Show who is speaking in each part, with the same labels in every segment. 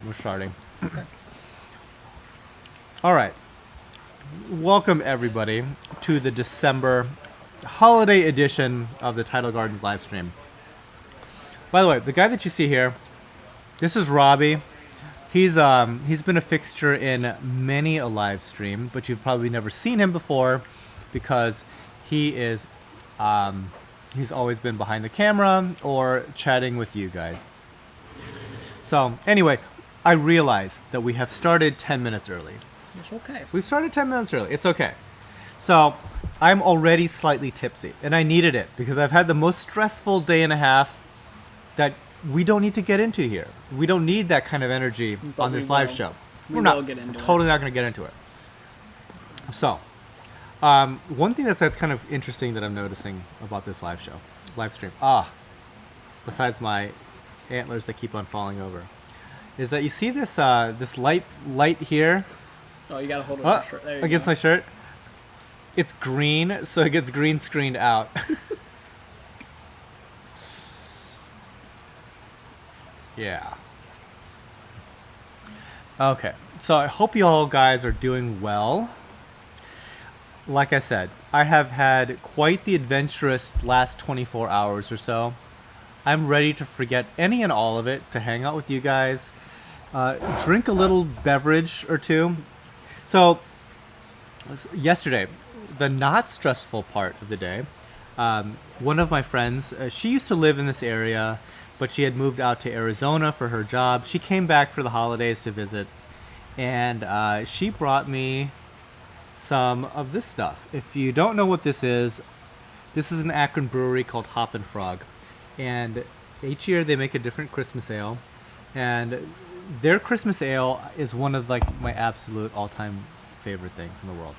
Speaker 1: we're starting.
Speaker 2: Okay.
Speaker 1: All right. Welcome, everybody, to the December holiday edition of the Tidal Gardens live stream. By the way, the guy that you see here, this is Robbie. He's been a fixture in many a live stream, but you've probably never seen him before because he is he's always been behind the camera or chatting with you guys. So anyway, I realize that we have started 10 minutes early.
Speaker 2: It's okay.
Speaker 1: We've started 10 minutes early. It's okay. So I'm already slightly tipsy, and I needed it because I've had the most stressful day and a half that we don't need to get into here. We don't need that kind of energy on this live show. We're not totally not going to get into it. So, one thing that's kind of interesting that I'm noticing about this live stream, besides my antlers that keep on falling over, is that you see this this light here.
Speaker 2: Oh, you gotta hold it on your shirt. There you
Speaker 1: against
Speaker 2: go.
Speaker 1: my shirt. It's green, so it gets green screened out. Yeah. Okay, so I hope you all guys are doing well. Like I said, I have had quite the adventurous last 24 hours or so. I'm ready to forget any and all of it, to hang out with you guys, drink a little beverage or two. So, yesterday, the not stressful part of the day, one of my friends, she used to live in this area, but she had moved out to Arizona for her job. She came back for the holidays to visit, and she brought me some of this stuff. If you don't know what this is an Akron brewery called Hop and Frog, and each year they make a different Christmas ale, and their Christmas ale is one of like my absolute all-time favorite things in the world.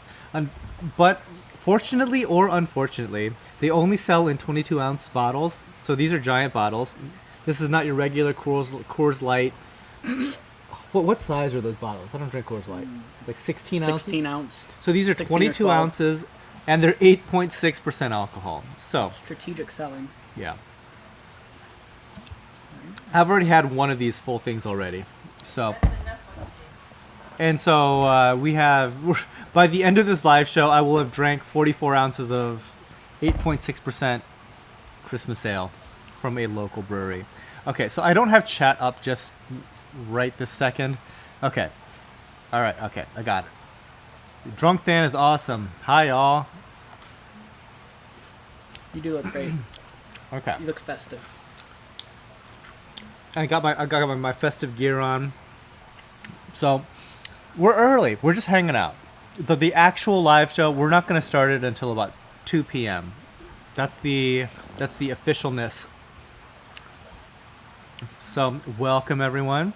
Speaker 1: But fortunately or unfortunately, they only sell in 22-ounce bottles, so these are giant bottles. This is not your regular Coors Light. What size are those bottles? I don't drink Coors Light. Like 16 ounces?
Speaker 2: 16 ounce.
Speaker 1: So these are 22 ounces, and they're 8.6% alcohol. So
Speaker 2: Strategic selling.
Speaker 1: yeah. I've already had one of these full things already. So, and so we have, by the end of this live show, I will have drank 44 ounces of 8.6% Christmas ale from a local brewery. Okay, so I don't have chat up just right this second. Okay. All right, okay, I got it. Drunk Than is awesome. Hi, y'all.
Speaker 2: You do look great.
Speaker 1: Okay.
Speaker 2: You look festive.
Speaker 1: I got my festive gear on. So, we're early. We're just hanging out. The actual live show, we're not going to start it until about 2 p.m. That's the officialness. So, welcome everyone.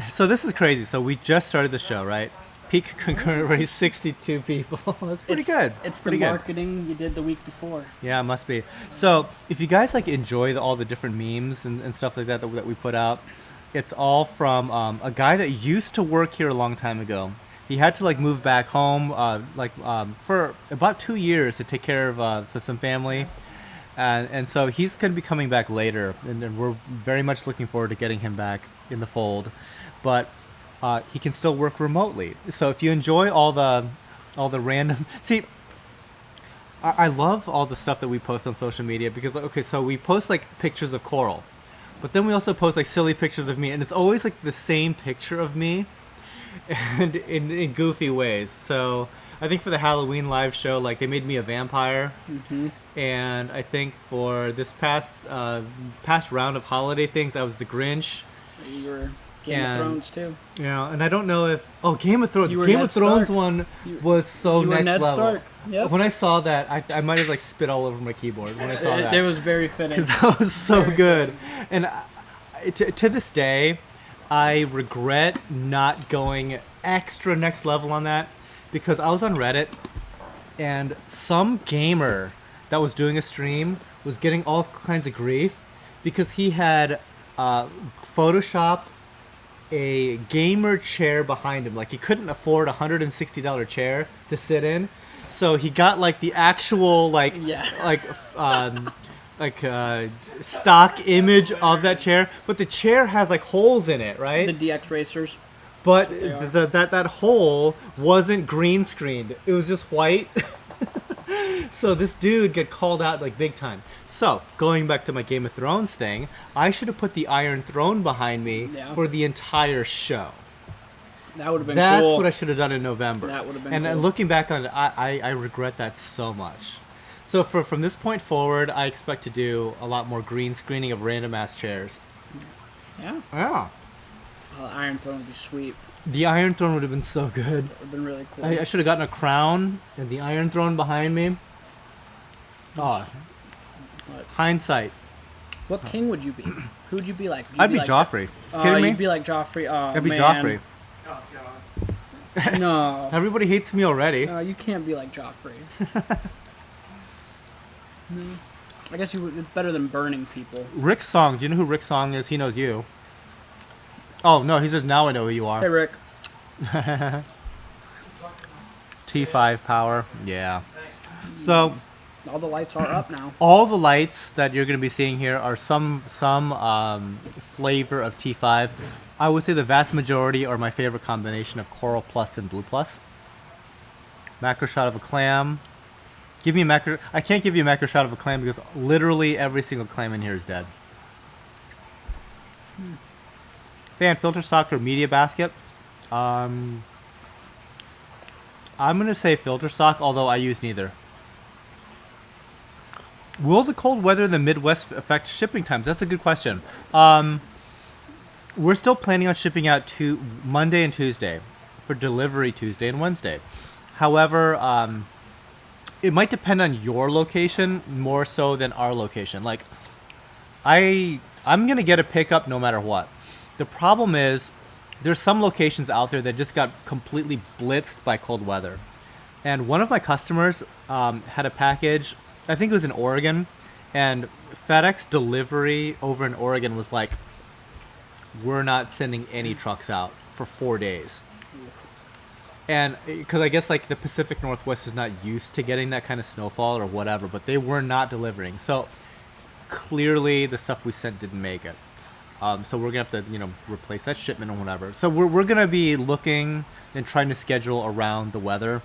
Speaker 1: So this is crazy. So we just started the show, right? Peak concurrent rate 62 people. That's pretty good.
Speaker 2: It's
Speaker 1: pretty
Speaker 2: the
Speaker 1: good.
Speaker 2: marketing you did the week before.
Speaker 1: Yeah, it must be. So if you guys like enjoy all the different memes and stuff like that we put out, it's all from a guy that used to work here a long time ago. He had to like move back home for about 2 years to take care of some family. And so he's going to be coming back later, and we're very much looking forward to getting him back in the fold. But he can still work remotely. So if you enjoy all the random... See, I love all the stuff that we post on social media because, okay, so we post like pictures of coral, but then we also post like silly pictures of me, and it's always like the same picture of me and in goofy ways. So I think for the Halloween live show, like they made me a vampire.
Speaker 2: Mm-hmm.
Speaker 1: And I think for this past round of holiday things, I was the Grinch.
Speaker 2: You were Game of Thrones too.
Speaker 1: Yeah, and I don't know if Game of Thrones.
Speaker 2: You were
Speaker 1: Game
Speaker 2: Ned
Speaker 1: of Thrones
Speaker 2: Stark.
Speaker 1: one was so
Speaker 2: You were
Speaker 1: next
Speaker 2: Ned
Speaker 1: level.
Speaker 2: Stark. Yep.
Speaker 1: When I saw that, I might have like spit all over my keyboard when I saw that.
Speaker 2: It was very fitting.
Speaker 1: Because that was so
Speaker 2: Very
Speaker 1: good. And to this day, I regret not going extra next level on that because I was on Reddit and some gamer that was doing a stream was getting all kinds of grief because he had photoshopped a gamer chair behind him. Like he couldn't afford a $160 chair to sit in, so he got like the actual stock image of that chair, but the chair has like holes in it, right?
Speaker 2: The DX racers.
Speaker 1: But
Speaker 2: They are.
Speaker 1: that hole wasn't green screened. It was just white. So this dude get called out like big time. So going back to my Game of Thrones thing, I should have put the Iron Throne behind me
Speaker 2: Yeah.
Speaker 1: for the entire show.
Speaker 2: That would have been
Speaker 1: That's
Speaker 2: cool.
Speaker 1: what I should have done in November.
Speaker 2: That would have been
Speaker 1: And
Speaker 2: cool.
Speaker 1: looking back on it, I regret that so much. So from this point forward, I expect to do a lot more green screening of random ass chairs.
Speaker 2: Yeah.
Speaker 1: Yeah.
Speaker 2: Iron Throne would be sweet.
Speaker 1: The Iron Throne would have been so good.
Speaker 2: That would have been really cool.
Speaker 1: I should have gotten a crown and the Iron Throne behind me. Oh,
Speaker 2: What?
Speaker 1: hindsight.
Speaker 2: What king would you be? Who would you be like?
Speaker 1: I'd be
Speaker 2: like
Speaker 1: Joffrey.
Speaker 2: Oh,
Speaker 1: Kidding me?
Speaker 2: you'd be like Joffrey. Oh,
Speaker 1: I'd be
Speaker 2: man.
Speaker 1: Joffrey.
Speaker 2: No.
Speaker 1: Everybody hates me already.
Speaker 2: You can't be like Joffrey. No. I guess you would, it's better than burning people.
Speaker 1: Rick Song. Do you know who Rick Song is? He knows you. Oh, no. He says, now I know who you
Speaker 2: Hey,
Speaker 1: are.
Speaker 2: Rick.
Speaker 1: T5 power. Yeah. So
Speaker 2: All the lights are up now.
Speaker 1: all the lights that you're going to be seeing here are some flavor of T5. I would say the vast majority are my favorite combination of Coral Plus and Blue Plus. Macro shot of a clam. Give me a macro. I can't give you a macro shot of a clam because literally every single clam in here is dead. Fan filter stock or media basket. I'm gonna say filter stock, although I use neither. Will the cold weather in the Midwest affect shipping times? That's a good question. We're still planning on shipping out to Monday and Tuesday for delivery Tuesday and Wednesday. However, it might depend on your location more so than our location. Like, I'm gonna get a pickup no matter what. The problem is there's some locations out there that just got completely blitzed by cold weather. And one of my customers had a package, I think it was in Oregon, and FedEx delivery over in Oregon was like, we're not sending any trucks out for 4 days. And because I guess like the Pacific Northwest is not used to getting that kind of snowfall or whatever, but they were not delivering. So clearly the stuff we sent didn't make it. So we're gonna have to, replace that shipment or whatever. So we're gonna be looking and trying to schedule around the weather.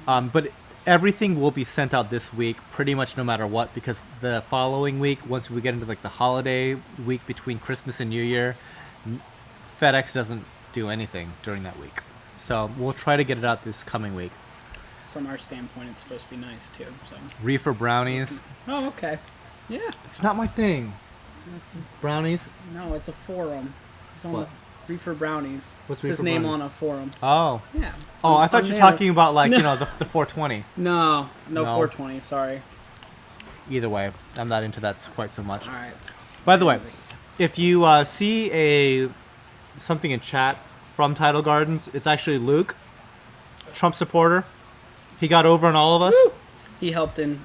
Speaker 1: But everything will be sent out this week, pretty much no matter what, because the following week, once we get into like the holiday week between Christmas and New Year, FedEx doesn't do anything during that week. So we'll try to get it out this coming week.
Speaker 2: From our standpoint, it's supposed to be nice too. So.
Speaker 1: Reefer brownies.
Speaker 2: Oh, okay. Yeah.
Speaker 1: It's not my thing.
Speaker 2: That's
Speaker 1: Brownies.
Speaker 2: no, it's a forum. It's on
Speaker 1: What?
Speaker 2: the Reefer Brownies.
Speaker 1: What's
Speaker 2: it's his
Speaker 1: Reefer
Speaker 2: name
Speaker 1: Brownies?
Speaker 2: on a forum.
Speaker 1: Oh.
Speaker 2: Yeah.
Speaker 1: Oh, I thought you were talking about like,
Speaker 2: No.
Speaker 1: the 420.
Speaker 2: No,
Speaker 1: No.
Speaker 2: 420. Sorry.
Speaker 1: Either way, I'm not into that quite so much.
Speaker 2: All right.
Speaker 1: By the way, if you see something in chat from Tidal Gardens, it's actually Luke, Trump supporter. He got over on all of us.
Speaker 2: Woo! He helped in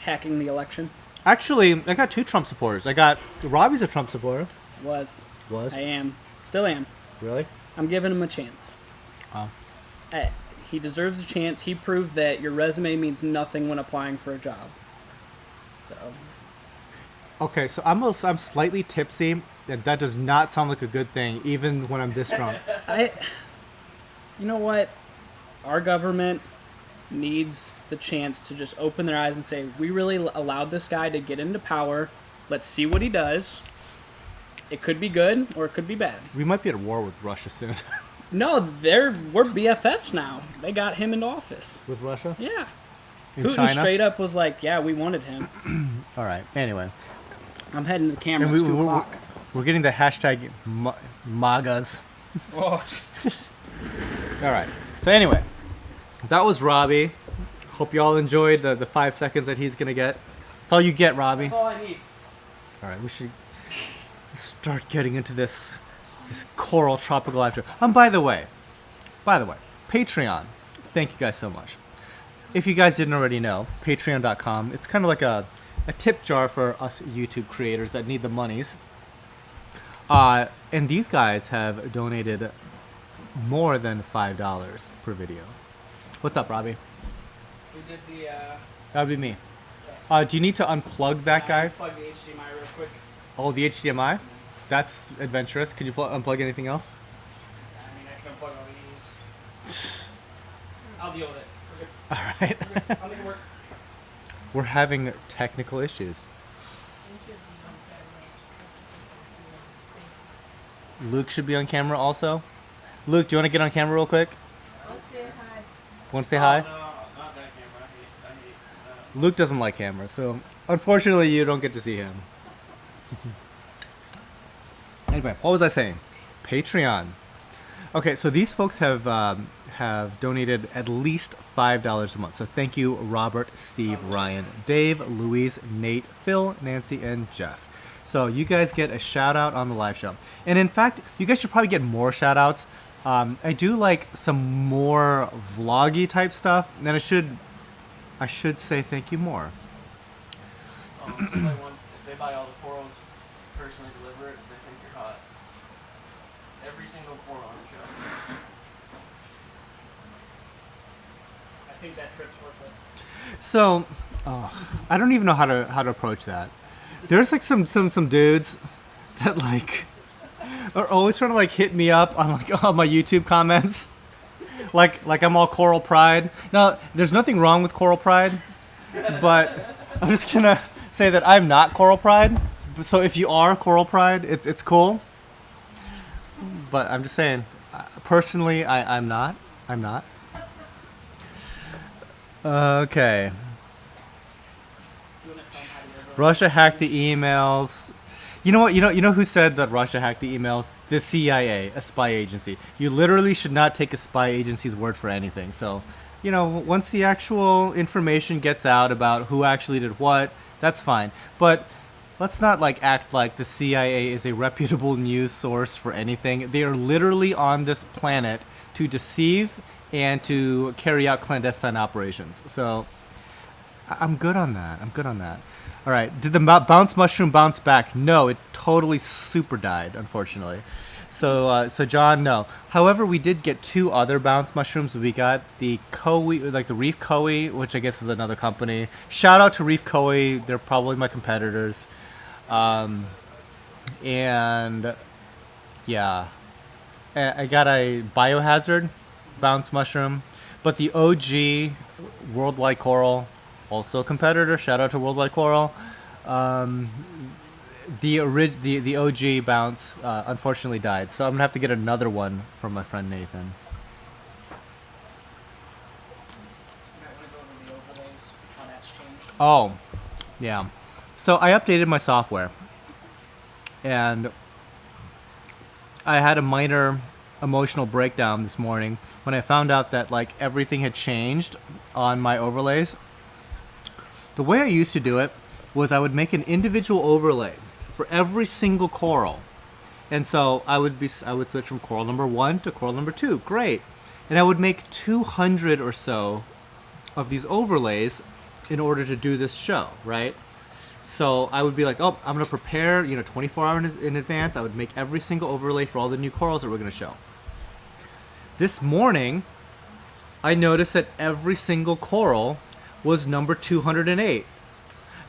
Speaker 2: hacking the election.
Speaker 1: Actually, I got two Trump supporters. I got Robbie's a Trump supporter.
Speaker 2: Was.
Speaker 1: Was?
Speaker 2: I am. Still am.
Speaker 1: Really?
Speaker 2: I'm giving him a chance.
Speaker 1: Oh.
Speaker 2: He deserves a chance. He proved that your resume means nothing when applying for a job. So.
Speaker 1: Okay, so I'm slightly tipsy, and that does not sound like a good thing, even when I'm this drunk.
Speaker 2: You know what? Our government needs the chance to just open their eyes and say, we really allowed this guy to get into power. Let's see what he does. It could be good or it could be bad.
Speaker 1: We might be at war with Russia soon.
Speaker 2: No, we're BFFs now. They got him into office.
Speaker 1: With Russia?
Speaker 2: Yeah.
Speaker 1: In
Speaker 2: Putin
Speaker 1: China?
Speaker 2: straight up was like, yeah, we wanted him.
Speaker 1: All right. Anyway,
Speaker 2: I'm heading to the camera.
Speaker 1: and
Speaker 2: It's 2 o'clock.
Speaker 1: we're getting the hashtag MAGAs.
Speaker 2: Oh,
Speaker 1: All right. So anyway, that was Robbie. Hope you all enjoyed the 5 seconds that he's gonna get. That's all you get, Robbie.
Speaker 2: that's all I need.
Speaker 1: All right, we should start getting into this coral tropical life show. By the way, Patreon. Thank you guys so much. If you guys didn't already know, patreon.com, it's kind of like a tip jar for us YouTube creators that need the monies. And these guys have donated more than $5 per video. What's up, Robbie?
Speaker 2: We did the,
Speaker 1: That would be me.
Speaker 2: yes.
Speaker 1: Do you need to unplug that guy?
Speaker 2: Plug the HDMI real quick.
Speaker 1: Oh, the HDMI? That's adventurous. Could you unplug anything else?
Speaker 2: I mean, I can unplug all these. I'll deal with it. We're good.
Speaker 1: All right.
Speaker 2: We're good. I'll make it work.
Speaker 1: We're having technical issues. Luke should be on camera also. Luke, do you want to get on camera real quick?
Speaker 3: I'll say hi.
Speaker 1: Want to say hi?
Speaker 4: No, not that camera. I hate
Speaker 1: Luke doesn't like cameras, so unfortunately you don't get to see him. Anyway, what was I saying? Patreon. Okay, so these folks have donated at least $5 a month. So thank you, Robert, Steve, Ryan, Dave, Louise, Nate, Phil, Nancy, and Jeff. So you guys get a shout out on the live show. And in fact, you guys should probably get more shout outs. I do like some more vloggy type stuff, and I should say thank you more.
Speaker 4: Somebody wants, if they buy all the corals, personally deliver it, they think you're hot. Every single coral on the show.
Speaker 2: I think that trip's worth it.
Speaker 1: So, I don't even know how to approach that. There's like some dudes that like are always trying to like hit me up on like on my YouTube comments, like I'm all Coral Pride. Now, there's nothing wrong with Coral Pride, but I'm just gonna say that I'm not Coral Pride. So if you are Coral Pride, it's cool. But I'm just saying, personally, I'm not. I'm not. Okay. Russia hacked the emails. You know what? You know who said that Russia hacked the emails? The CIA, a spy agency. You literally should not take a spy agency's word for anything. So, once the actual information gets out about who actually did what, that's fine. But let's not like act like the CIA is a reputable news source for anything. They are literally on this planet to deceive and to carry out clandestine operations. So I'm good on that. All right. Did the bounce mushroom bounce back? No, it totally super died, unfortunately. So John, no. However, we did get 2 other bounce mushrooms. We got the Koi, like the Reef Koi, which I guess is another company. Shout out to Reef Koi. They're probably my competitors. And yeah, I got a Biohazard bounce mushroom, but the OG Worldwide Coral, also a competitor. Shout out to Worldwide Coral. The OG bounce unfortunately died, so I'm gonna have to get another one from my friend Nathan. Oh, yeah. So I updated my software, and I had a minor emotional breakdown this morning when I found out that like everything had changed on my overlays. The way I used to do it was I would make an individual overlay for every single coral. And so I would switch from coral number 1 to coral number 2. Great. And I would make 200 or so of these overlays in order to do this show, right? So I would be like, oh, I'm going to prepare, 24 hours in advance. I would make every single overlay for all the new corals that we're going to show. This morning, I noticed that every single coral was number 208.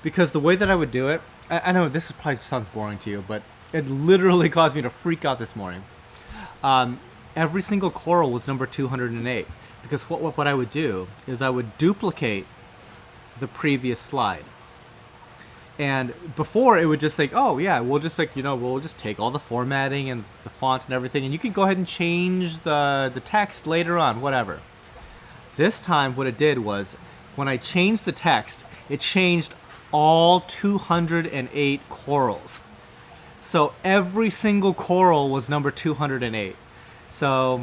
Speaker 1: Because the way that I would do it, I know this probably sounds boring to you, but it literally caused me to freak out this morning. Every single coral was number 208. Because what I would do is I would duplicate the previous slide. And before it would just like, oh yeah, we'll just like, we'll just take all the formatting and the font and everything, and you can go ahead and change the text later on, whatever. This time what it did was, when I changed the text, it changed all 208 corals. So every single coral was number 208. So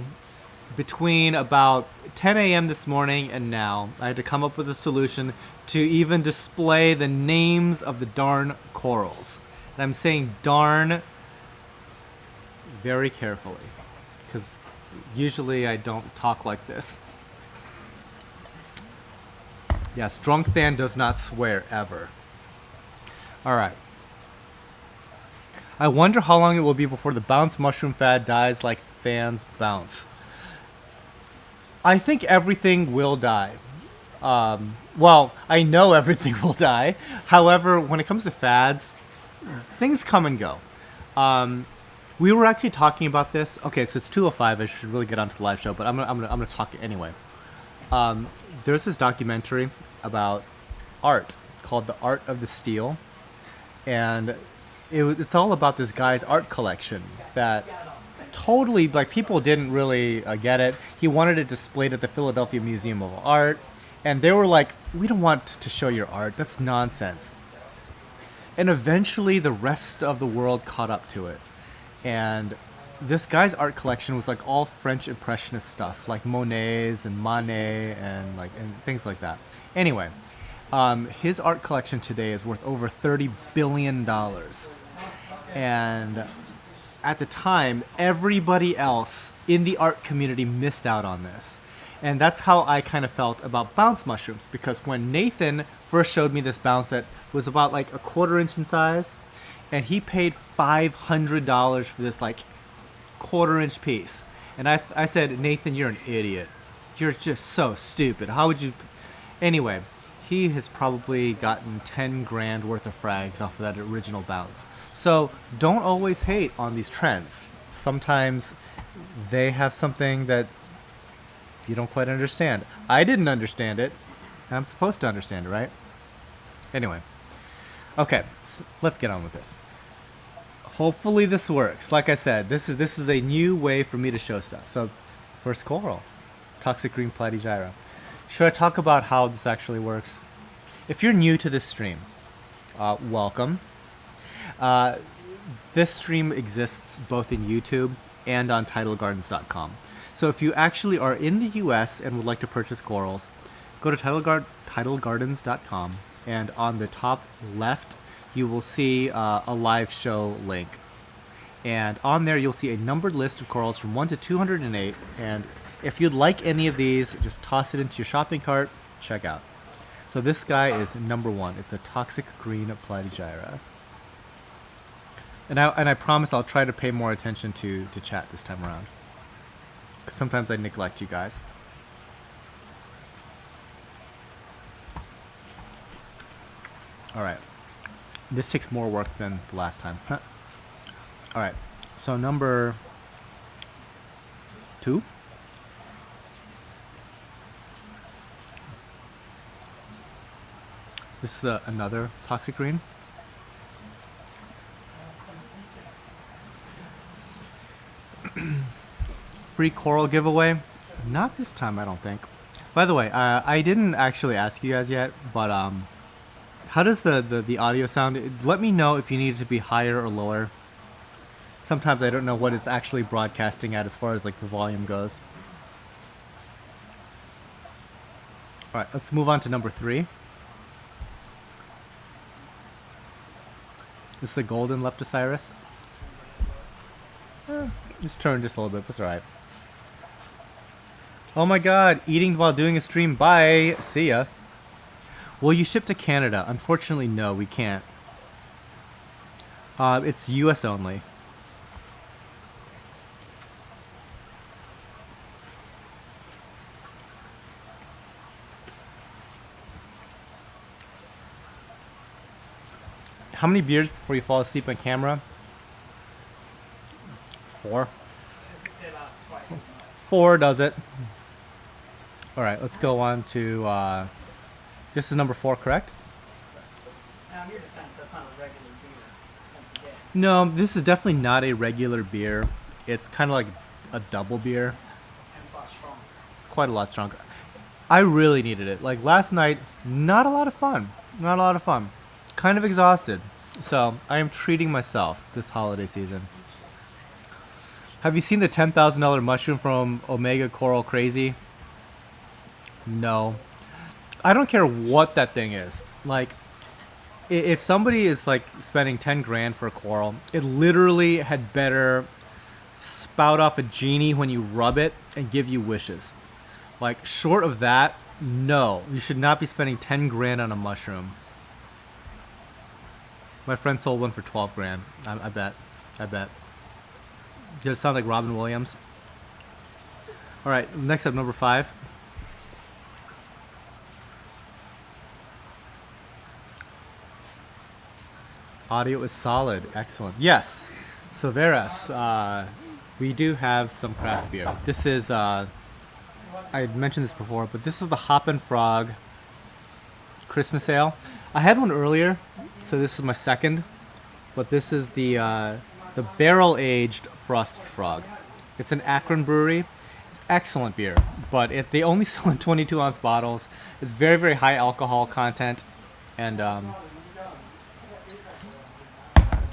Speaker 1: between about 10 a.m. this morning and now, I had to come up with a solution to even display the names of the darn corals. And I'm saying darn very carefully, because usually I don't talk like this. Yes, Drunk Than does not swear ever. All right. I wonder how long it will be before the bounce mushroom fad dies like Than's bounce. I think everything will die. Well, I know everything will die. However, when it comes to fads, things come and go. We were actually talking about this. Okay, so it's 2:05. I should really get onto the live show, but I'm gonna talk anyway. There's this documentary about art called The Art of the Steal, and it's all about this guy's art collection that totally, like, people didn't really get it. He wanted it displayed at the Philadelphia Museum of Art, and they were like, "We don't want to show your art. That's nonsense." And eventually, the rest of the world caught up to it, and this guy's art collection was like all French Impressionist stuff, like Monet's and Manet and things like that. Anyway, his art collection today is worth over $30 billion, and at the time, everybody else in the art community missed out on this. And that's how I kind of felt about bounce mushrooms, because when Nathan first showed me this bounce that was about like a 1/4 inch in size, and he paid $500 for this like 1/4 inch piece. And I said, "Nathan, you're an idiot. You're just so stupid. How would you?" Anyway, he has probably gotten 10 grand worth of frags off of that original bounce. So don't always hate on these trends. Sometimes they have something that you don't quite understand. I didn't understand it, and I'm supposed to understand it, right? Anyway, okay, so let's get on with this. Hopefully this works. Like I said, this is a new way for me to show stuff. So, first coral, toxic green Platygyra. Should I talk about how this actually works? If you're new to this stream, welcome. This stream exists both in YouTube and on TidalGardens.com. So if you actually are in the US and would like to purchase corals, go to TidalGardens.com, and on the top left, you will see a live show link. And on there, you'll see a numbered list of corals from 1 to 208. And if you'd like any of these, just toss it into your shopping cart, check out. So this guy is number 1. It's a toxic green Platygyra. And I promise I'll try to pay more attention to chat this time around, because sometimes I neglect you guys. Alright. This takes more work than the last time. Huh. Alright. So number 2. This is another toxic green. Free coral giveaway. Not this time, I don't think. By the way, I didn't actually ask you guys yet, but how does the audio sound? Let me know if you need it to be higher or lower. Sometimes I don't know what it's actually broadcasting at as far as like the volume goes. Alright, let's move on to number 3. This is a golden Leptoseris. Just turn just a little bit, but it's alright. Oh my god, eating while doing a stream. Bye. See ya. Will you ship to Canada? Unfortunately, no, we can't. It's US only. How many beers before you fall asleep on camera? 4. 4 does it. Alright, let's go on to, this is number 4, correct?
Speaker 2: Now, in your defense, that's not a regular beer. Once again.
Speaker 1: No, this is definitely not a regular beer. It's kind of like a double beer.
Speaker 2: And it's a lot stronger.
Speaker 1: Quite a lot stronger. I really needed it. Like last night, not a lot of fun. Not a lot of fun. Kind of exhausted. So, I am treating myself this holiday season. Have you seen the $10,000 mushroom from Omega Coral Crazy? No. I don't care what that thing is. Like, if somebody is like spending 10 grand for a coral, it literally had better spout off a genie when you rub it and give you wishes. Like, short of that, no. You should not be spending 10 grand on a mushroom. My friend sold one for 12 grand. I bet. Does it sound like Robin Williams? Alright, next up, number 5. Audio is solid. Excellent. Yes. So Veras, we do have some craft beer. This is, I had mentioned this before, but this is the Hop and Frog Christmas Ale. I had one earlier, so this is my second, but this is the barrel-aged Frosted Frog. It's an Akron brewery. Excellent beer, but they only sell in 22-ounce bottles. It's very, very high alcohol content, and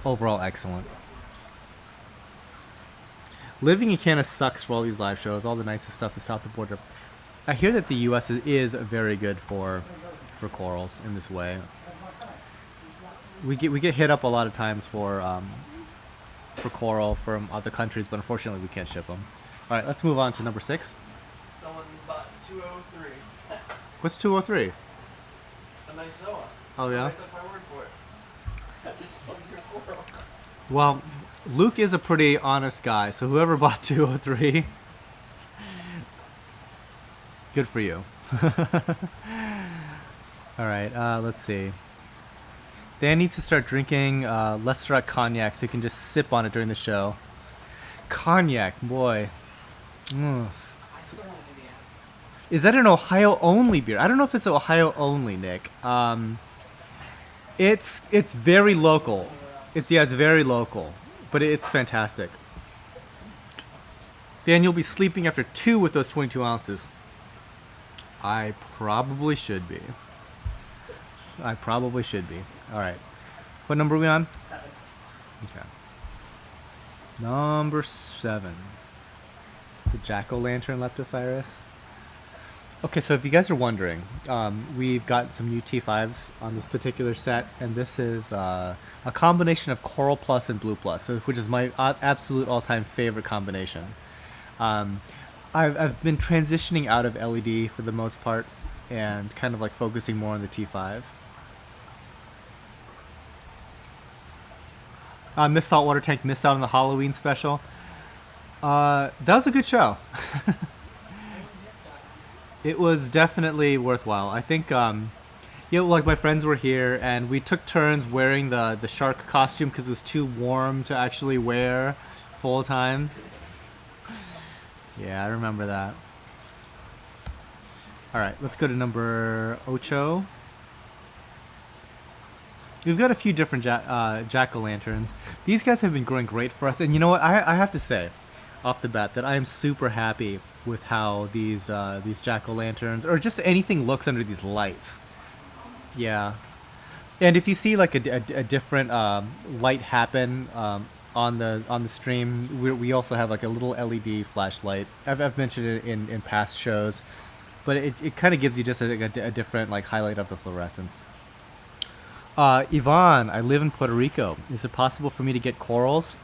Speaker 1: overall excellent. Living in Canada sucks for all these live shows. All the nicest stuff is south of the border. I hear that the U.S. is very good for corals in this way. We get hit up a lot of times for coral from other countries, but unfortunately we can't ship them. All right, let's move on to number 6.
Speaker 4: Someone bought 203.
Speaker 1: What's 203?
Speaker 4: A nice Zoa.
Speaker 1: Oh, yeah?
Speaker 4: So I took my word for it. I just sold your coral.
Speaker 1: Well, Luke is a pretty honest guy, so whoever bought 203, good for you. All right, let's see. Dan needs to start drinking Leicester cognac so he can just sip on it during the show. Cognac, boy. Mm.
Speaker 2: I still want to do the ads.
Speaker 1: Is that an Ohio-only beer? I don't know if it's Ohio-only, Nick. It's very local. It's very local, but it's fantastic. Dan, you'll be sleeping after 2 with those 22 ounces. I probably should be. All right. What number are we on?
Speaker 2: 7.
Speaker 1: Okay. Number 7. The jack-o'-lantern Leptoseris. Okay, so if you guys are wondering, we've got some new T5s on this particular set, and this is a combination of Coral Plus and Blue Plus, which is my absolute all-time favorite combination. I've been transitioning out of LED for the most part, and kind of like focusing more on the T5. Miss Saltwater Tank missed out on the Halloween special. That was a good show. It was definitely worthwhile. I think, like my friends were here, and we took turns wearing the shark costume because it was too warm to actually wear full time. Yeah, I remember that. All right, let's go to number 8. We've got a few different jack-o'-lanterns. These guys have been growing great for us, and you know what? I have to say, off the bat, that I am super happy with how these jack-o'-lanterns, or just anything, looks under these lights. Yeah, and if you see like a different light happen on the stream, we also have like a little LED flashlight. I've mentioned it in past shows, but it kind of gives you just a different like highlight of the fluorescence. Yvonne, I live in Puerto Rico. Is it possible for me to get corals?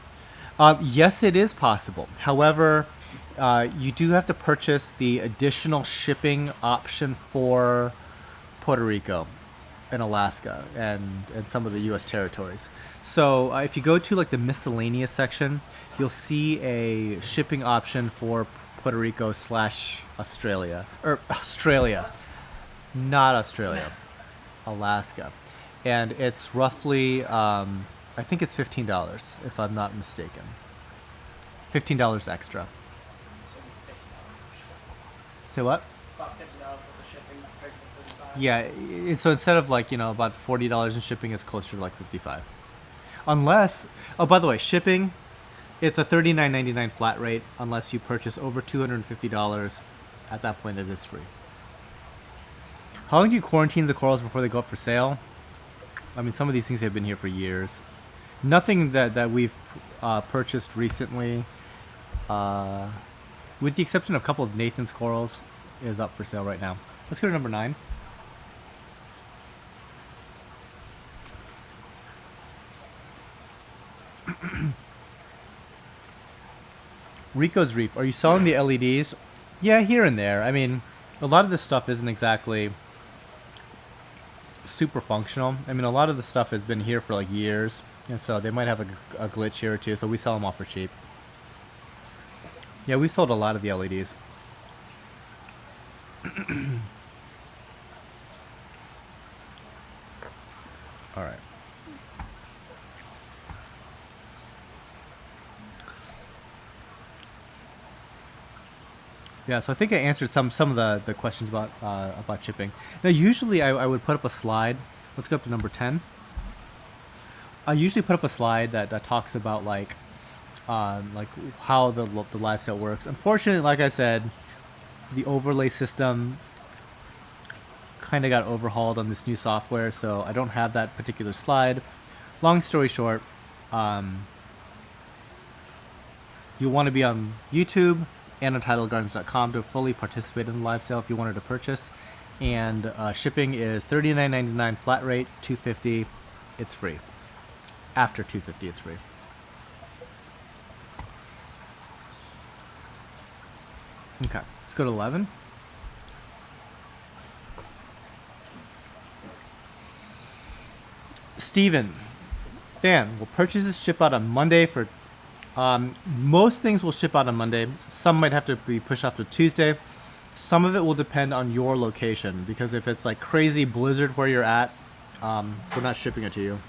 Speaker 1: Yes, it is possible. However, you do have to purchase the additional shipping option for Puerto Rico and Alaska and some of the U.S. territories. So if you go to like the miscellaneous section, you'll see a shipping option for Puerto Rico / Australia. Or Australia, not Australia, Alaska. And it's roughly, I think it's $15, if I'm not mistaken. $15 extra. Say what?
Speaker 2: It's about $50 worth of shipping compared to the $35.
Speaker 1: Yeah, so instead of like, about $40 in shipping, it's closer to like $55. Unless, oh, by the way, shipping, it's a $39.99 flat rate unless you purchase over $250. At that point, it is free. How long do you quarantine the corals before they go up for sale? I mean, some of these things have been here for years. Nothing that we've purchased recently, with the exception of a couple of Nathan's corals, is up for sale right now. Let's go to number 9. Rico's Reef. Are you selling the LEDs? Yeah, here and there. I mean, a lot of this stuff isn't exactly super functional. I mean, a lot of the stuff has been here for like years, and so they might have a glitch here or two, so we sell them off for cheap. Yeah, we sold a lot of the LEDs. All right. Yeah, so I think I answered some of the questions about shipping. Now, usually I would put up a slide. Let's go up to number 10. I usually put up a slide that talks about like how the live sale works. Unfortunately, like I said, the overlay system kind of got overhauled on this new software, so I don't have that particular slide. Long story short, you want to be on YouTube and on TitleGardens.com to fully participate in the live sale if you wanted to purchase. And shipping is $39.99 flat rate, $2.50. It's free. After $2.50, it's free. Okay, let's go to 11. Steven. Dan, will purchases ship out on Monday for... most things will ship out on Monday. Some might have to be pushed off to Tuesday. Some of it will depend on your location, because if it's like crazy blizzard where you're at, we're not shipping it to you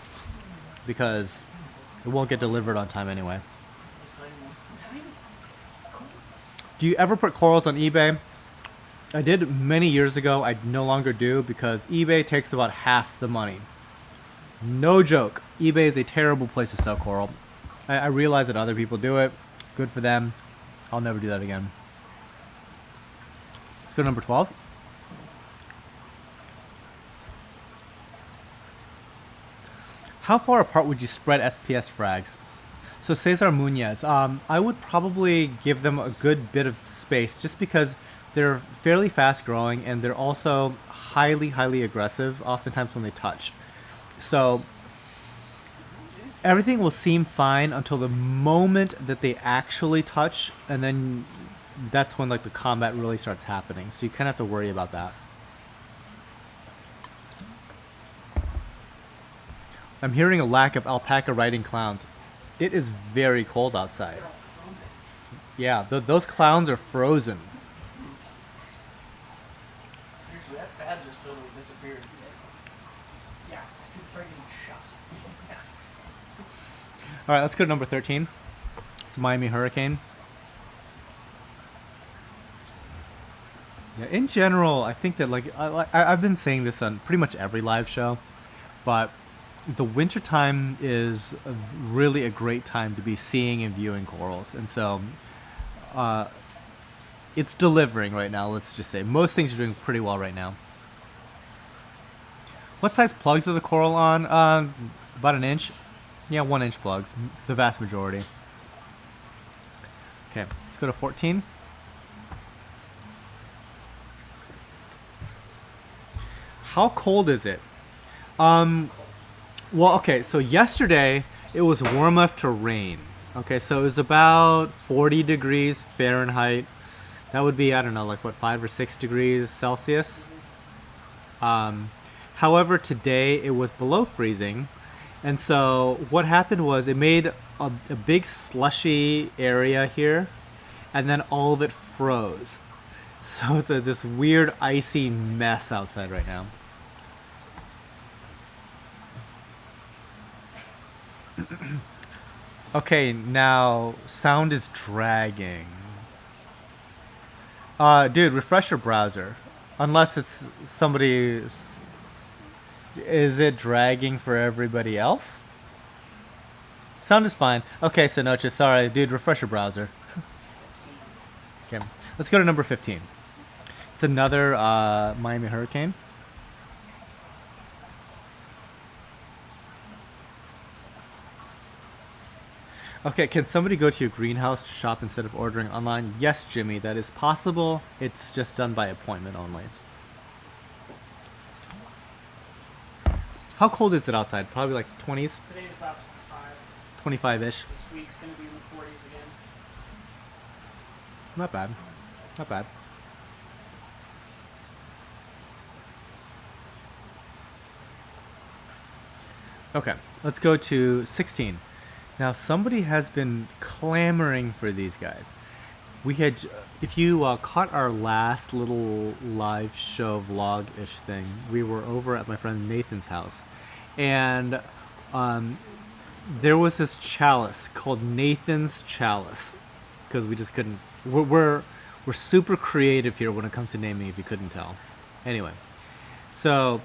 Speaker 1: because it won't get delivered on time anyway. Do you ever put corals on eBay? I did many years ago. I no longer do because eBay takes about half the money. No joke. eBay is a terrible place to sell coral. I realize that other people do it. Good for them. I'll never do that again. Let's go to number 12. How far apart would you spread SPS frags? So Cesar Muñez, I would probably give them a good bit of space just because they're fairly fast growing and they're also highly aggressive oftentimes when they touch. So everything will seem fine until the moment that they actually touch, and then that's when like the combat really starts happening. So you kind of have to worry about that. I'm hearing a lack of alpaca riding clowns. It is very cold outside. Yeah, those clowns are frozen.
Speaker 4: Seriously, that fab just totally disappeared.
Speaker 2: Yeah, it's starting to shut.
Speaker 1: All right, let's go to number 13. It's Miami Hurricane. Yeah, in general, I think that like I've been saying this on pretty much every live show, but the winter time is really a great time to be seeing and viewing corals, and so it's delivering right now. Let's just say most things are doing pretty well right now. What size plugs are the coral on? About an inch. Yeah, 1 inch plugs, the vast majority. Okay, let's go to 14. How cold is it? Well, okay, so yesterday it was warm enough to rain. Okay, so it was about 40 degrees Fahrenheit. That would be, I don't know, like what, 5 or 6 degrees Celsius? However, today it was below freezing. And so what happened was it made a big slushy area here, and then all of it froze. So it's this weird icy mess outside right now. Okay, now sound is dragging. Dude, refresh your browser. Unless it's somebody... Is it dragging for everybody else? Sound is fine. Okay, Sonocha, sorry. Dude, refresh your browser. Okay, let's go to number 15. It's another Miami Hurricane. Okay, can somebody go to your greenhouse to shop instead of ordering online? Yes, Jimmy, that is possible. It's just done by appointment only. How cold is it outside? Probably like 20s?
Speaker 2: Today's about 25.
Speaker 1: 25-ish.
Speaker 2: This week's going to be in the 40s again.
Speaker 1: Not bad. Not bad. Okay, let's go to 16. Now, somebody has been clamoring for these guys. We had, if you caught our last little live show vlog-ish thing, we were over at my friend Nathan's house, and there was this chalice called Nathan's Chalice, because we just couldn't. We're We're super creative here when it comes to naming, if you couldn't tell. Anyway, so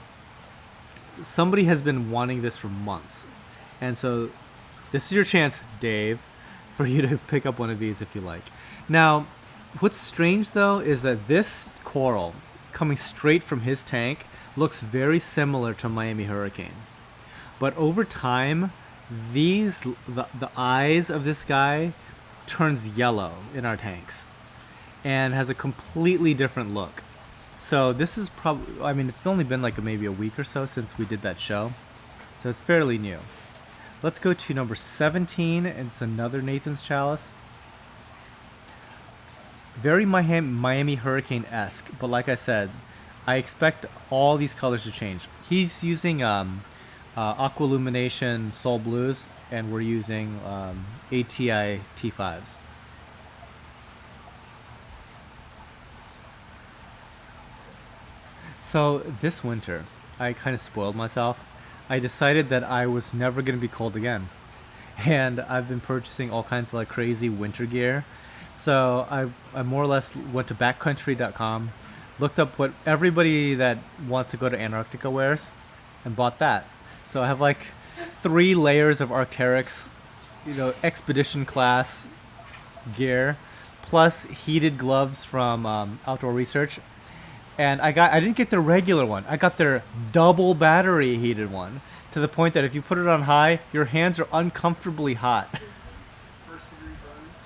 Speaker 1: somebody has been wanting this for months. And so this is your chance, Dave, for you to pick up one of these if you like. Now, what's strange though is that this coral coming straight from his tank looks very similar to Miami Hurricane. But over time, the eyes of this guy turns yellow in our tanks and has a completely different look. So this is probably, I mean, it's only been like maybe a week or so since we did that show. So it's fairly new. Let's go to number 17, and it's another Nathan's Chalice. Very Miami Hurricane-esque, but like I said, I expect all these colors to change. He's using Aqualumination Soul Blues, and we're using ATI T5s. So this winter, I kind of spoiled myself. I decided that I was never going to be cold again. And I've been purchasing all kinds of like crazy winter gear. So I more or less went to backcountry.com, looked up what everybody that wants to go to Antarctica wears, and bought that. So I have like 3 layers of Arc'teryx, expedition class gear, plus heated gloves from Outdoor Research. And I didn't get their regular one. I got their double battery heated one, to the point that if you put it on high, your hands are uncomfortably hot.
Speaker 2: First degree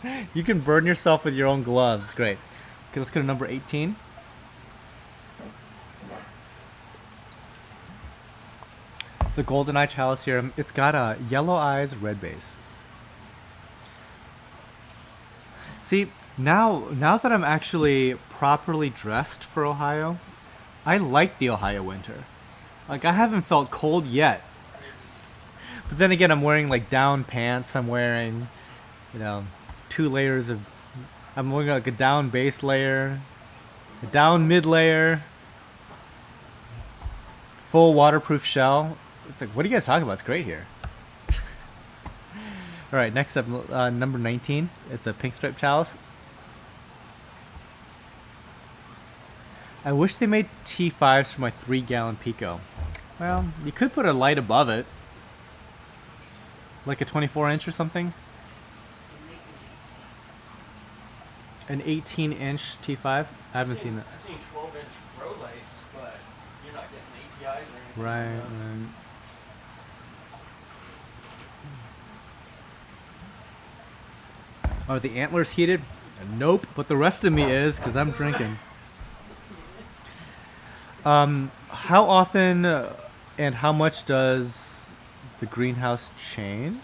Speaker 2: burns.
Speaker 1: You can burn yourself with your own gloves. It's great. Okay, let's go to number 18. The Golden Eye Chalice here. It's got a yellow eyes, red base. See, now that I'm actually properly dressed for Ohio, I like the Ohio winter. Like, I haven't felt cold yet. But then again, I'm wearing like down pants. I'm wearing, 2 layers of. I'm wearing like a down base layer, a down mid layer, full waterproof shell. It's like, what are you guys talking about? It's great here. All right, next up, number 19. It's a Pinstripe Chalice. I wish they made T5s for my 3-gallon Pico. Well, you could put a light above it. Like a 24-inch or something. An 18-inch T5? I haven't seen that.
Speaker 4: I've seen 12-inch grow lights, but you're not getting ATIs or anything.
Speaker 1: Right. Are the antlers heated? Nope, but the rest of me is, because I'm drinking. How often and how much does the greenhouse change?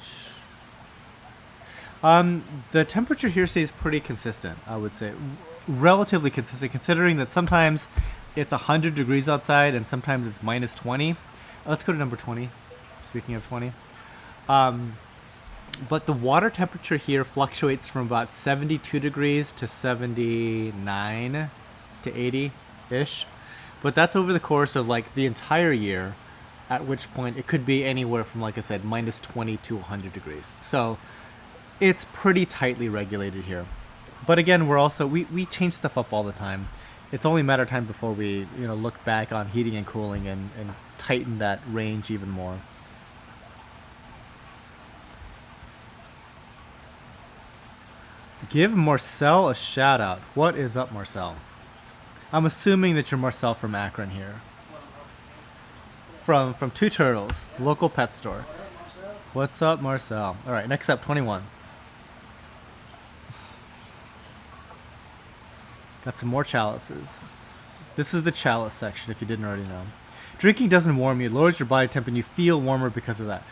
Speaker 1: The temperature here stays pretty consistent, I would say. Relatively consistent, considering that sometimes it's 100 degrees outside and sometimes it's minus 20. Let's go to number 20, speaking of 20. But the water temperature here fluctuates from about 72 degrees to 79 to 80-ish. But that's over the course of like the entire year, at which point it could be anywhere from, like I said, minus 20 to 100 degrees. So it's pretty tightly regulated here. But again, we change stuff up all the time. It's only a matter of time before we look back on heating and cooling and tighten that range even more. Give Marcel a shout out. What is up, Marcel? I'm assuming that you're Marcel from Akron here. From Two Turtles, local pet store. What's up, Marcel? All right, next up, 21. Got some more chalices. This is the chalice section, if you didn't already know. Drinking doesn't warm you. It lowers your body temp, and you feel warmer because of that.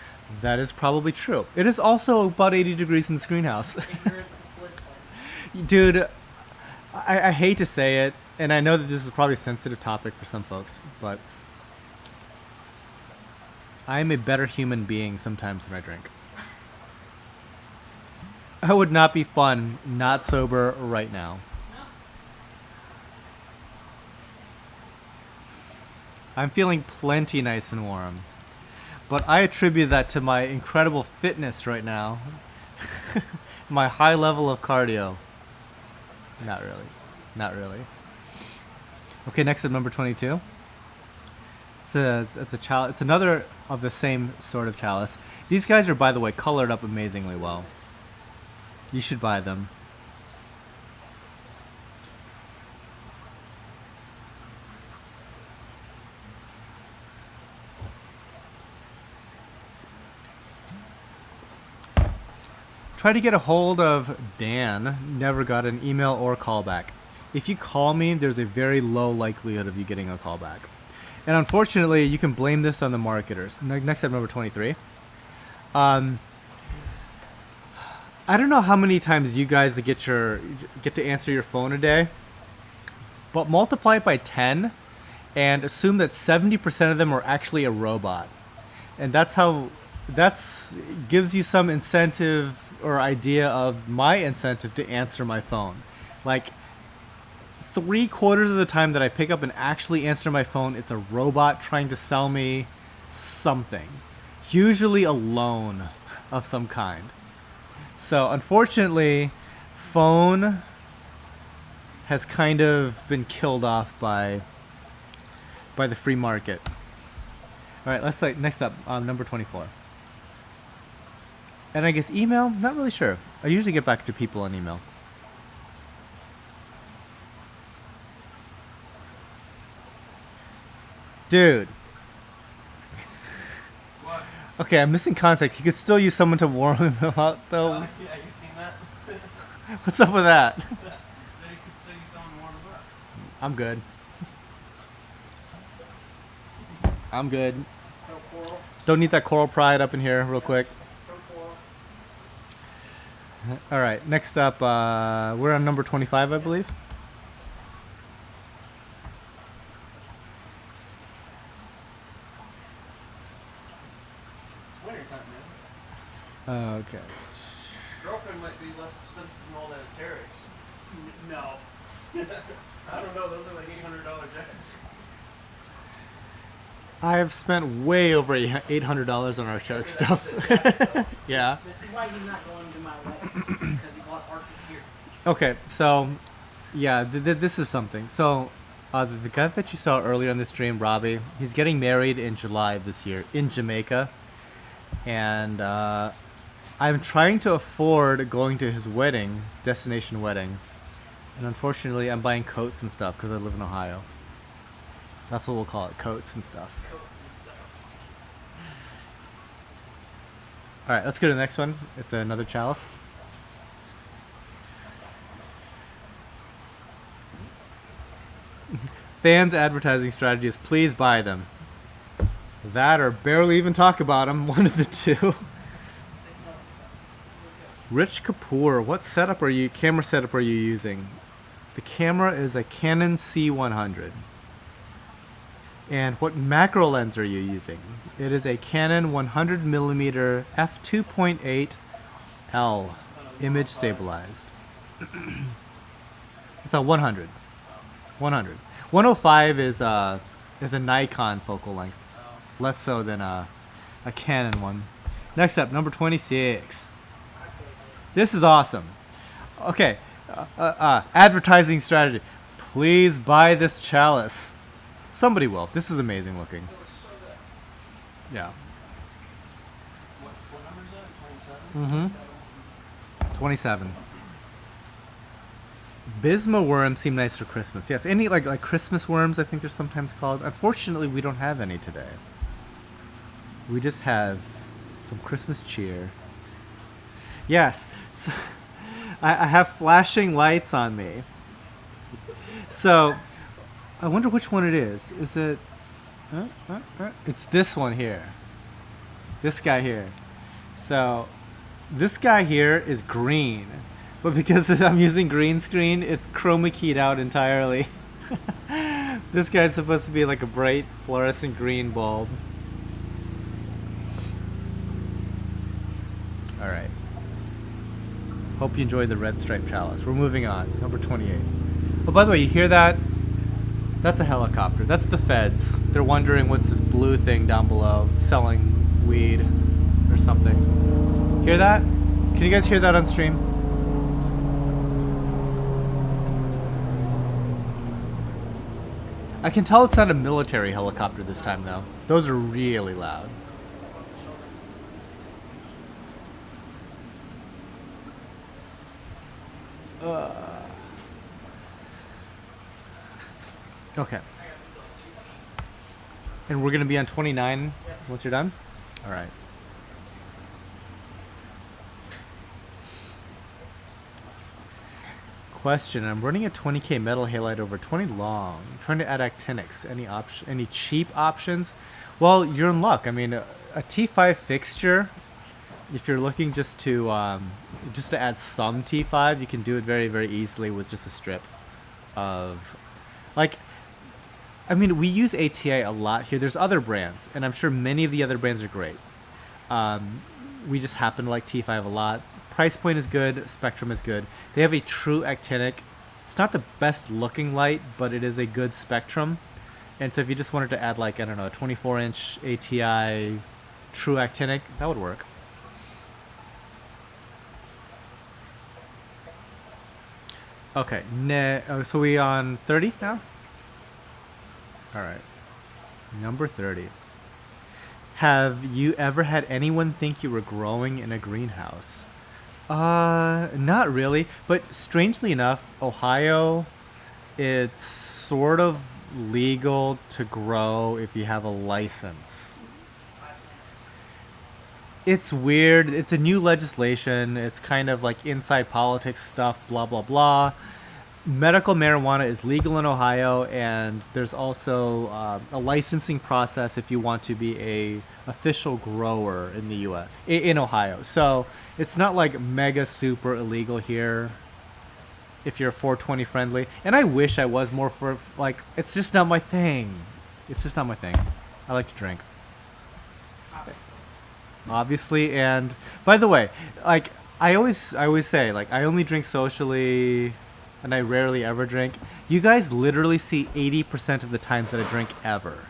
Speaker 1: That is probably true. It is also about 80 degrees in this greenhouse. Dude, I hate to say it, and I know that this is probably a sensitive topic for some folks, but I'm a better human being sometimes when I drink. I would not be fun, not sober right now. I'm feeling plenty nice and warm, but I attribute that to my incredible fitness right now. My high level of cardio. Not really. Not really. Okay, next up, number 22. It's a chalice. It's another of the same sort of chalice. These guys are, by the way, colored up amazingly well. You should buy them. Try to get a hold of Dan. Never got an email or callback. If you call me, there's a very low likelihood of you getting a callback. And unfortunately, you can blame this on the marketers. Next up, number 23. I don't know how many times you guys get to answer your phone a day, but multiply it by 10 and assume that 70% of them are actually a robot. And that's gives you some incentive or idea of my incentive to answer my phone. Like 3/4 of the time that I pick up and actually answer my phone, it's a robot trying to sell me something, usually a loan of some kind. So unfortunately, phone has kind of been killed off by the free market. All right, next up, number 24. And I guess email, not really sure. I usually get back to people on email. Dude.
Speaker 4: What?
Speaker 1: Okay, I'm missing context. He could still use someone to warm him up, though.
Speaker 4: Yeah, you seen that?
Speaker 1: What's up with that?
Speaker 4: That he could still use someone to warm him up.
Speaker 1: I'm good. I'm good.
Speaker 4: No coral.
Speaker 1: Don't need that coral pride up in here real quick.
Speaker 4: No coral.
Speaker 1: All right, next up, we're on number 25, I believe.
Speaker 4: It's winter time, man.
Speaker 1: Okay.
Speaker 4: Girlfriend might be less expensive than all that Terex.
Speaker 2: No.
Speaker 4: I don't know. Those are like $800 jackets.
Speaker 1: I have spent way over $800 on our shark stuff. Yeah.
Speaker 2: This is why he's not going to my wedding, because he bought Arctic gear.
Speaker 1: Okay, so, yeah, this is something. So, the guy that you saw earlier on the stream, Robbie, he's getting married in July of this year in Jamaica. And I'm trying to afford going to his wedding, destination wedding. And unfortunately, I'm buying coats and stuff because I live in Ohio. That's what we'll call it, coats and stuff. All right, let's go to the next one. It's another chalice. Fans' advertising strategy is please buy them. That or barely even talk about them, one of the two. Rich Kapoor, what camera setup are you using? The camera is a Canon C100. And what macro lens are you using? It is a Canon 100mm f2.8 L, image stabilized. It's a 100. 100. 105 is a Nikon focal length, less so than a Canon one. Next up, number 26. This is awesome. Okay, advertising strategy. Please buy this chalice. Somebody will. This is amazing looking. Yeah.
Speaker 4: What number is that? 27?
Speaker 1: 27. Bisma worms seem nice for Christmas. Yes, any like Christmas worms, I think they're sometimes called. Unfortunately, we don't have any today. We just have some Christmas cheer. Yes, so I have flashing lights on me. So, I wonder which one it is. Is it... It's this one here. This guy here. So, this guy here is green. But because I'm using green screen, it's chroma keyed out entirely. This guy's supposed to be like a bright fluorescent green bulb. Alright. Hope you enjoyed the red stripe chalice. We're moving on. Number 28. Oh, by the way, you hear that? That's a helicopter. That's the feds. They're wondering what's this blue thing down below selling weed or something. Hear that? Can you guys hear that on stream? I can tell it's not a military helicopter this time, though. Those are really loud. Okay. And we're going to be on 29 once you're done? All right. Question: I'm running a 20k metal halide over 20 long. I'm trying to add actinics. Any cheap options? Well, you're in luck. I mean, a T5 fixture. If you're looking just to add some T5, you can do it very, very easily with just a strip of, like, I mean, we use ATI a lot here. There's other brands, and I'm sure many of the other brands are great. We just happen to like T5 a lot. Price point is good. Spectrum is good. They have a true actinic. It's not the best looking light, but it is a good spectrum. And so if you just wanted to add, like, I don't know, a 24-inch ATI true actinic, that would work. Okay, so we on 30 now? All right. Number 30. Have you ever had anyone think you were growing in a greenhouse? Not really, but strangely enough, Ohio, it's sort of legal to grow if you have a license. It's weird. It's a new legislation. It's kind of like inside politics stuff, blah, blah, blah. Medical marijuana is legal in Ohio, and there's also a licensing process if you want to be a official grower in the U.S. in Ohio. So it's not like mega super illegal here if you're 420 friendly. And I wish I was more for, like, it's just not my thing. It's just not my thing. I like to drink. Obviously, and by the way, like, I always say, like, I only drink socially, and I rarely ever drink. You guys literally see 80% of the times that I drink ever.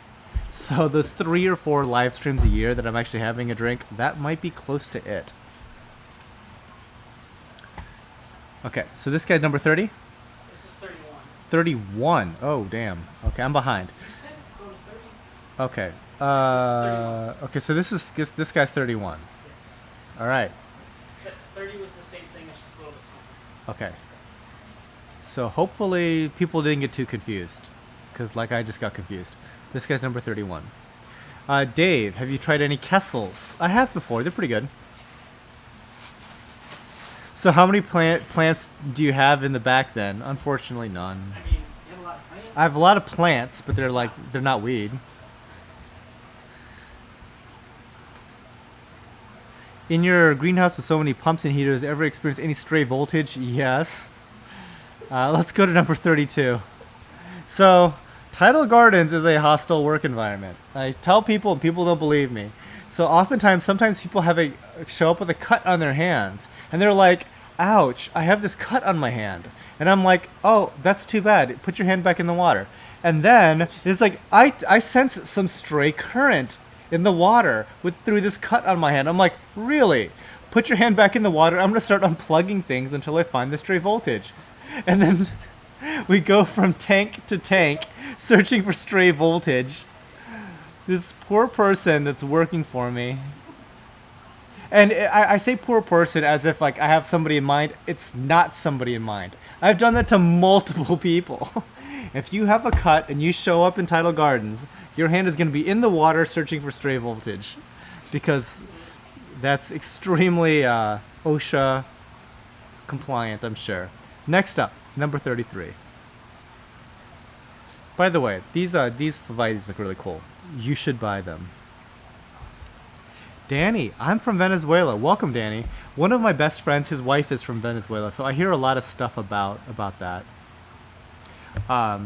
Speaker 1: So those 3 or 4 live streams a year that I'm actually having a drink, that might be close to it. Okay, so this guy's number 30?
Speaker 2: This is 31.
Speaker 1: 31. Oh, damn. Okay, I'm behind.
Speaker 2: You said go to 30?
Speaker 1: Okay.
Speaker 2: This
Speaker 1: okay, so this guy's 31.
Speaker 2: Yes.
Speaker 1: All right.
Speaker 2: 30 was the same thing, it's just a little bit smaller.
Speaker 1: Okay. So hopefully people didn't get too confused, because like I just got confused. This guy's number 31. Dave, have you tried any Kessels? I have before. They're pretty good. So how many plants do you have in the back then? Unfortunately, none.
Speaker 2: I mean, you have a lot of plants?
Speaker 1: I have a lot of plants, but they're not weed. In your greenhouse with so many pumps and heaters, ever experienced any stray voltage? Yes. Let's go to number 32. So, Tidal Gardens is a hostile work environment. I tell people, and people don't believe me. So sometimes people show up with a cut on their hands, and they're like, ouch, I have this cut on my hand. And I'm like, oh, that's too bad. Put your hand back in the water. And then it's like, I sense some stray current in the water through this cut on my hand. I'm like, really? Put your hand back in the water. I'm going to start unplugging things until I find the stray voltage. And then we go from tank to tank searching for stray voltage. This poor person that's working for me. And I say poor person as if, like, I have somebody in mind. It's not somebody in mind. I've done that to multiple people. If you have a cut and you show up in Tidal Gardens, your hand is going to be in the water searching for stray voltage. Because that's extremely OSHA compliant, I'm sure. Next up, number 33. By the way, these Favites look really cool. You should buy them. Danny, I'm from Venezuela. Welcome, Danny. One of my best friends, his wife is from Venezuela, so I hear a lot of stuff about that. I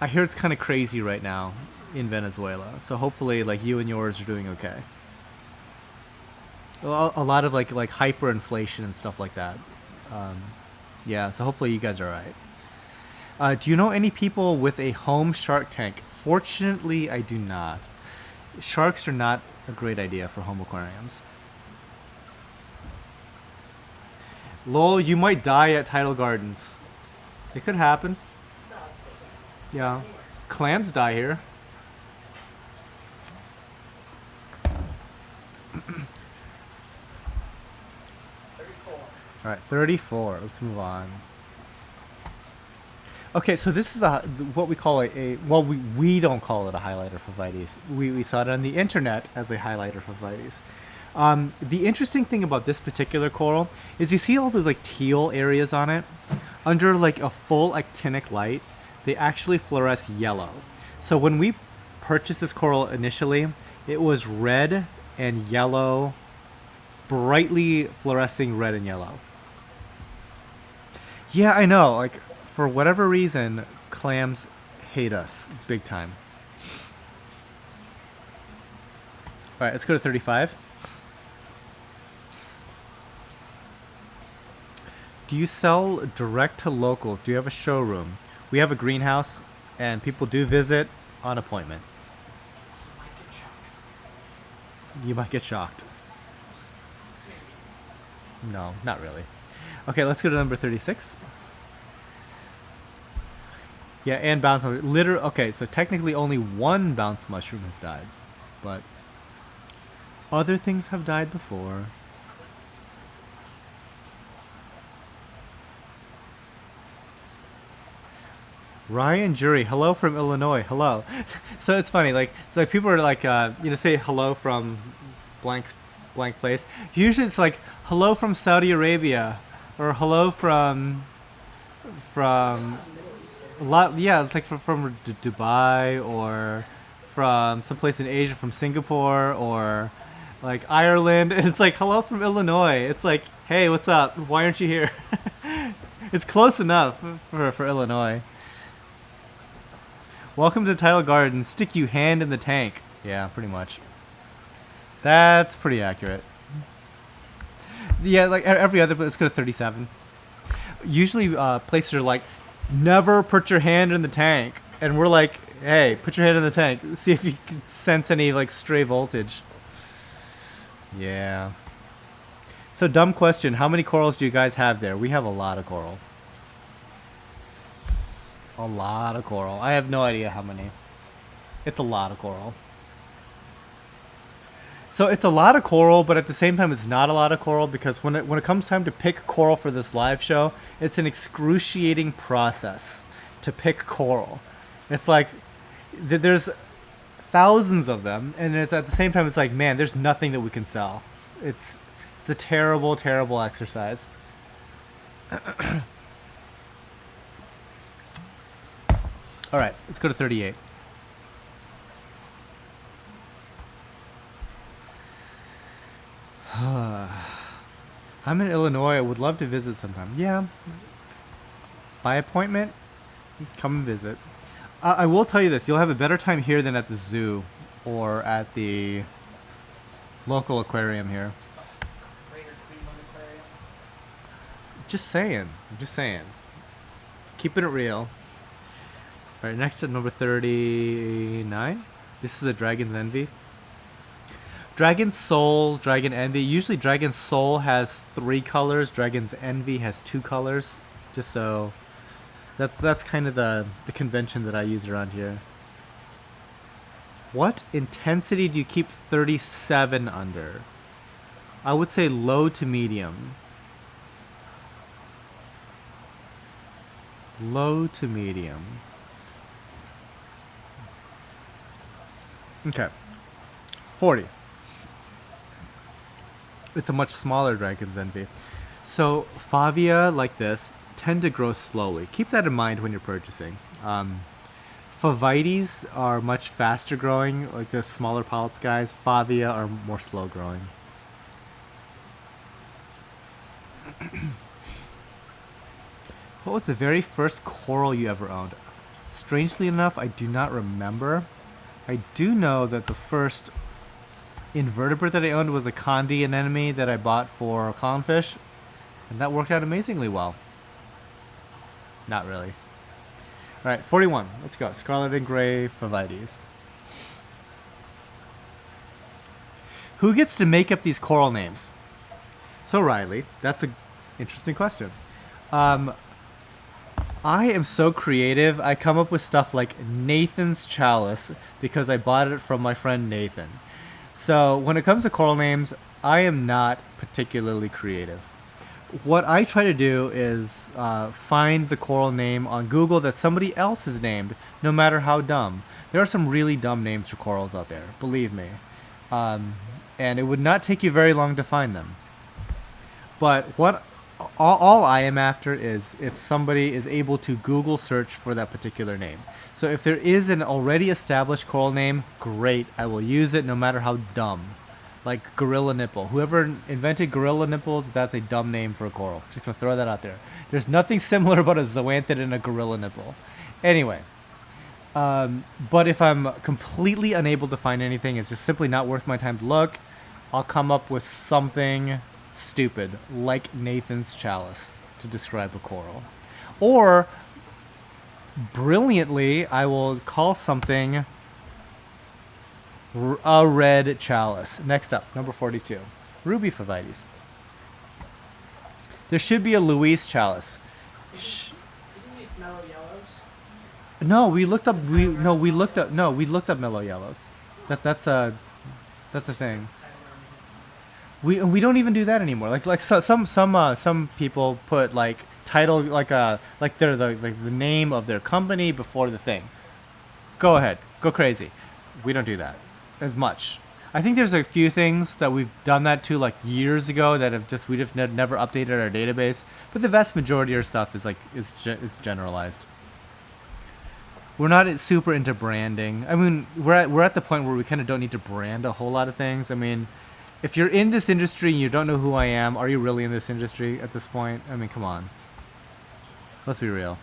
Speaker 1: hear it's kind of crazy right now in Venezuela, so hopefully, like, you and yours are doing okay. A lot of like hyperinflation and stuff like that. Yeah, so hopefully you guys are alright. Do you know any people with a home shark tank? Fortunately, I do not. Sharks are not a great idea for home aquariums. Lol, you might die at Tidal Gardens. It could happen.
Speaker 2: No, it's still
Speaker 1: Yeah.
Speaker 2: Anywhere.
Speaker 1: clams die here. All right, 34. Let's move on. Okay, so this is what we call well, we don't call it a highlighter for Favites. We saw it on the internet as a highlighter for Favites. The interesting thing about this particular coral is you see all those like teal areas on it. Under like a full actinic light, they actually fluoresce yellow. So when we purchased this coral initially, it was red and yellow, brightly fluorescing red and yellow. Yeah, I know. Like, for whatever reason, clams hate us big time. All right, let's go to 35. Do you sell direct to locals? Do you have a showroom? We have a greenhouse, and people do visit on appointment. You might get shocked. No, not really. Okay, let's go to number 36. Yeah, and bounce mushroom. Okay, so technically only one bounce mushroom has died, but other things have died before. Ryan Jury, hello from Illinois. Hello. So it's funny, like, so people are like, say hello from blank place. Usually it's like hello from Saudi Arabia, or hello from a lot. Yeah, it's like from Dubai, or from someplace in Asia, from Singapore, or like Ireland. It's like hello from Illinois. It's like, hey, what's up? Why aren't you here? It's close enough for Illinois. Welcome to Tidal Gardens. Stick you hand in the tank. Yeah, pretty much. That's pretty accurate. Yeah, like every other, let's go to 37. Usually places are like, never put your hand in the tank. And we're like, hey, put your hand in the tank. See if you can sense any like stray voltage. Yeah. So dumb question. How many corals do you guys have there? We have a lot of coral. A lot of coral. I have no idea how many. It's a lot of coral. So it's a lot of coral, but at the same time, it's not a lot of coral, because when it comes time to pick coral for this live show, it's an excruciating process to pick coral. It's like there's thousands of them, and it's at the same time, it's like, man, there's nothing that we can sell. It's a terrible, terrible exercise. All right, let's go to 38. I'm in Illinois. I would love to visit sometime. Yeah. By appointment, come and visit. I will tell you this. You'll have a better time here than at the zoo or at the local aquarium here. Just saying. I'm just saying. Keeping it real. All right, next at number 39. This is a Dragon's Envy. Dragon's Soul, Dragon Envy. Usually Dragon's Soul has 3 colors. Dragon's Envy has 2 colors. Just so that's kind of the convention that I use around here. What intensity do you keep 37 under? I would say low to medium. Low to medium. Okay. 40. It's a much smaller Dragon's Envy. So Favia like this tend to grow slowly. Keep that in mind when you're purchasing. Favites are much faster growing, like the smaller polyp guys. Favia are more slow growing. What was the very first coral you ever owned? Strangely enough, I do not remember. I do know that the first invertebrate that I owned was a condi anemone that I bought for clownfish, and that worked out amazingly well. Not really. All right, 41. Let's go. Scarlet and Gray Favites. Who gets to make up these coral names? So Riley, that's an interesting question. I am so creative. I come up with stuff like Nathan's Chalice because I bought it from my friend Nathan. So when it comes to coral names, I am not particularly creative. What I try to do is find the coral name on Google that somebody else has named, no matter how dumb. There are some really dumb names for corals out there, believe me. And it would not take you very long to find them. But all I am after is if somebody is able to Google search for that particular name. So if there is an already established coral name, great, I will use it no matter how dumb. Like gorilla nipple. Whoever invented gorilla nipples, that's a dumb name for a coral. Just gonna throw that out there. There's nothing similar about a zoanthid and a gorilla nipple. Anyway, but if I'm completely unable to find anything, it's just simply not worth my time to look, I'll come up with something stupid, like Nathan's Chalice, to describe a coral. Or, brilliantly, I will call something a red chalice. Next up, number 42, Ruby Favites. There should be a Louise Chalice.
Speaker 2: Didn't we mellow yellows?
Speaker 1: No, we looked up. We looked up mellow yellows. That's a thing. We don't even do that anymore. Some people put like title like they're the name of their company before the thing. Go ahead, go crazy. We don't do that as much. I think there's a few things that we've done that to like years ago that we've just never updated our database. But the vast majority of our stuff is generalized. We're not super into branding. I mean, we're at the point where we kind of don't need to brand a whole lot of things. I mean, if you're in this industry and you don't know who I am, are you really in this industry at this point? I mean, come on. Let's be real.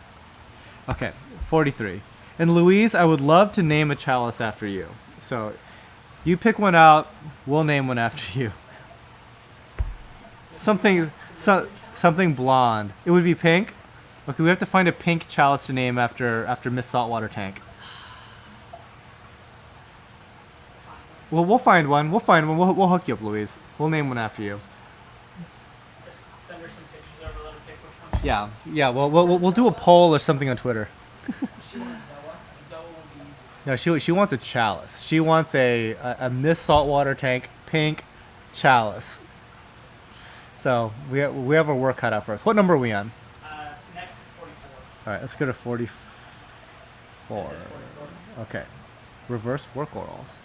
Speaker 1: Okay, 43. And Louise, I would love to name a chalice after you. So, you pick one out, we'll name one after you. Something blonde. It would be pink. Okay, we have to find a pink chalice to name after Miss Saltwater Tank. Well, we'll find one. We'll hook you up, Louise. We'll name one after you.
Speaker 2: Send her some pictures over, let her pick which one.
Speaker 1: Yeah. We'll do a poll or something on Twitter.
Speaker 2: She wants Zoa. Zoa will be.
Speaker 1: No, she wants a chalice. She wants a Miss Saltwater Tank pink chalice. So we have our work cut out for us. What number are we on?
Speaker 2: Next is 44.
Speaker 1: All right, let's go to 44.
Speaker 2: This is 44.
Speaker 1: Okay, reverse work orals.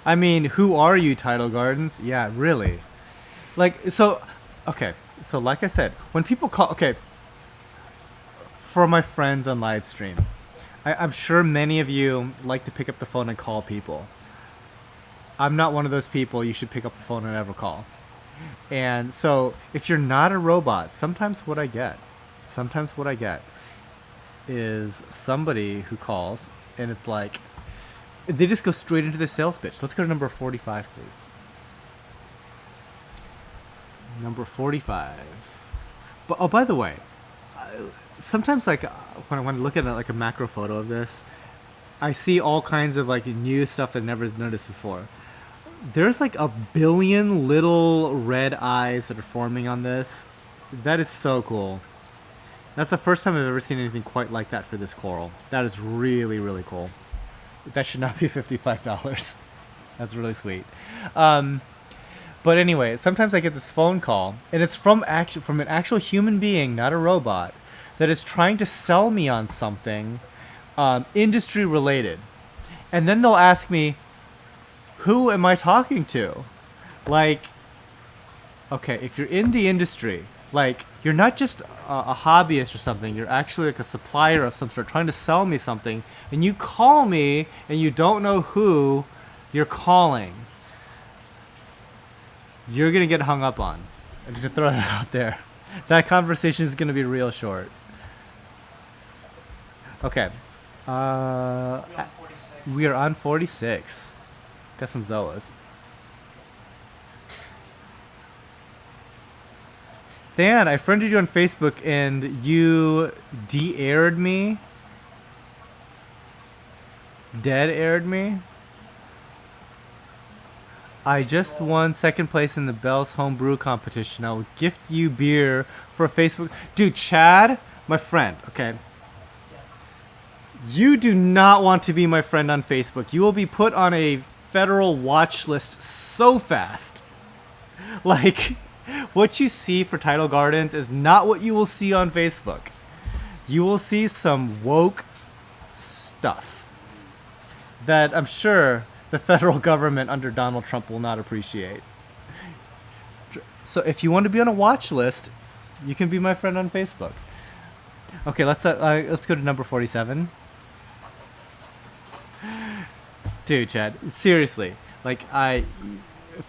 Speaker 1: I mean, who are you, Tidal Gardens? Yeah, really. Like, so, okay. So, like I said, when people call, okay, for my friends on live stream, I'm sure many of you like to pick up the phone and call people. I'm not one of those people. You should pick up the phone and never call. And so, if you're not a robot, sometimes what I get is somebody who calls, and it's like, they just go straight into the sales pitch. Let's go to number 45, please. Number 45. But, oh, by the way, sometimes like when I look at like a macro photo of this, I see all kinds of like new stuff that I never noticed before. There's like a billion little red eyes that are forming on this. That is so cool. That's the first time I've ever seen anything quite like that for this coral. That is really, really cool. That should not be $55. That's really sweet. But anyway, sometimes I get this phone call, and it's from an actual human being, not a robot, that is trying to sell me on something industry related. And then they'll ask me, who am I talking to? Like, okay, if you're in the industry, like, you're not just a hobbyist or something, you're actually like a supplier of some sort trying to sell me something, and you call me and you don't know who you're calling, you're going to get hung up on. I'm just going to throw that out there. That conversation is going to be real short. Okay. We are on 46. Got some Zoas. Dan, I friended you on Facebook and you de-aired me. Dead-aired me. I just won second place in the Bell's Homebrew competition. I will gift you beer for a Facebook. Dude, Chad, my friend, okay?
Speaker 2: Yes.
Speaker 1: You do not want to be my friend on Facebook. You will be put on a federal watch list so fast. Like, what you see for Tidal Gardens is not what you will see on Facebook. You will see some woke stuff that I'm sure the federal government under Donald Trump will not appreciate. So if you want to be on a watch list, you can be my friend on Facebook. Okay, let's go to number 47. Dude, Chad, seriously, like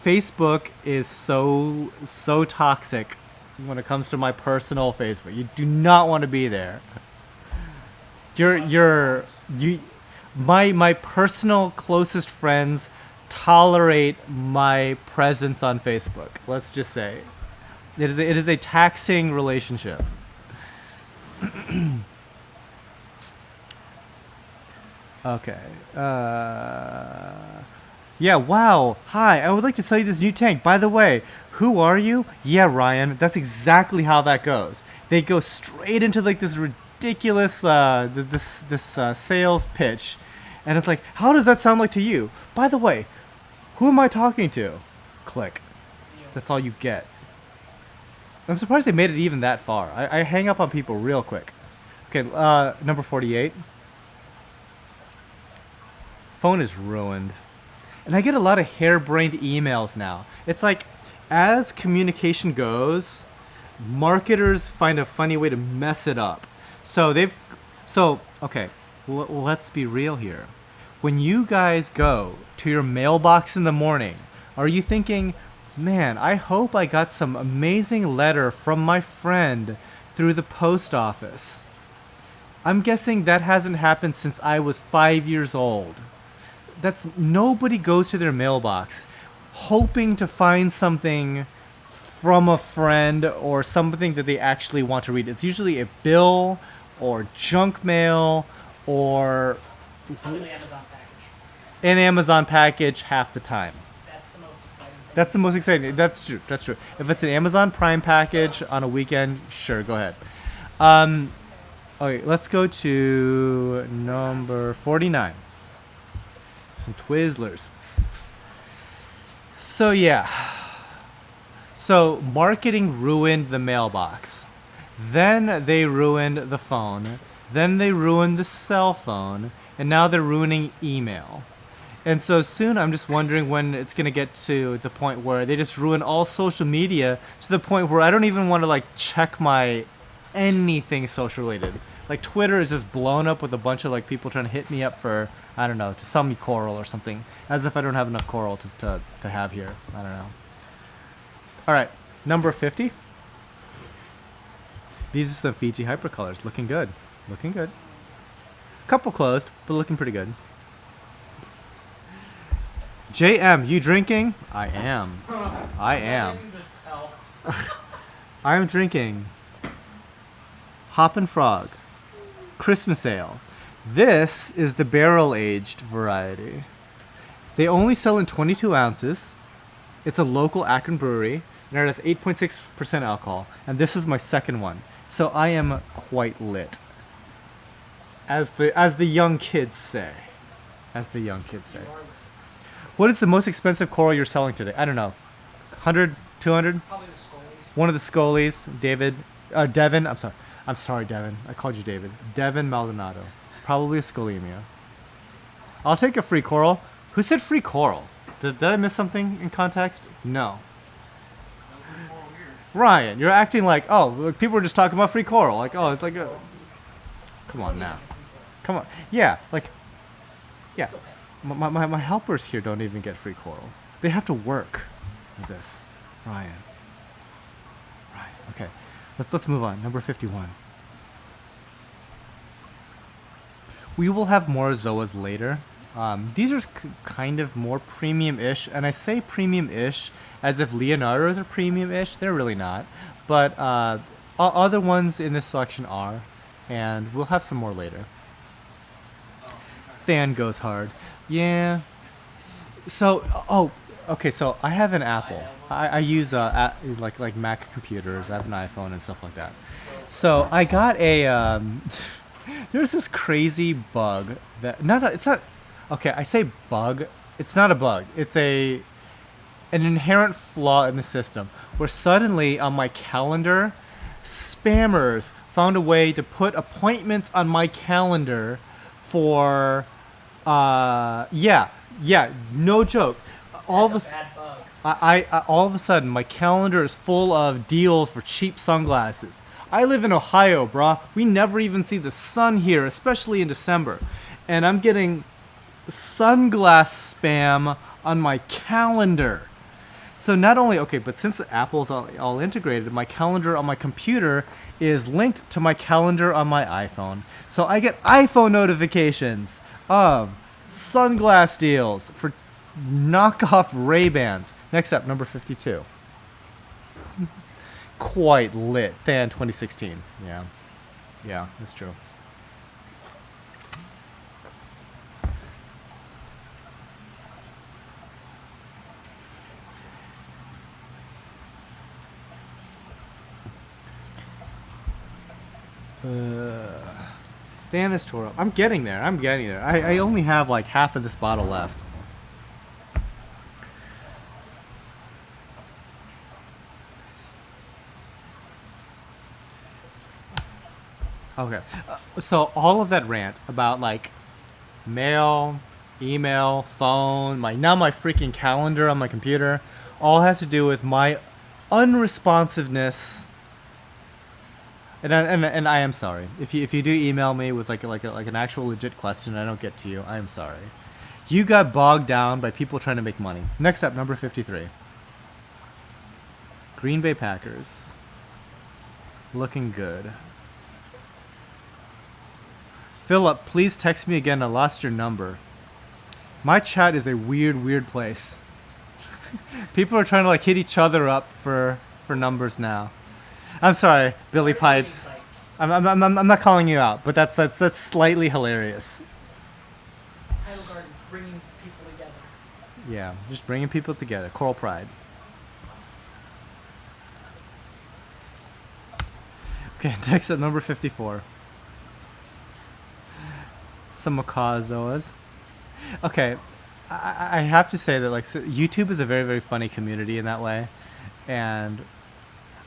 Speaker 1: Facebook is so toxic when it comes to my personal Facebook. You do not want to be there. My personal closest friends tolerate my presence on Facebook. Let's just say it is a taxing relationship. Okay. Yeah, wow. Hi, I would like to sell you this new tank. By the way, who are you? Yeah, Ryan. That's exactly how that goes. They go straight into like this ridiculous sales pitch, and it's like, how does that sound like to you? By the way, who am I talking to? Click. That's all you get. I'm surprised they made it even that far. I hang up on people real quick. Okay, number 48. Phone is ruined. And I get a lot of harebrained emails now. It's like, as communication goes, marketers find a funny way to mess it up. Okay, let's be real here. When you guys go to your mailbox in the morning, are you thinking, man, I hope I got some amazing letter from my friend through the post office? I'm guessing that hasn't happened since I was 5 years old. Nobody goes to their mailbox hoping to find something from a friend or something that they actually want to read. It's usually a bill or junk mail or
Speaker 2: Probably Amazon package.
Speaker 1: an Amazon package half the time.
Speaker 2: That's the most exciting thing.
Speaker 1: That's the most exciting. That's true. That's true. If it's an Amazon Prime package on a weekend, sure, go ahead. Okay, let's go to number 49. Some Twizzlers. So yeah. So marketing ruined the mailbox. Then they ruined the phone. Then they ruined the cell phone. And now they're ruining email. And so soon I'm just wondering when it's going to get to the point where they just ruin all social media to the point where I don't even want to like check my anything social related. Like Twitter is just blown up with a bunch of like people trying to hit me up for, I don't know, to sell me coral or something. As if I don't have enough coral to have here. I don't know. All right, number 50. These are some Fiji Hypercolors. Looking good. Looking good. Couple closed, but looking pretty good. JM, you drinking? I am. I am. I am drinking Hoppin' Frog Christmas Ale. This is the barrel-aged variety. They only sell in 22 ounces. It's a local Akron brewery, and it has 8.6% alcohol. And this is my second one, so I am quite lit. As the young kids say. As the young kids say. What is the most expensive coral you're selling today? I don't know. 100, 200?
Speaker 2: Probably the Scullies.
Speaker 1: One of the Scolies, Devin. I'm sorry, Devin. I called you David. Devin Maldonado. It's probably a scolemia. I'll take a free coral. Who said free coral? Did I miss something in context? No. Ryan, you're acting like, oh, people were just talking about free coral. Like, oh, it's like a... Come on now. Come on. Yeah, like... Yeah. My helpers here don't even get free coral. They have to work for this. Ryan. Okay. Let's move on. Number 51. We will have more Zoas later. These are kind of more premium-ish, and I say premium-ish as if Leonardo's are premium-ish. They're really not. But other ones in this selection are, and we'll have some more later. Than goes hard. Yeah. So, Okay, so I have an Apple.
Speaker 4: have
Speaker 1: I use like Mac computers. I have an iPhone and stuff like that. So I got a there's this crazy bug that it's not okay. I say bug. It's not a bug. It's an inherent flaw in the system where suddenly on my calendar, spammers found a way to put appointments on my calendar for yeah, no joke. All of a
Speaker 4: Bad bug.
Speaker 1: I all of a sudden my calendar is full of deals for cheap sunglasses. I live in Ohio, brah. We never even see the sun here, especially in December. And I'm getting sunglass spam on my calendar. So not only, okay, but since Apple's all integrated, my calendar on my computer is linked to my calendar on my iPhone. So I get iPhone notifications of sunglass deals for knockoff Ray-Bans. Next up, number 52. Quite lit. Than 2016. Yeah, that's true. Thanos Toro. I'm getting there. I only have like half of this bottle left. Okay. So all of that rant about like mail, email, phone, my freaking calendar on my computer, all has to do with my unresponsiveness. And I am sorry if you do email me with like an actual legit question and I don't get to you. I am sorry. You got bogged down by people trying to make money. Next up, number 53. Green Bay Packers. Looking good. Philip, please text me again. I lost your number. My chat is a weird place. People are trying to like hit each other up for numbers now. I'm sorry, Billy Pipes. I'm not calling you out, but that's slightly hilarious.
Speaker 2: Tidal Gardens bringing people together.
Speaker 1: Yeah, just bringing people together. Coral Pride. Okay, next up, number 54. Some macaw Zoas. Okay, I have to say that like YouTube is a very funny community in that way, and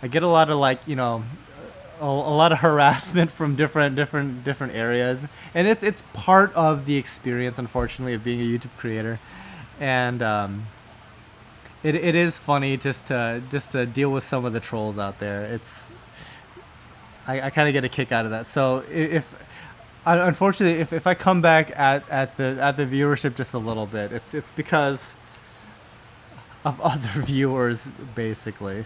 Speaker 1: I get a lot of like a lot of harassment from different areas, and it's part of the experience, unfortunately, of being a YouTube creator, and it is funny just to deal with some of the trolls out there. I kind of get a kick out of that. So unfortunately, if I come back at the viewership just a little bit, it's because of other viewers, basically.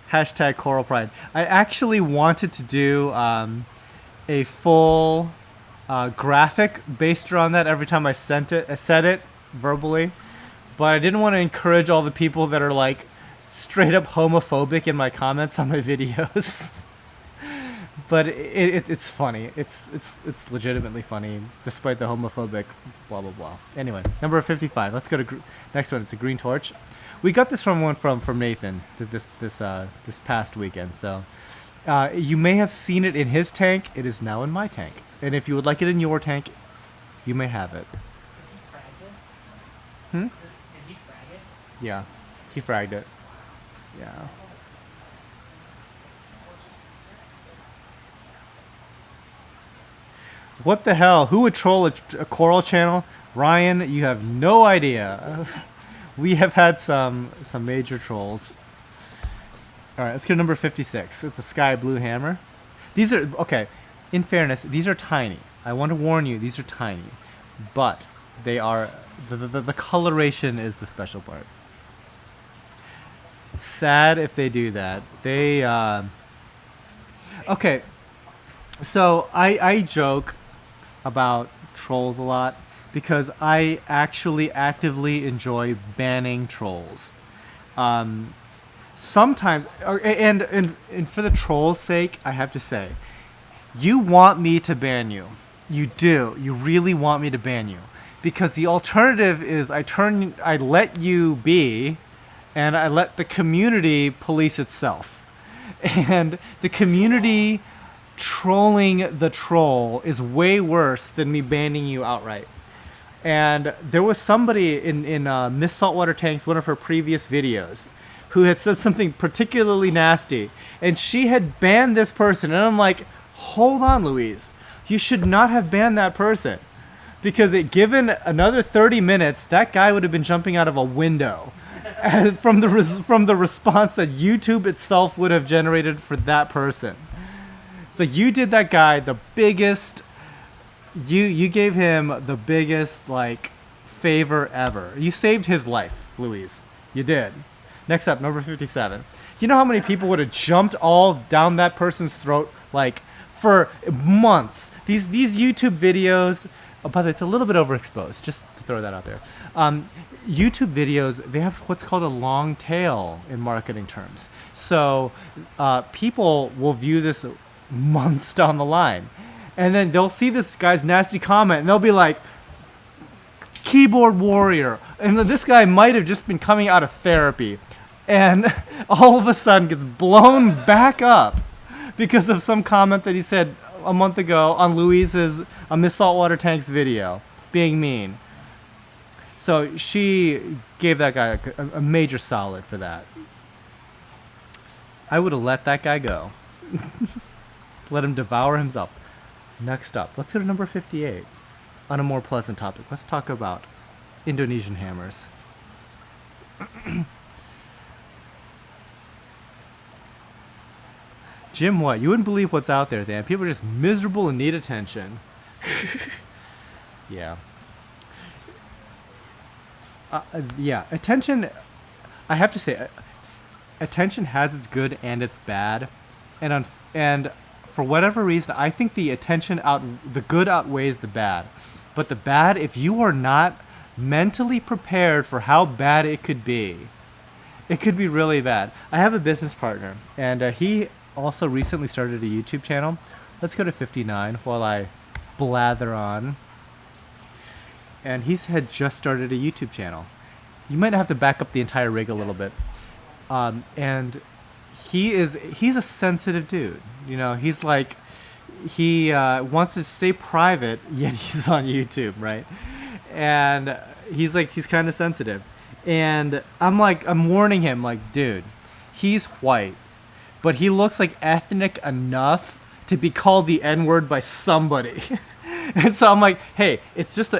Speaker 1: Hashtag Coral Pride. I actually wanted to do a full graphic based around that every time I said it verbally, but I didn't want to encourage all the people that are like straight up homophobic in my comments on my videos. But it's funny. It's legitimately funny, despite the homophobic blah blah blah. Anyway, number 55. Let's go to next one. It's a green torch. We got this from Nathan this past weekend. So you may have seen it in his tank. It is now in my tank. And if you would like it in your tank, you may have it.
Speaker 2: Did he frag this?
Speaker 1: Hmm?
Speaker 2: Did he frag it?
Speaker 1: Yeah, he fragged it. Yeah. What the hell? Who would troll a Coral channel? Ryan, you have no idea. We have had some major trolls. All right, let's go to number 56. It's the Sky Blue Hammer. These are, okay, in fairness, these are tiny. I want to warn you, these are tiny. But they are, the coloration is the special part. Sad if they do that. They, okay, so I joke about trolls a lot because I actually actively enjoy banning trolls. Sometimes, and for the troll's sake, I have to say, you want me to ban you. You do. You really want me to ban you. because the alternative is I let you be, and I let the community police itself. And the community trolling the troll is way worse than me banning you outright. And there was somebody in Miss Saltwater Tank's one of her previous videos who had said something particularly nasty, and she had banned this person. And I'm like, hold on, Louise, you should not have banned that person, because given another 30 minutes, that guy would have been jumping out of a window from the response that YouTube itself would have generated for that person. So you did that guy the biggest. You gave him the biggest like favor ever. You saved his life, Louise. You did. Next up, number 57. You know how many people would have jumped all down that person's throat like for months? These YouTube videos. Oh, by the way, it's a little bit overexposed. Just to throw that out there. YouTube videos, they have what's called a long tail in marketing terms. So people will view this months down the line. And then they'll see this guy's nasty comment, and they'll be like, keyboard warrior. And then this guy might have just been coming out of therapy, and all of a sudden gets blown back up because of some comment that he said a month ago on Louise's Miss Saltwater Tank's video, being mean. So she gave that guy a major solid for that. I would have let that guy go. Let him devour himself. Next up, let's go to number 58. On a more pleasant topic, let's talk about Indonesian hammers. Jim, what? You wouldn't believe what's out there, Dan. People are just miserable and need attention. Yeah. Yeah, attention, I have to say, attention has its good and its bad. And for whatever reason, I think the good outweighs the bad. But the bad, if you are not mentally prepared for how bad it could be really bad. I have a business partner, and he also recently started a YouTube channel. Let's go to 59 while I blather on. And had just started a YouTube channel. You might have to back up the entire rig a little bit. And he's a sensitive dude. You know, he's like, he wants to stay private, yet he's on YouTube, right? And he's kind of sensitive. And I'm warning him, like, dude, he's white, but he looks like ethnic enough to be called the N-word by somebody. And so I'm like, hey, it's just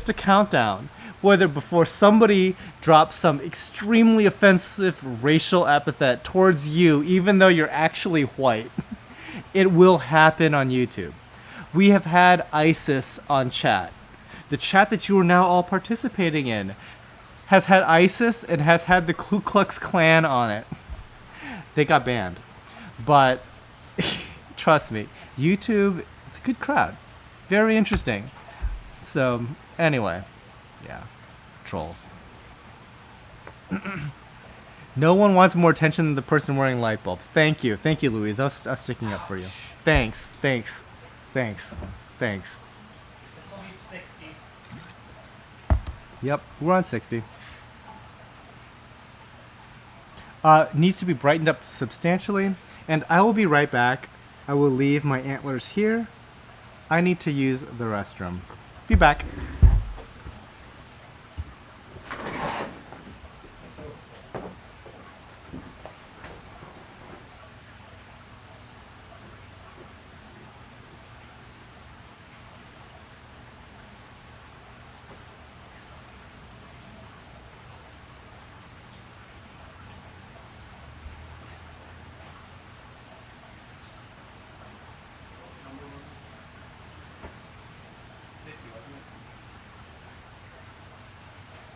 Speaker 1: a countdown. Whether before somebody drops some extremely offensive racial epithet towards you, even though you're actually white, it will happen on YouTube. We have had ISIS on chat. The chat that you are now all participating in has had ISIS and has had the Ku Klux Klan on it. They got banned. But trust me, YouTube, it's a good crowd. Very interesting. So, anyway. Yeah. Trolls. No one wants more attention than the person wearing light bulbs. Thank you. Thank you, Louise. I was sticking up for you. Thanks. Thanks. Thanks. Thanks.
Speaker 2: This will be 60.
Speaker 1: Yep, we're on 60. Needs to be brightened up substantially. And I will be right back. I will leave my antlers here. I need to use the restroom. Be back.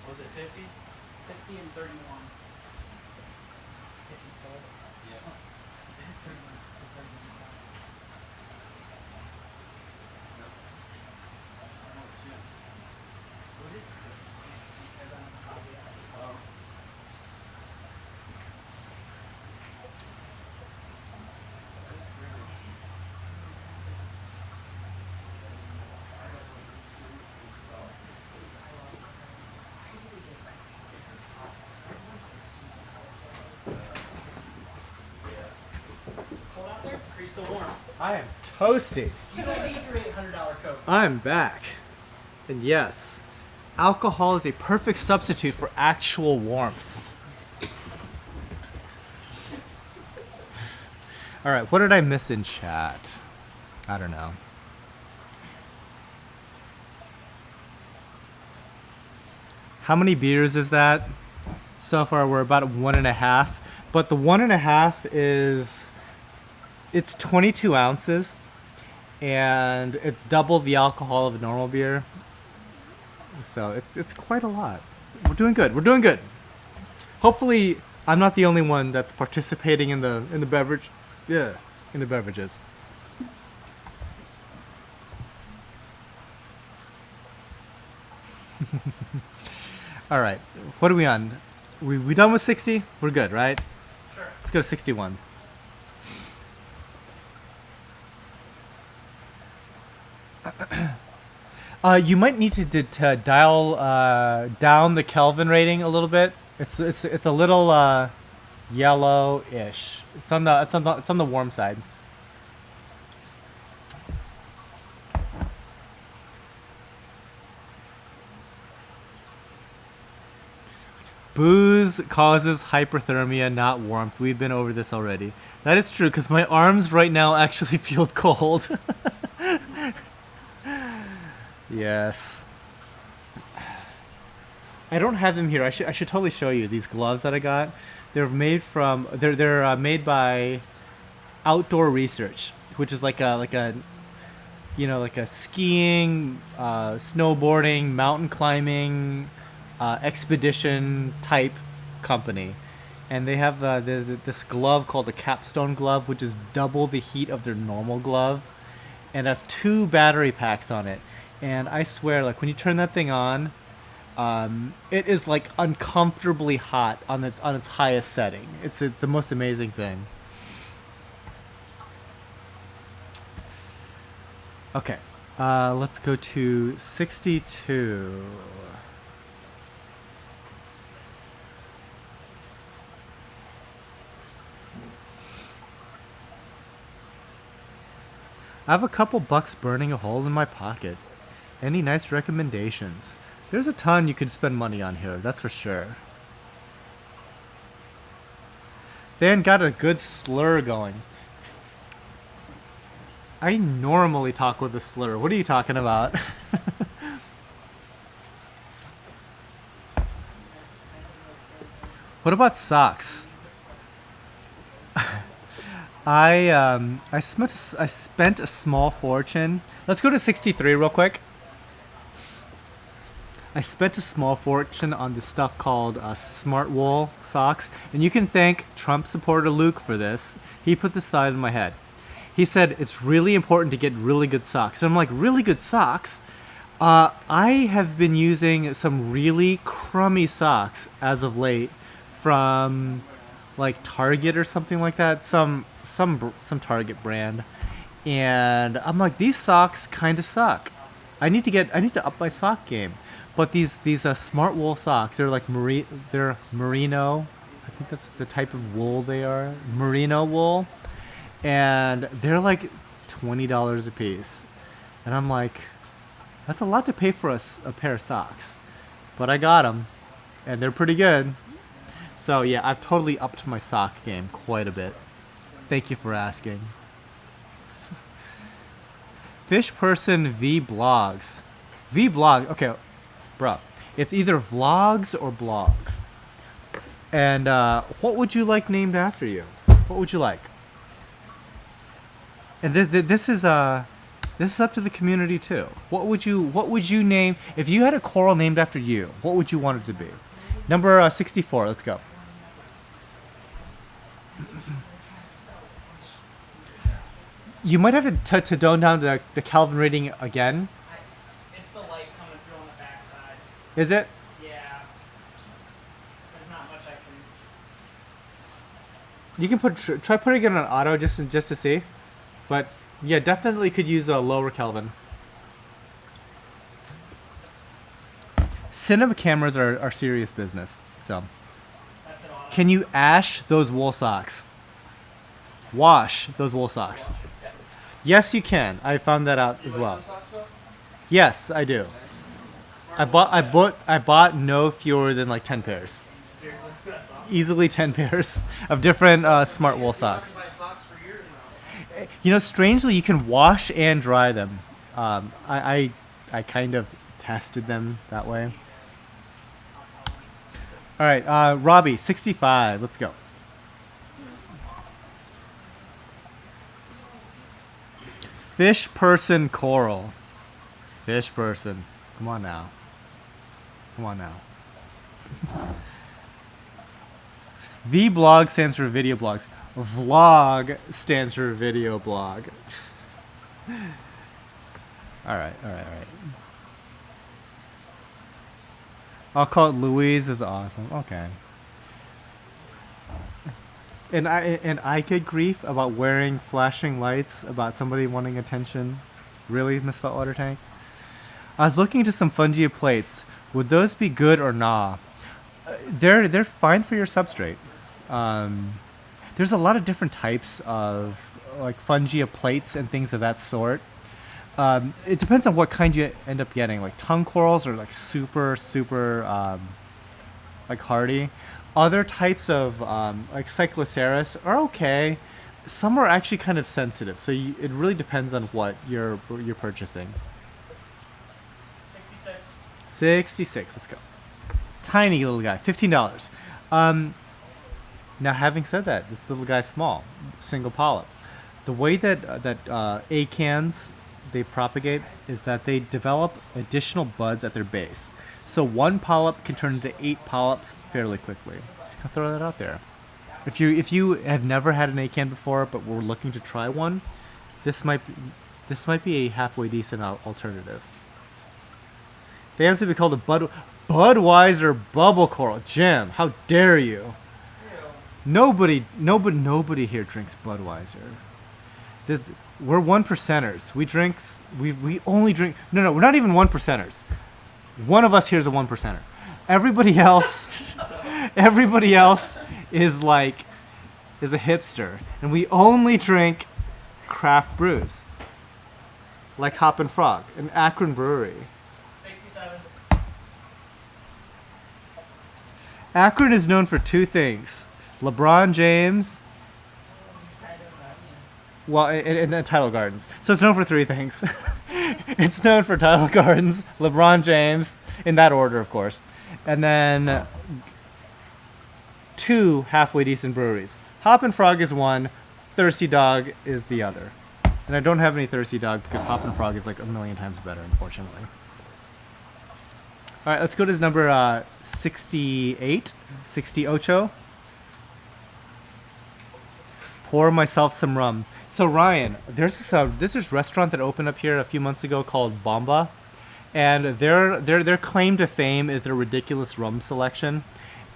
Speaker 4: Was it 50?
Speaker 2: 50 and 31. 50 sold.
Speaker 4: Yeah.
Speaker 2: What is it? Because I'm a hobby.
Speaker 4: Oh.
Speaker 2: still warm.
Speaker 1: I am toasty.
Speaker 2: You don't need your $800 Coke.
Speaker 1: I'm back. And yes, alcohol is a perfect substitute for actual warmth. All right, what did I miss in chat? I don't know. How many beers is that? So far, we're about 1.5. But the 1.5 is, it's 22 ounces, and it's double the alcohol of a normal beer. So it's quite a lot. We're doing good. We're doing good. Hopefully, I'm not the only one that's participating in the beverage. Yeah, in the beverages. All right, what are we on? We done with 60? We're good, right?
Speaker 2: Sure.
Speaker 1: Let's go to 61. You might need to dial down the Kelvin rating a little bit. It's a little yellowish. It's on the warm side. Booze causes hyperthermia, not warmth. We've been over this already. That is true, because my arms right now actually feel cold. Yes. I don't have them here. I should totally show you these gloves that I got. They're made from they're made by Outdoor Research, which is like a skiing, snowboarding, mountain climbing, expedition type company. And they have this glove called the Capstone glove, which is double the heat of their normal glove, and has 2 battery packs on it. And I swear, like, when you turn that thing on, it is like uncomfortably hot on its highest setting. It's the most amazing thing. Okay, let's go to 62. I have a couple bucks burning a hole in my pocket. Any nice recommendations? There's a ton you could spend money on here, that's for sure. Then got a good slur going. I normally talk with a slur. What are you talking about? What about socks? I spent a small fortune. Let's go to 63 real quick. I spent a small fortune on this stuff called Smart Wool socks, and you can thank Trump supporter Luke for this. He put this thought in my head. He said it's really important to get really good socks. And I'm like, really good socks? I have been using some really crummy socks as of late from like Target or something like that, some Target brand, and I'm like, these socks kind of suck. I need to up my sock game. But these Smart Wool socks, they're like they're merino. I think that's the type of wool they are, merino wool, and they're like $20 a piece, and I'm like, that's a lot to pay for a pair of socks, but I got them, and they're pretty good. So yeah, I've totally upped my sock game quite a bit. Thank you for asking. Fish Person V Blogs. V Blog. Okay, bro. It's either vlogs or blogs. And what would you like named after you? What would you like? And this is up to the community too. What would you name if you had a coral named after you? What would you want it to be? Number 64. Let's go. You might have to tone down the Kelvin rating again.
Speaker 2: It's the light coming through on the backside.
Speaker 1: Is it?
Speaker 2: Yeah. There's not much I can.
Speaker 1: You can try putting it on auto just to see, but yeah, definitely could use a lower Kelvin. Cinema cameras are serious business. So,
Speaker 2: That's an auto.
Speaker 1: can you ash those wool socks? wash those wool socks. Yes, you can. I found that out as well.
Speaker 4: Those socks up?
Speaker 1: Yes, I do. I bought no fewer than like 10 pairs.
Speaker 4: Seriously? That's awesome.
Speaker 1: Easily 10 pairs of different smart wool socks.
Speaker 4: Buy socks for years now.
Speaker 1: You know, strangely, you can wash and dry them. I kind of tested them that way. All right, Robbie, 65. Let's go. Fish person coral. Fish person. Come on now. Come on now. V-blog stands for video blogs. Vlog stands for video blog. All right. I'll call it Louise is awesome. Okay. And I get grief about wearing flashing lights about somebody wanting attention. Really, Miss Saltwater Tank? I was looking into some Fungia plates. Would those be good or nah? They're fine for your substrate. There's a lot of different types of like Fungia plates and things of that sort. It depends on what kind you end up getting. Like tongue corals are like super like hardy. Other types of like Cycloceris are okay. Some are actually kind of sensitive, so it really depends on what you're purchasing.
Speaker 4: 66.
Speaker 1: 66. Let's go. Tiny little guy, $15. Now, having said that, this little guy's small, single polyp. The way that acans they propagate is that they develop additional buds at their base. So one polyp can turn into 8 polyps fairly quickly. Just gonna throw that out there. If you have never had an acan before but were looking to try one, this might be a halfway decent alternative. They have to be called a Budweiser bubble coral. Jim, how dare you? Nobody here drinks Budweiser. We're 1%ers. We only drink. No, we're not even 1%ers. One of us here is a 1%er. Everybody else is a hipster, and we only drink craft brews, like Hop and Frog, an Akron brewery.
Speaker 4: 67.
Speaker 1: Akron is known for 2 things: LeBron James. Well, and Tidal Gardens. So it's known for 3 things. It's known for Tidal Gardens, LeBron James, in that order, of course, and then 2 halfway decent breweries. Hop and Frog is one, Thirsty Dog is the other. And I don't have any Thirsty Dog because Hop and Frog is like a million times better, unfortunately. All right, let's go to number 68, 68. Pour myself some rum. So Ryan, there's this restaurant that opened up here a few months ago called Bomba, and their claim to fame is their ridiculous rum selection.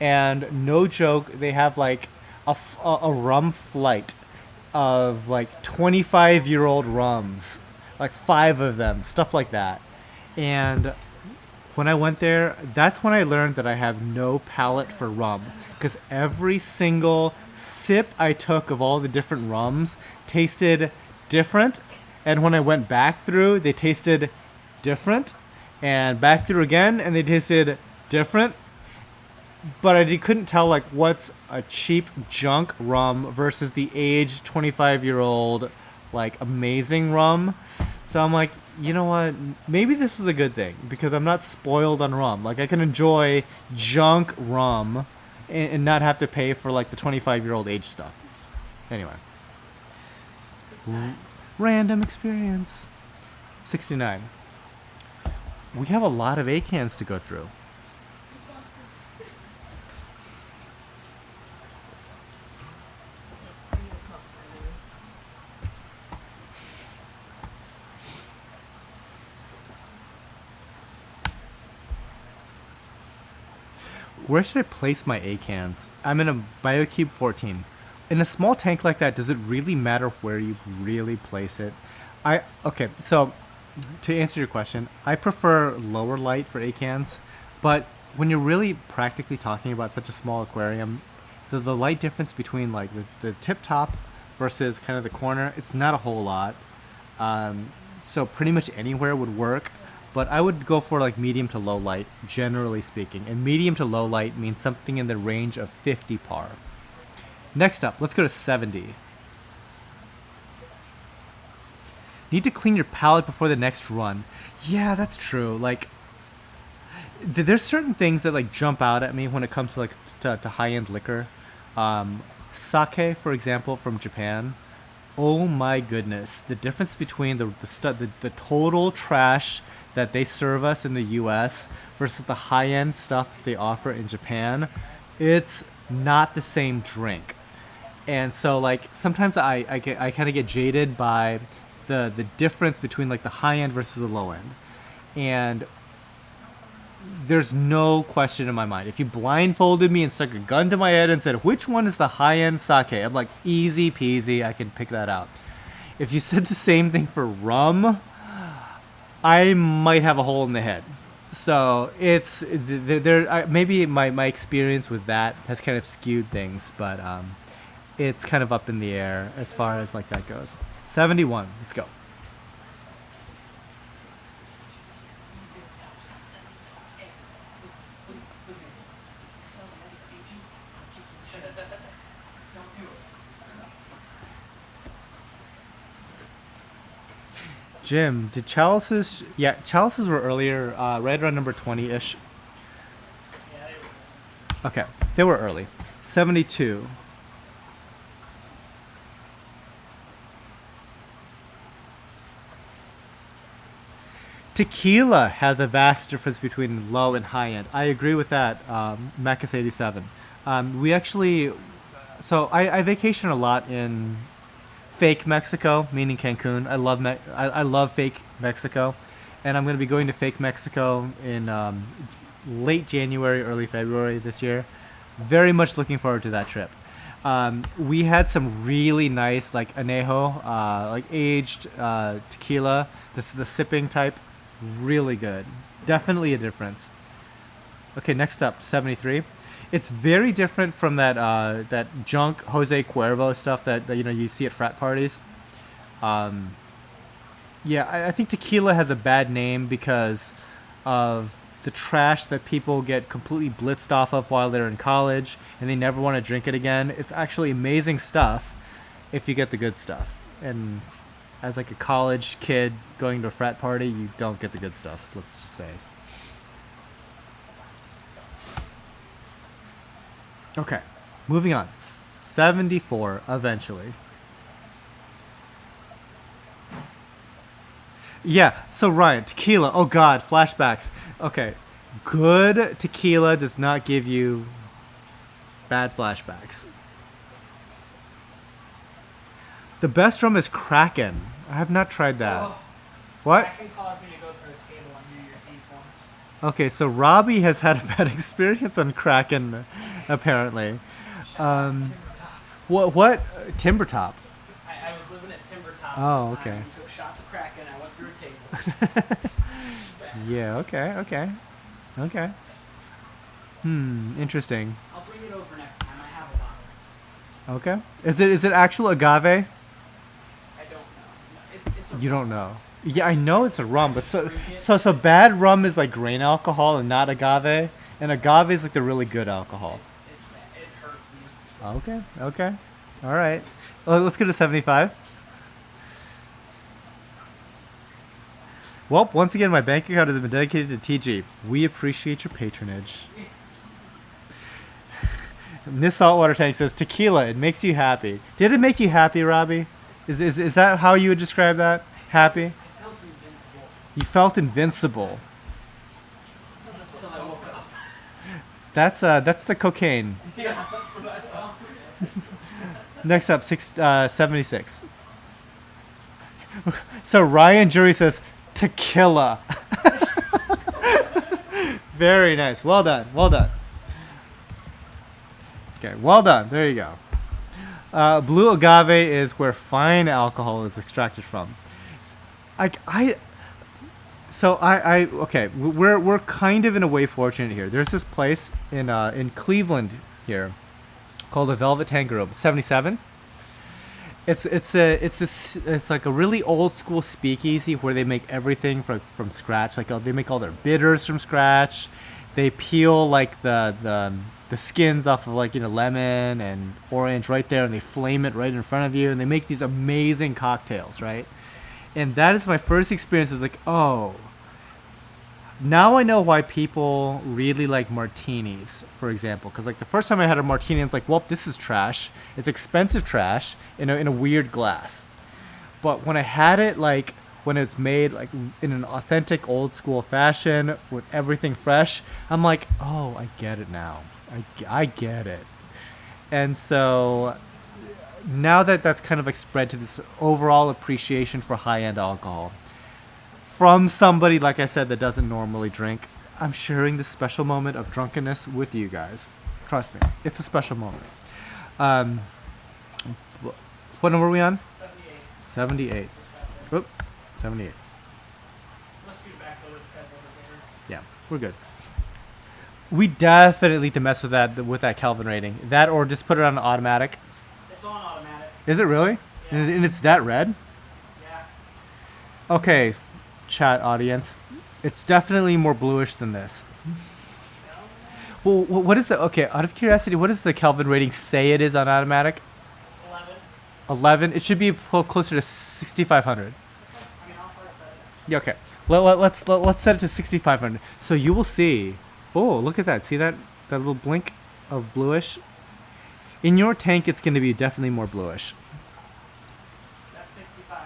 Speaker 1: And no joke, they have like a rum flight of like 25-year-old rums, like 5 of them, stuff like that. And when I went there, that's when I learned that I have no palate for rum, because every single sip I took of all the different rums tasted different, and when I went back through, they tasted different, and back through again, and they tasted different. But I couldn't tell like what's a cheap junk rum versus the aged 25-year-old like amazing rum. So I'm like, you know what? Maybe this is a good thing because I'm not spoiled on rum. Like I can enjoy junk rum and not have to pay for like the 25-year-old age stuff. Anyway. Random experience. 69. We have a lot of acans to go through. Where should I place my acans? I'm in a BioCube 14. In a small tank like that, does it really matter where you really place it? Okay, so to answer your question, I prefer lower light for acans, but when you're really practically talking about such a small aquarium, the light difference between like the tip top versus kind of the corner, it's not a whole lot. So pretty much anywhere would work. But I would go for like medium to low light, generally speaking. And medium to low light means something in the range of 50 par. Next up, let's go to 70. Need to clean your palate before the next run. Yeah, that's true. Like, there's certain things that like jump out at me when it comes to like to high-end liquor. Sake, for example, from Japan. Oh my goodness, the difference between the total trash that they serve us in the U.S. versus the high-end stuff that they offer in Japan, it's not the same drink. And so like sometimes I kind of get jaded by the difference between like the high-end versus the low-end. And there's no question in my mind. If you blindfolded me and stuck a gun to my head and said, which one is the high-end sake? I'm like, easy peasy, I can pick that out. If you said the same thing for rum, I might have a hole in the head. So it's maybe my experience with that has kind of skewed things, but it's kind of up in the air as far as like that goes. 71, let's go. Jim, did chalices? Yeah, chalices were earlier, right around number 20-ish. Okay, they were early. 72. Tequila has a vast difference between low and high end. I agree with that, Macus 87. We actually, so I vacation a lot in fake Mexico, meaning Cancun. I love fake Mexico, and I'm going to be going to fake Mexico in late January, early February this year. Very much looking forward to that trip. We had some really nice like anejo, like aged tequila. This is the sipping type. Really good. Definitely a difference. Okay, next up, 73. It's very different from that junk Jose Cuervo stuff that you see at frat parties. Yeah, I think tequila has a bad name because of the trash that people get completely blitzed off of while they're in college and they never want to drink it again. It's actually amazing stuff if you get the good stuff. And as like a college kid going to a frat party, you don't get the good stuff, let's just say. Okay, moving on. 74, eventually. Yeah, so Ryan, tequila. Oh God, flashbacks. Okay, good tequila does not give you bad flashbacks. The best rum is Kraken. I have not tried that.
Speaker 2: Oh,
Speaker 1: What?
Speaker 2: Kraken caused me to go through a table on New Year's Eve once.
Speaker 1: Okay, so Robbie has had a bad experience on Kraken, apparently. What? Timber Top.
Speaker 2: I was living at Timber Top
Speaker 1: Oh,
Speaker 2: at the time.
Speaker 1: okay.
Speaker 2: We took shots of Kraken. I went through a table.
Speaker 1: Yeah, okay. Interesting.
Speaker 2: I'll bring it over next time. I have a bottle.
Speaker 1: Okay. Is it actual agave?
Speaker 2: I don't know. It's a
Speaker 1: You don't know. Yeah, I know it's a rum, but so bad rum is like grain alcohol and not agave, and agave is like the really good alcohol.
Speaker 2: It's bad. It hurts me.
Speaker 1: Okay. All right. Well, let's go to 75. Well, once again, my bank account has been dedicated to TG. We appreciate your patronage. This saltwater tank says tequila. It makes you happy. Did it make you happy, Robbie? Is that how you would describe that? Happy?
Speaker 2: I felt invincible
Speaker 1: You felt invincible.
Speaker 2: until I woke up.
Speaker 1: That's the cocaine.
Speaker 4: Yeah, that's what I thought.
Speaker 1: Next up, 76. So Ryan Jury says tequila. Very nice. Well done. Okay, well done. There you go. Blue agave is where fine alcohol is extracted from. Okay, we're kind of in a way fortunate here. There's this place in Cleveland here called the Velvet Tangerine, 77. It's like a really old school speakeasy where they make everything from scratch. Like they make all their bitters from scratch. They peel like the skins off of like lemon and orange right there, and they flame it right in front of you, and they make these amazing cocktails, right? And that is my first experience. Is like, oh, now I know why people really like martinis, for example. Because like the first time I had a martini, it's like, well, this is trash. It's expensive trash in a weird glass. But when I had it, like when it's made like in an authentic old school fashion with everything fresh, I'm like, oh, I get it now. I get it. And so now that that's kind of like spread to this overall appreciation for high-end alcohol from somebody, like I said, that doesn't normally drink, I'm sharing this special moment of drunkenness with you guys. Trust me, it's a special moment. What number are we on? 78. Oop, 78.
Speaker 2: Let's scoot back a little bit.
Speaker 1: Yeah, we're good. We definitely need to mess with that Kelvin rating. That or just put it on automatic.
Speaker 2: It's on automatic.
Speaker 1: Is it really?
Speaker 2: Yeah.
Speaker 1: And it's that red?
Speaker 2: Yeah.
Speaker 1: Okay, chat audience. It's definitely more bluish than this. Well, what is it? Okay, out of curiosity, what does the Kelvin rating say it is on automatic?
Speaker 2: 11.
Speaker 1: 11? It should be closer to 6,500.
Speaker 2: I mean, I'll press it.
Speaker 1: Yeah, okay. Let's set it to 6,500. So you will see. Oh, look at that. See that little blink of bluish? In your tank, it's going to be definitely more bluish.
Speaker 2: That's 65.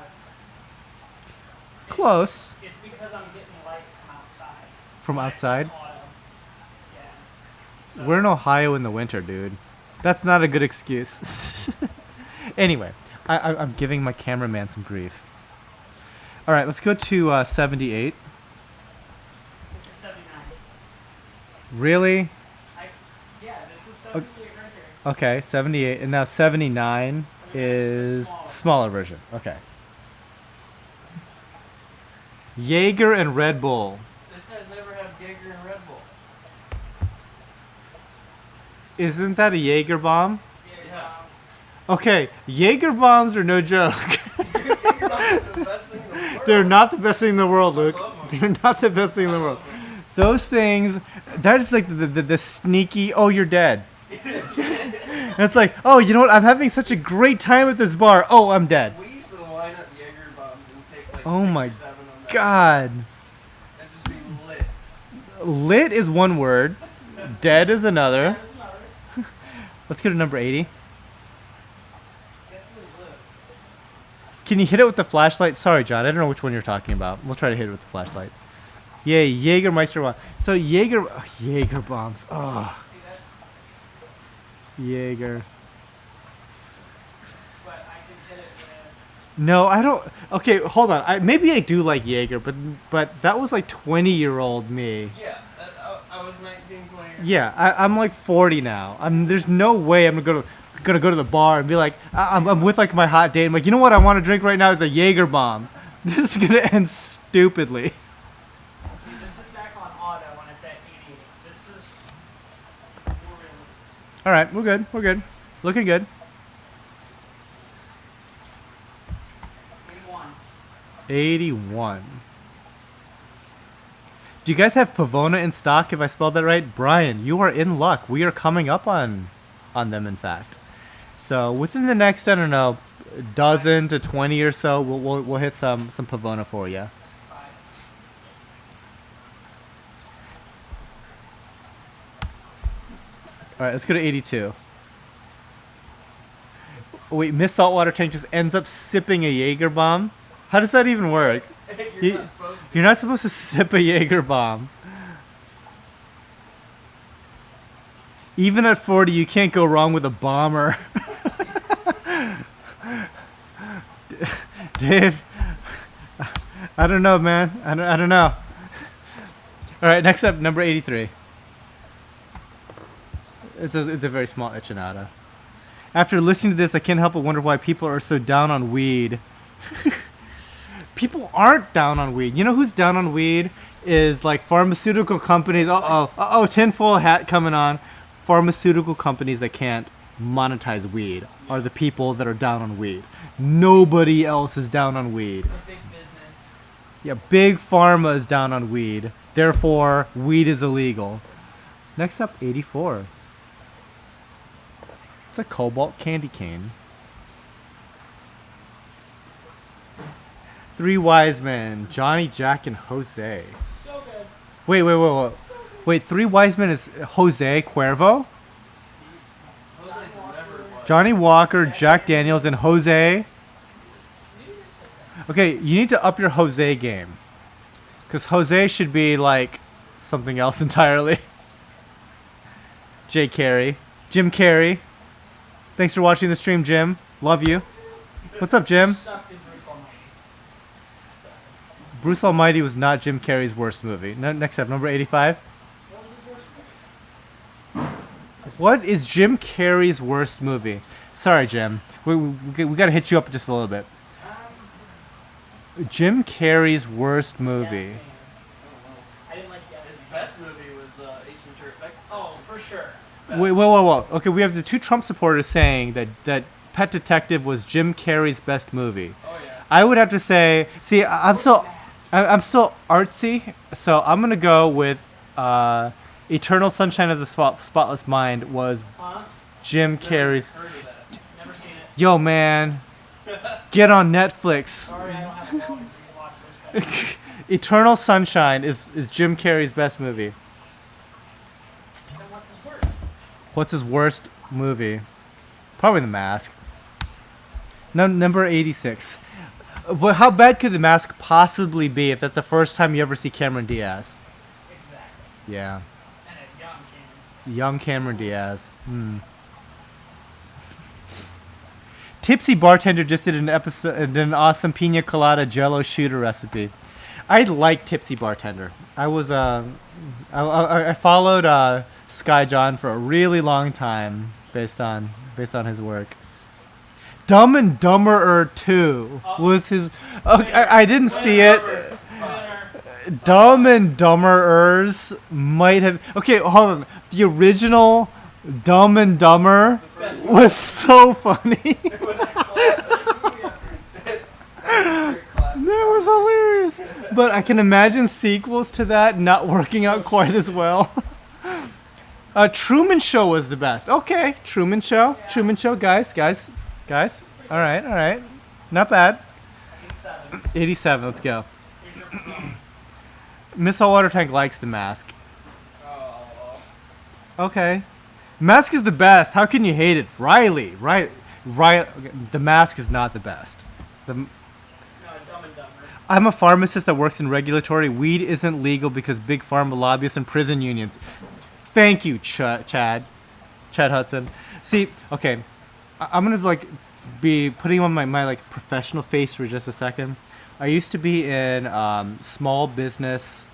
Speaker 1: Close.
Speaker 2: It's because I'm getting light from outside.
Speaker 1: From outside?
Speaker 2: Auto. Yeah.
Speaker 1: We're in Ohio in the winter, dude. That's not a good excuse. Anyway, I'm giving my cameraman some grief. All right, let's go to 78.
Speaker 2: This is 79.
Speaker 1: Really?
Speaker 2: Yeah, this is 78 right here.
Speaker 1: Okay, 78. And now 79 is the smaller version. Okay. Jaeger and Red Bull.
Speaker 4: This guy's never had Jaeger and Red Bull.
Speaker 1: Isn't that a Jaeger bomb?
Speaker 4: Yeah.
Speaker 1: Okay, Jaeger bombs are no joke.
Speaker 4: Jaeger bombs are the best thing in the world.
Speaker 1: They're not the best thing in the world, Luke.
Speaker 4: love 'em.
Speaker 1: They're not the best thing in the world. Those things, that is like the sneaky, oh, you're dead. It's like, oh, you know what? I'm having such a great time at this bar. Oh, I'm dead.
Speaker 4: We used to line up Jaeger bombs and take like
Speaker 1: Oh
Speaker 4: 6
Speaker 1: my
Speaker 4: or 7 of them.
Speaker 1: God.
Speaker 4: And just be lit.
Speaker 1: Lit is one word. Dead is another.
Speaker 2: This is another.
Speaker 1: Let's go to number 80.
Speaker 2: Definitely blue.
Speaker 1: Can you hit it with the flashlight? Sorry, John. I don't know which one you're talking about. We'll try to hit it with the flashlight. Yay, Jägermeister bomb. So Jaeger bombs. Oh,
Speaker 2: See, that's.
Speaker 1: Jaeger.
Speaker 2: But I can hit it with.
Speaker 1: No, I don't. Okay, hold on. Maybe I do like Jaeger, but that was like 20-year-old me.
Speaker 4: Yeah, I was 19, 20 years
Speaker 1: Yeah, I'm like 40 now. There's no way I'm gonna go to the bar and be like, I'm with like my hot date. I'm like, you know what I want to drink right now is a Jaeger bomb. This is gonna end stupidly.
Speaker 2: See, this is back on auto when it's at 88. This is more realistic.
Speaker 1: All right, we're good. We're good. Looking good.
Speaker 2: 81.
Speaker 1: 81. Do you guys have Pavona in stock, if I spelled that right? Brian, you are in luck. We are coming up on them, in fact. So within the next, I don't know, dozen to 20 or so, we'll hit some Pavona for you.
Speaker 2: 5.
Speaker 1: All right, let's go to 82. Wait, Miss Saltwater Tank just ends up sipping a Jaeger bomb? How does that even work?
Speaker 4: You're not supposed to.
Speaker 1: You're not supposed to sip a Jaeger bomb. Even at 40, you can't go wrong with a bomber. Dave, I don't know, man. I don't know. All right, next up, number 83. It's a very small echinada. After listening to this, I can't help but wonder why people are so down on weed. People aren't down on weed. You know who's down on weed? Is like pharmaceutical companies. Tinfoil hat coming on. Pharmaceutical companies that can't monetize weed are the people that are down on weed. Nobody else is down on weed.
Speaker 2: The big business.
Speaker 1: Yeah, big pharma is down on weed. Therefore, weed is illegal. Next up, 84. It's a cobalt candy cane. Three wise men, Johnny, Jack, and Jose.
Speaker 2: So good.
Speaker 1: Wait, three wise men is Jose Cuervo? Johnny Walker, Jack Daniels, and Jose. Okay, you need to up your Jose game. Because Jose should be like something else entirely. Jim Carrey. Thanks for watching the stream, Jim. Love you. What's up, Jim?
Speaker 2: Sucked in Bruce Almighty.
Speaker 1: Bruce Almighty was not Jim Carrey's worst movie. Next up, number 85.
Speaker 2: What was his worst movie?
Speaker 1: What is Jim Carrey's worst movie? Sorry, Jim. We got to hit you up just a little bit. Jim Carrey's worst movie.
Speaker 2: Yes, I didn't like Yes.
Speaker 4: His best movie was Ace Ventura Effect.
Speaker 2: Oh, for sure.
Speaker 1: Wait, whoa. Okay, we have the two Trump supporters saying that Pet Detective was Jim Carrey's best movie.
Speaker 4: Oh yeah.
Speaker 1: I would have to say, see, I'm still artsy, so I'm gonna go with Eternal Sunshine of the Spotless Mind was
Speaker 2: Huh?
Speaker 1: Jim Carrey's.
Speaker 4: Heard of that.
Speaker 2: Never seen it.
Speaker 1: Yo, man, get on Netflix.
Speaker 2: Sorry, I don't have a phone to watch those kind of
Speaker 1: Eternal Sunshine is Jim Carrey's best movie.
Speaker 2: Then what's his worst?
Speaker 1: What's his worst movie? Probably The Mask. No, number 86. But how bad could The Mask possibly be if that's the first time you ever see Cameron Diaz?
Speaker 2: Exactly.
Speaker 1: Yeah.
Speaker 2: And a young Cameron.
Speaker 1: Young Cameron Diaz. Tipsy Bartender just did an awesome pina colada jello shooter recipe. I like Tipsy Bartender. I was I followed Sky John for a really long time based on his work. Dumb and Dumberer 2 was his. Okay, I didn't see it. Dumb and Dumberers might have. Okay, hold on. The original Dumb and Dumber was so funny. That was hilarious. But I can imagine sequels to that not working out quite as well. Truman Show was the best. Okay, Truman Show. Truman Show, guys. All right. Not bad. 87, let's go. Miss Hot Water Tank likes The Mask. Okay. Mask is the best. How can you hate it? Riley. The Mask is not the best.
Speaker 2: No, Dumb and Dumber.
Speaker 1: I'm a pharmacist that works in regulatory. Weed isn't legal because big pharma lobbyists and prison unions. Thank you, Chad Hudson. See, okay, I'm gonna be putting on my professional face for just a second. I used to be in small business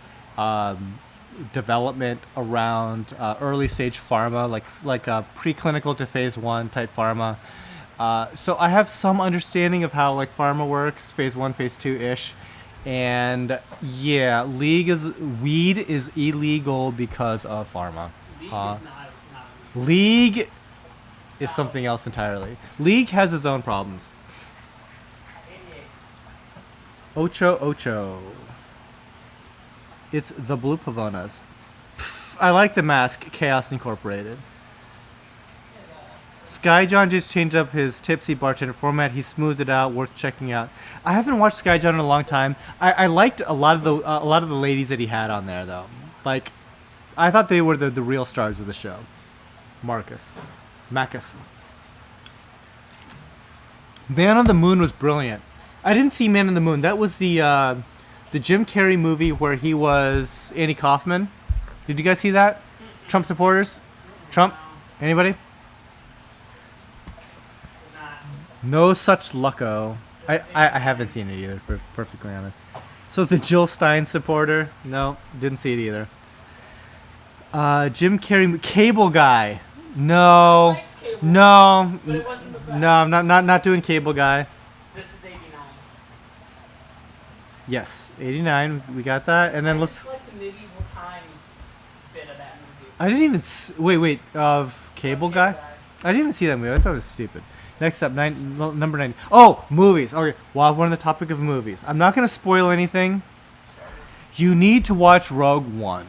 Speaker 1: development around early stage pharma, like preclinical to phase 1 type pharma. So I have some understanding of how pharma works, phase 1, phase 2 ish. And yeah, weed is illegal because of pharma.
Speaker 2: League is not
Speaker 1: League is something else entirely. League has its own problems.
Speaker 2: 88.
Speaker 1: Ocho. It's the Blue Pavonas. I like The Mask, Chaos Incorporated. Skyjohn just changed up his Tipsy Bartender format. He smoothed it out, worth checking out. I haven't watched Skyjohn in a long time. I liked a lot of the ladies that he had on there though. I thought they were the real stars of the show. Marcus. Man on the Moon was brilliant. I didn't see Man on the Moon. That was the Jim Carrey movie where he was Andy Kaufman. Did you guys see that? Trump supporters? Trump? Anybody? No such lucko. I haven't seen it either, perfectly honest. So the Jill Stein supporter? No, didn't see it either. Jim Carrey, Cable Guy. No. No.
Speaker 2: But it wasn't the best.
Speaker 1: No, I'm not doing Cable Guy.
Speaker 2: This is 89.
Speaker 1: Yes, 89. We got that. And then
Speaker 2: I
Speaker 1: let's.
Speaker 2: just like the medieval times bit of that movie.
Speaker 1: I didn't even wait. Of Cable Guy. I didn't even see that movie. I thought it was stupid. Next up, number 9. Oh, movies. Okay, while we're on the topic of movies, I'm not going to spoil anything. You need to watch Rogue One.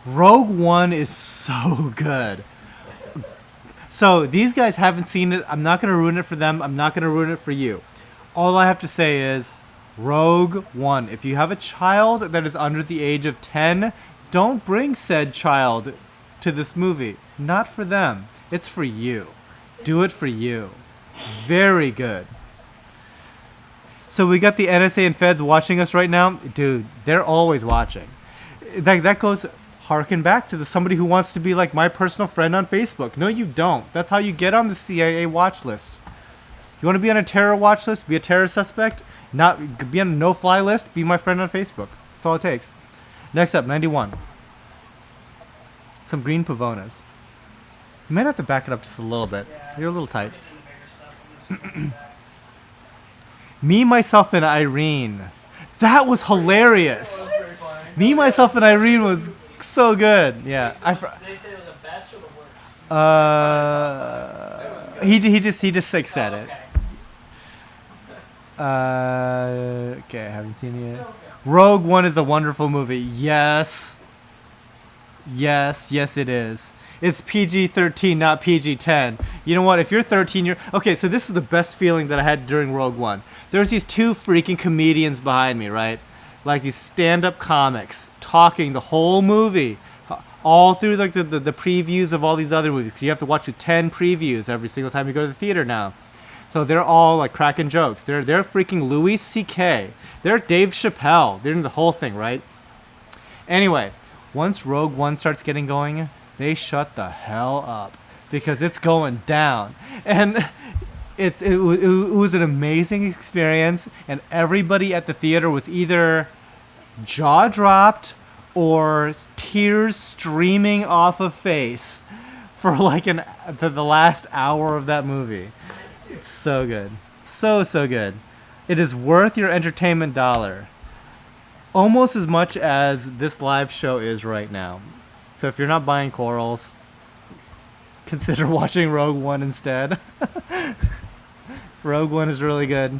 Speaker 1: Rogue One is so good. So these guys haven't seen it. I'm not going to ruin it for them. I'm not going to ruin it for you. All I have to say is Rogue One. If you have a child that is under the age of 10, don't bring said child to this movie. Not for them. It's for you. Do it for you. Very good. So we got the NSA and feds watching us right now. Dude, they're always watching. That goes harken back to somebody who wants to be like my personal friend on Facebook. No, you don't. That's how you get on the CIA watch list. You want to be on a terror watch list? Be a terror suspect? Not be on a no-fly list? Be my friend on Facebook. That's all it takes. Next up, 91. Some green pavonas. You might have to back it up just a little bit. You're a little tight. Me, Myself, and Irene. That was hilarious. Me, Myself, and Irene was so good. Yeah.
Speaker 2: Did they say it was the best or the worst?
Speaker 1: He just like said it.
Speaker 2: Okay.
Speaker 1: Okay, I haven't seen it yet. Rogue One is a wonderful movie. Yes. Yes, it is. It's PG-13, not PG-10. You know what? If you're 13, okay, so this is the best feeling that I had during Rogue One. There's these two freaking comedians behind me, right? Like these stand-up comics talking the whole movie, all through like the previews of all these other movies. 'Cause you have to watch 10 previews every single time you go to the theater now. So they're all like cracking jokes. They're freaking Louis C.K. They're Dave Chappelle. They're in the whole thing, right? Anyway, once Rogue One starts getting going, they shut the hell up because it's going down. And it was an amazing experience, and everybody at the theater was either jaw dropped or tears streaming off of face for like the last hour of that movie. It's so good. So good. It is worth your entertainment dollar. Almost as much as this live show is right now. So if you're not buying corals, consider watching Rogue One instead. Rogue One is really good.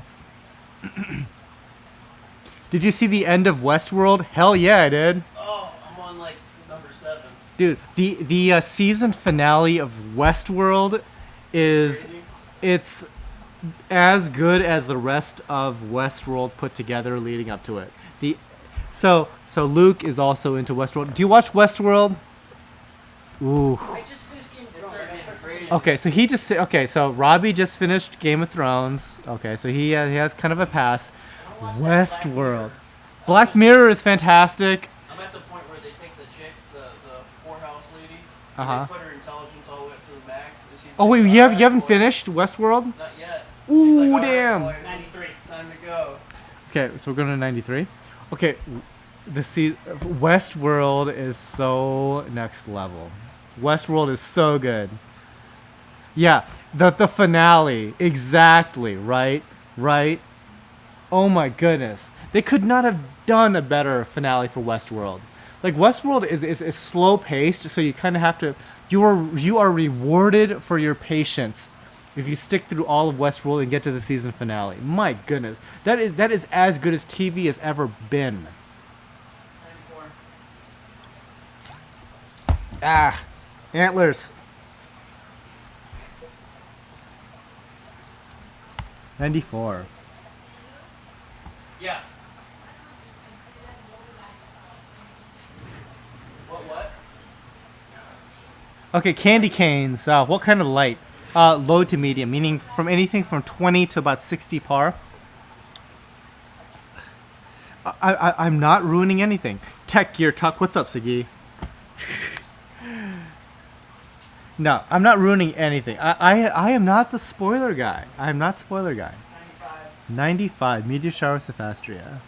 Speaker 1: Did you see the end of Westworld? Hell yeah, I did.
Speaker 4: Oh, I'm on like number 7.
Speaker 1: Dude, the season finale of Westworld is
Speaker 4: Crazy.
Speaker 1: it's as good as the rest of Westworld put together leading up to it. So Luke is also into Westworld. Do you watch Westworld? Ooh.
Speaker 4: I just finished Game of Thrones.
Speaker 1: Okay, so Robbie just finished Game of Thrones. Okay, so he has kind of a pass. Westworld. Black Mirror is fantastic.
Speaker 4: I'm at the point where they take the chick, the poorhouse lady,
Speaker 1: Uh-huh.
Speaker 4: and they put her intelligence all the way up to the max. And she's
Speaker 1: Oh
Speaker 4: like,
Speaker 1: wait, you
Speaker 4: "Alright,
Speaker 1: haven't
Speaker 4: boys."
Speaker 1: finished Westworld?
Speaker 4: Not yet.
Speaker 1: Ooh,
Speaker 4: She's like, "Alright,
Speaker 1: damn.
Speaker 4: boys,
Speaker 2: 93.
Speaker 4: Time to go.
Speaker 1: Okay, so we're going to 93. Okay, Westworld is so next level. Westworld is so good. Yeah, the finale, exactly, right? Oh my goodness. They could not have done a better finale for Westworld. Like Westworld is slow paced, so you kind of have to you are rewarded for your patience if you stick through all of Westworld and get to the season finale. My goodness. That is as good as TV has ever been.
Speaker 2: 94.
Speaker 1: Antlers. 94.
Speaker 4: Yeah. What?
Speaker 1: Okay, candy canes. What kind of light? Low to medium, meaning from anything from 20 to about 60 par. I'm not ruining anything. Tech Gear Tuck. What's up, Sagi? No, I'm not ruining anything. I am not the spoiler guy. I am not spoiler guy. 95. Meteor Shower Cephastria.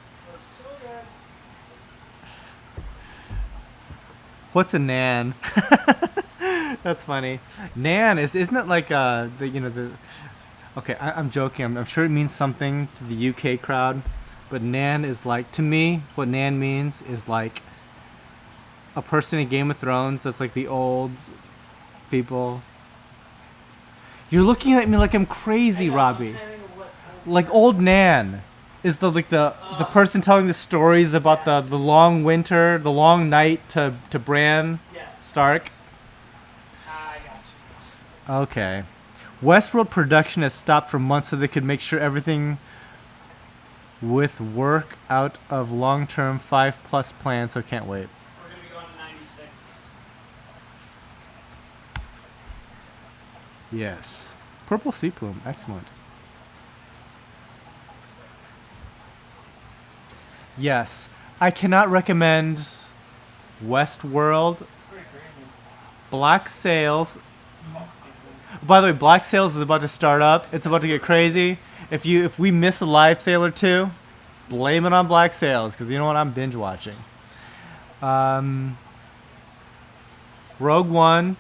Speaker 1: What's a nan? That's funny. Nan isn't it like Okay, I'm joking. I'm sure it means something to the UK crowd, but nan is like, to me, what nan means is like a person in Game of Thrones that's like the old people. You're looking at me like I'm crazy, Robbie. Like old Nan is the person telling the stories about the long winter, the long night to Bran
Speaker 2: Yes.
Speaker 1: Stark.
Speaker 2: I got you.
Speaker 1: Okay. Westworld production has stopped for months so they could make sure everything with work out of long-term 5+ plans, so can't wait.
Speaker 2: We're going to be going to 96.
Speaker 1: Yes. Purple sea plume, excellent. Yes. I cannot recommend Westworld.
Speaker 4: Pretty crazy.
Speaker 1: Black Sails. By the way, Black Sails is about to start up. It's about to get crazy. If we miss a live sail or two, blame it on Black Sails, because you know what? I'm binge watching. Rogue One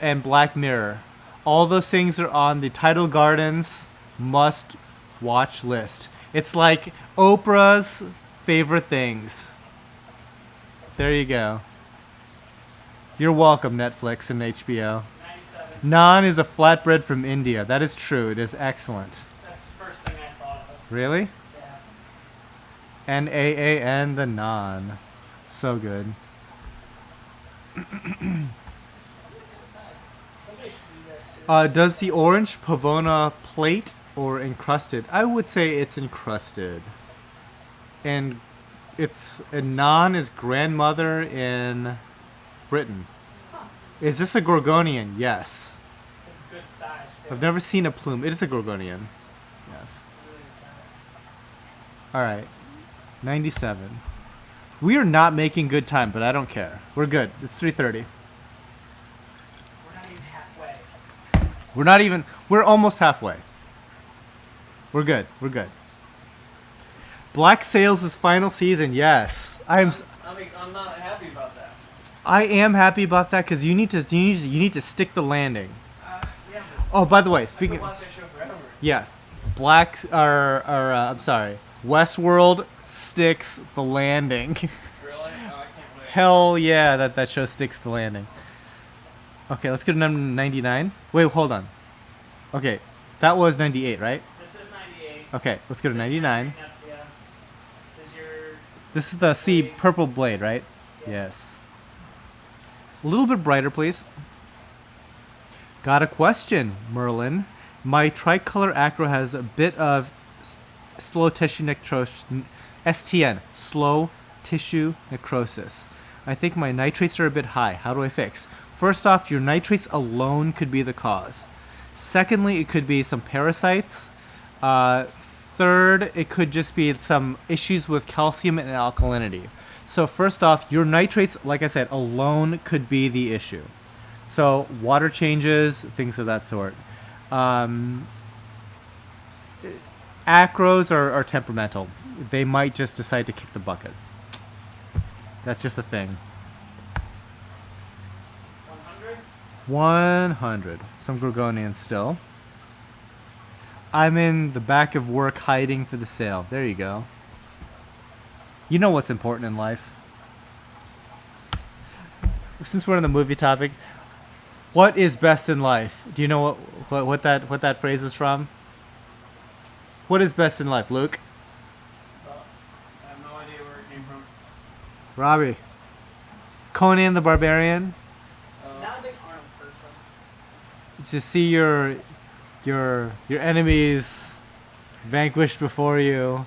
Speaker 1: and Black Mirror. All those things are on the Tidal Gardens must watch list. It's like Oprah's favorite things. There you go. You're welcome, Netflix and HBO.
Speaker 2: 97.
Speaker 1: Naan is a flatbread from India. That is true. It is excellent.
Speaker 2: That's the first thing I thought of.
Speaker 1: Really?
Speaker 2: Yeah.
Speaker 1: Naan, the naan. So good.
Speaker 2: Somebody should do this too.
Speaker 1: Does the orange pavona plate or encrusted? I would say it's encrusted. And naan is grandmother in Britain. Is this a Gorgonian? Yes.
Speaker 2: It's a good size too.
Speaker 1: I've never seen a plume. It is a Gorgonian. Yes.
Speaker 2: Really good size.
Speaker 1: All right. 97. We are not making good time, but I don't care. We're good. It's 3:30.
Speaker 2: We're not even halfway.
Speaker 1: We're almost halfway. We're good. We're good. Black Sails' final season. Yes.
Speaker 4: I mean, I'm not happy about that.
Speaker 1: I am happy about that because you need to stick the landing.
Speaker 4: Yeah.
Speaker 1: Oh, by the way,
Speaker 4: I
Speaker 1: speaking
Speaker 4: could watch that show forever.
Speaker 1: yes, I'm sorry. Westworld sticks the landing.
Speaker 4: Really? Oh, I can't wait.
Speaker 1: Hell yeah, that show sticks the landing. Okay, let's go to number 99. Wait, hold on. Okay, that was 98, right?
Speaker 2: This is 98.
Speaker 1: Okay, let's go to 99.
Speaker 2: Yeah. This is your.
Speaker 1: This is the sea purple blade, right? Yes. A little bit brighter, please. Got a question, Merlin. My tricolor acro has a bit of slow tissue necrosis. STN, slow tissue necrosis. I think my nitrates are a bit high. How do I fix? First off, your nitrates alone could be the cause. Secondly, it could be some parasites. Third, it could just be some issues with calcium and alkalinity. So first off, your nitrates, like I said, alone could be the issue. So water changes, things of that sort. Acros are temperamental. They might just decide to kick the bucket. That's just a thing.
Speaker 2: 100.
Speaker 1: 100. Some Gorgonians still. I'm in the back of work hiding for the sale. There you go. You know what's important in life. Since we're on the movie topic, what is best in life? Do you know what that phrase is from? What is best in life, Luke?
Speaker 4: I have no idea where it came from.
Speaker 1: Robbie. Conan the Barbarian.
Speaker 2: Not a big Arnold person.
Speaker 1: To see your enemies vanquished before you.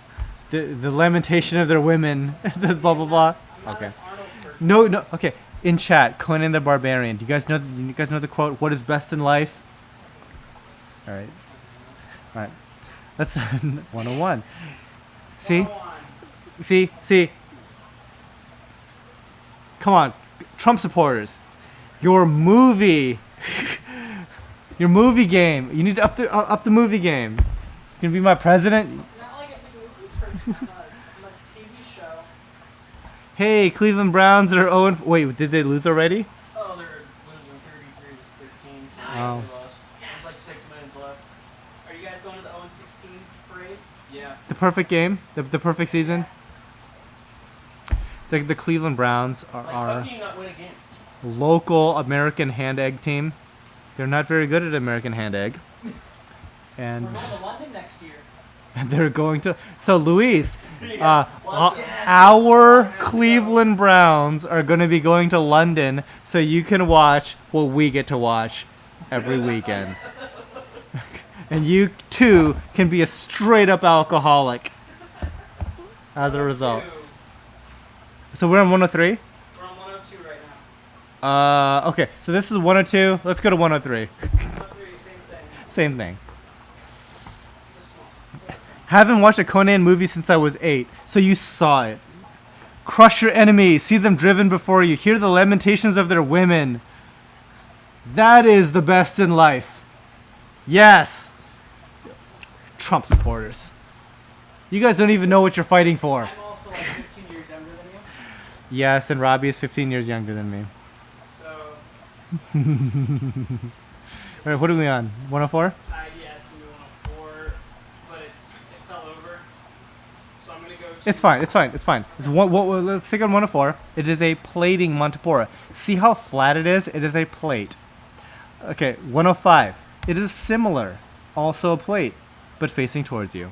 Speaker 1: The lamentation of their women. The blah blah blah.
Speaker 2: I'm not
Speaker 1: Okay.
Speaker 2: an Arnold person.
Speaker 1: No. Okay. In chat, Conan the Barbarian. Do you guys know? You guys know the quote? What is best in life? All right. That's 101. See?
Speaker 2: 101.
Speaker 1: See? Come on, Trump supporters. Your movie game. You need to up the movie game. You gonna be my president?
Speaker 2: Not like a big movie person. I'm a TV show.
Speaker 1: Hey, Cleveland Browns are 0. Wait, did they lose already?
Speaker 4: Oh, they're losing 33-13.
Speaker 1: Oh.
Speaker 2: Nice.
Speaker 4: There's like 6 minutes left.
Speaker 2: Are you guys going to the 0-16 parade?
Speaker 4: Yeah.
Speaker 1: The perfect game, the perfect season. The Cleveland Browns
Speaker 4: Like, how
Speaker 1: are
Speaker 4: can you not win a game?
Speaker 1: local American hand egg team. They're not very good at American hand egg. And
Speaker 2: We're going to London next year.
Speaker 1: they're going to. So, Luis, our Cleveland Browns are going to be going to London so you can watch what we get to watch every weekend. And you, too, can be a straight-up alcoholic as a result. So we're on 103?
Speaker 2: We're on 102 right now.
Speaker 1: Okay, so this is 102. Let's go to 103.
Speaker 2: 103, same thing.
Speaker 1: Same thing.
Speaker 2: Just small.
Speaker 1: Haven't watched a Conan movie since I was 8, so you saw it. Crush your enemies, see them driven before you, hear the lamentations of their women. That is the best in life. Yes. Trump supporters. You guys don't even know what you're fighting for.
Speaker 2: I'm also like 15 years younger than you.
Speaker 1: Yes, and Robbie is 15 years younger than me.
Speaker 2: So,
Speaker 1: All right, what are we on? 104?
Speaker 2: yeah, it's going to be 104, but it fell over. So I'm going to go to...
Speaker 1: It's fine. Let's take on 104. It is a plating Montipora. See how flat it is? It is a plate. Okay, 105. It is similar. Also a plate, but facing towards you.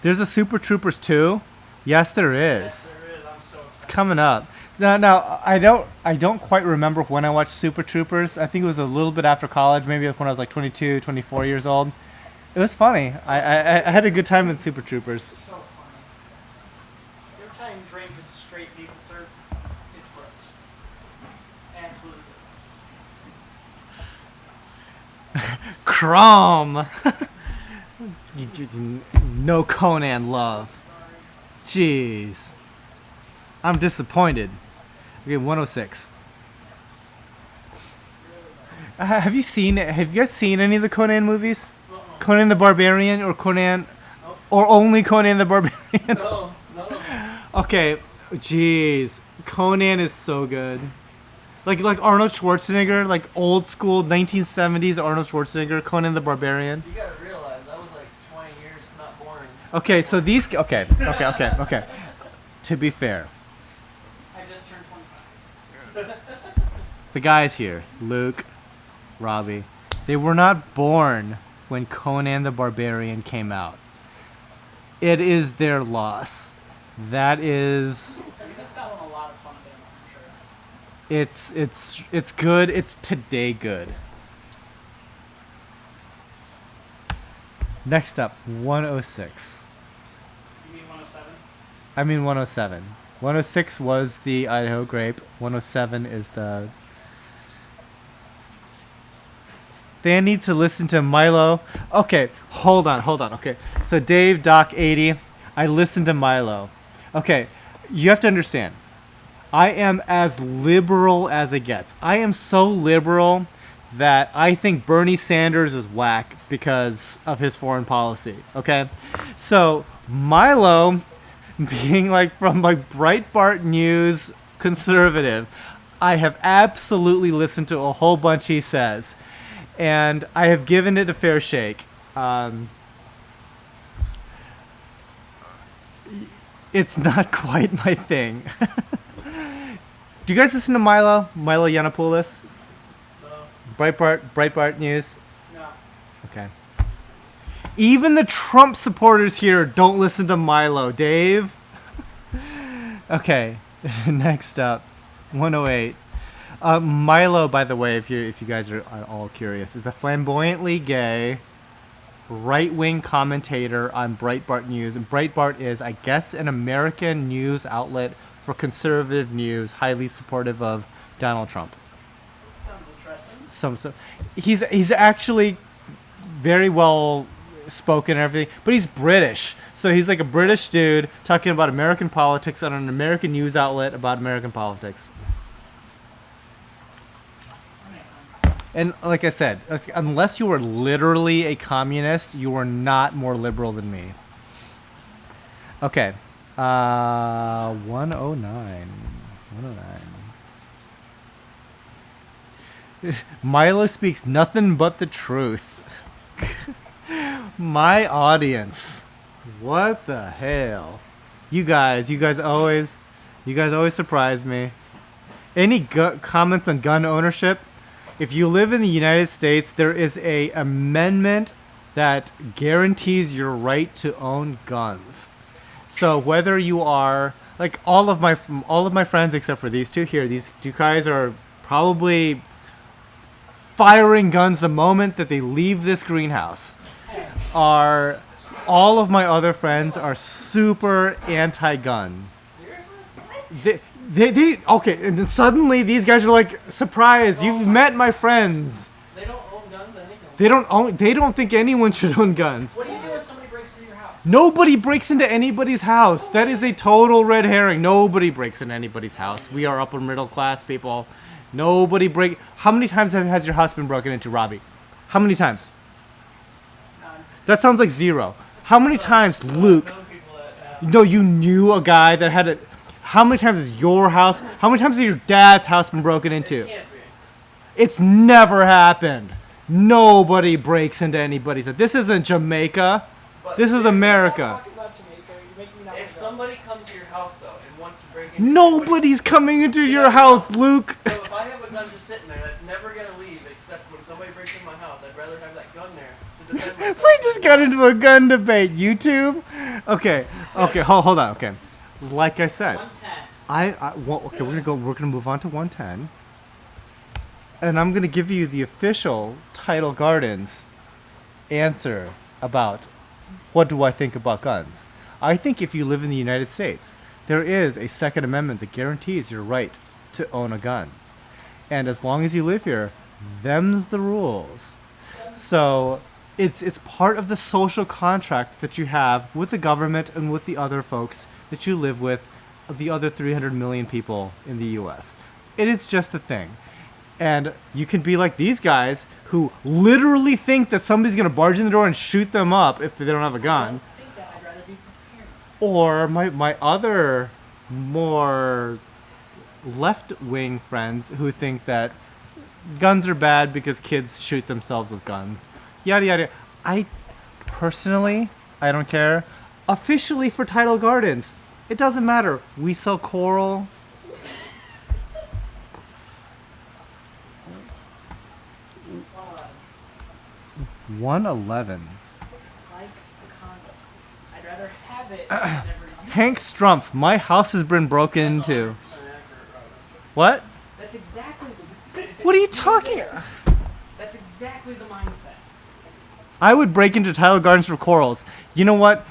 Speaker 1: There's a Super Troopers 2. Yes, there is.
Speaker 2: Yes, there is. I'm so
Speaker 1: It's
Speaker 2: excited.
Speaker 1: coming up. Now I don't quite remember when I watched Super Troopers. I think it was a little bit after college, maybe when I was like 22, 24 years old. It was funny. I had a good time with Super Troopers.
Speaker 2: So funny. You ever try and drink a straight maple syrup? It's gross. Absolutely gross.
Speaker 1: Crom. No Conan love. Jeez. I'm disappointed. Okay, 106. Have you guys seen any of the Conan movies? Conan the Barbarian or Conan or only Conan the Barbarian?
Speaker 4: No.
Speaker 1: Okay, jeez. Conan is so good. Like Arnold Schwarzenegger, like old school 1970s Arnold Schwarzenegger, Conan the Barbarian.
Speaker 4: You gotta realize I was like 20 years not born.
Speaker 1: Okay, so these okay. To be fair,
Speaker 2: I just turned 25.
Speaker 1: the guys here, Luke, Robbie, they were not born when Conan the Barbarian came out. It is their loss. That is,
Speaker 2: We just got on a lot of fun with him, I'm sure.
Speaker 1: it's good. It's today good. Next up, 106.
Speaker 2: You mean 107?
Speaker 1: I mean 107. 106 was the Idaho grape. 107 is the... They need to listen to Milo. Okay, hold on. Okay, so Dave, Doc 80, I listened to Milo. Okay, you have to understand. I am as liberal as it gets. I am so liberal that I think Bernie Sanders is whack because of his foreign policy. Okay, so Milo, being like from like Breitbart News conservative, I have absolutely listened to a whole bunch he says, and I have given it a fair shake. It's not quite my thing. Do you guys listen to Milo Yiannopoulos?
Speaker 4: No.
Speaker 1: Breitbart News?
Speaker 2: No.
Speaker 1: Okay. Even the Trump supporters here don't listen to Milo, Dave. Okay, next up, 108. Milo, by the way, if you guys are all curious, is a flamboyantly gay right-wing commentator on Breitbart News. And Breitbart is, I guess, an American news outlet for conservative news, highly supportive of Donald Trump.
Speaker 2: Sounds interesting.
Speaker 1: So he's actually very well spoken and everything, but he's British. So he's like a British dude talking about American politics on an American news outlet about American politics.
Speaker 2: That makes sense.
Speaker 1: And like I said, unless you are literally a communist, you are not more liberal than me. Okay. 109. Milo speaks nothing but the truth. My audience. What the hell? You guys always surprise me. Any comments on gun ownership? If you live in the United States, there is a amendment that guarantees your right to own guns. So whether you are like all of my friends except for these two here, these two guys are probably firing guns the moment that they leave this greenhouse. Are all of my other friends are super anti-gun.
Speaker 4: Seriously?
Speaker 1: They okay, and then suddenly these guys are like, surprise, you've met my friends.
Speaker 4: They don't own guns or anything.
Speaker 1: They don't think anyone should own guns.
Speaker 4: What do you do if somebody breaks into your house?
Speaker 1: Nobody breaks into anybody's house. That is a total red herring. Nobody breaks into anybody's house. We are upper middle class people. Nobody break. How many times has your house been broken into, Robbie? How many times?
Speaker 2: None.
Speaker 1: That sounds like 0. How many times, Luke?
Speaker 4: Known people that have.
Speaker 1: No, you knew a guy that had a. How many times has your house? How many times has your dad's house been broken into?
Speaker 4: Can't be.
Speaker 1: It's never happened. Nobody breaks into anybody's house. This isn't Jamaica.
Speaker 4: But
Speaker 1: This is America.
Speaker 2: Talking about Jamaica, you make me not
Speaker 4: If
Speaker 2: wanna go.
Speaker 4: somebody comes to your house though and wants to break into
Speaker 1: Nobody's coming into your house, Luke.
Speaker 4: So if I have a gun just sitting there that's never gonna leave, except when somebody breaks into my house, I'd rather have that gun there to defend myself.
Speaker 1: We just got into a gun debate. YouTube. Okay. Hold on. Okay. Like I said,
Speaker 2: 110.
Speaker 1: okay. We're gonna move on to 110, and I'm gonna give you the official Tidal Gardens answer about what do I think about guns. I think if you live in the United States, there is a Second Amendment that guarantees your right to own a gun, and as long as you live here, them's the rules. So it's part of the social contract that you have with the government and with the other folks that you live with, the other 300 million people in the U.S. It is just a thing. And you can be like these guys who literally think that somebody's going to barge in the door and shoot them up if they don't have a gun.
Speaker 2: I think that I'd rather be prepared.
Speaker 1: Or my other more left-wing friends who think that guns are bad because kids shoot themselves with guns. Yada yada. I personally, I don't care. Officially for Tidal Gardens, it doesn't matter. We sell coral.
Speaker 2: Well,
Speaker 1: 111.
Speaker 2: it's like a condom. I'd rather have it than never use
Speaker 1: Hank Strumpf, my house has been broken into. What?
Speaker 2: That's exactly the.
Speaker 1: What are you talking?
Speaker 2: That's exactly the mindset.
Speaker 1: I would break into Tidal Gardens for corals. You know what?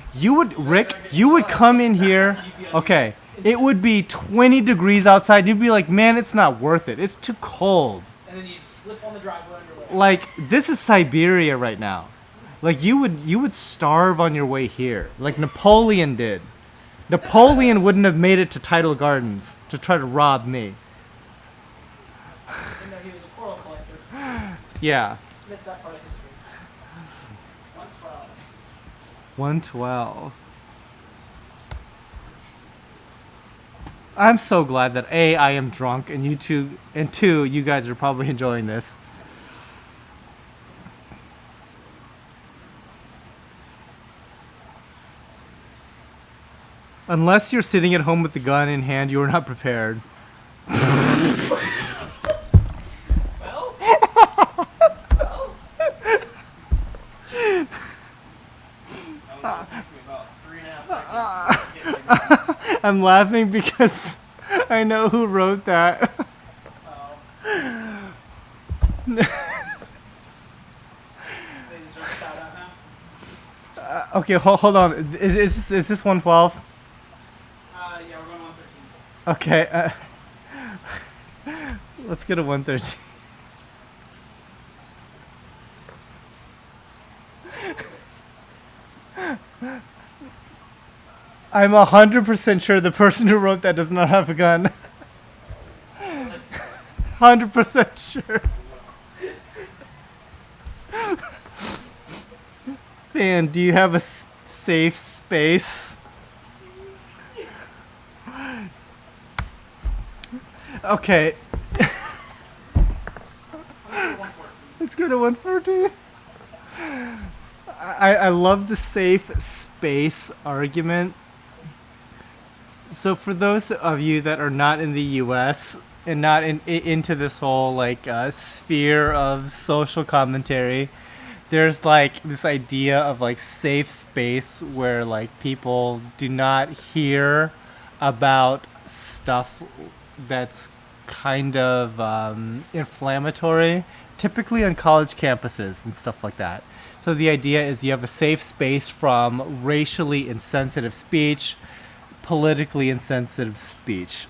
Speaker 1: Rick, you would come in here. Okay, it would be 20 degrees outside. And you'd be like, man, it's not worth it. It's too cold.
Speaker 2: And then you'd slip on the driveway underwear.
Speaker 1: Like, this is Siberia right now. Like, you would starve on your way here. Like Napoleon did. Napoleon wouldn't have made it to Tidal Gardens to try to rob me.
Speaker 2: Even though he was a coral collector.
Speaker 1: Yeah.
Speaker 2: Missed that part of history. 112.
Speaker 1: 112. I'm so glad that A, I am drunk, and you two, and 2, you guys are probably enjoying this. Unless you're sitting at home with the gun in hand, you are not prepared.
Speaker 2: Well? Well?
Speaker 4: That takes me about 3.5 seconds to get my
Speaker 1: I'm laughing because I know who wrote that.
Speaker 2: They deserve a shout out now.
Speaker 1: Okay, hold on. Is this 112?
Speaker 2: Yeah, we're going 113.
Speaker 1: Okay. Let's go to 113. I'm 100% sure the person who wrote that does not have a gun. 100% sure. Man, do you have a safe space? Okay.
Speaker 2: I'm going to 114.
Speaker 1: Let's go to 114. I love the safe space argument. So for those of you that are not in the US and not into this whole like sphere of social commentary. There's like this idea of like safe space where like people do not hear about stuff that's kind of inflammatory, typically on college campuses and stuff like that. So the idea is you have a safe space from racially insensitive speech, politically insensitive speech,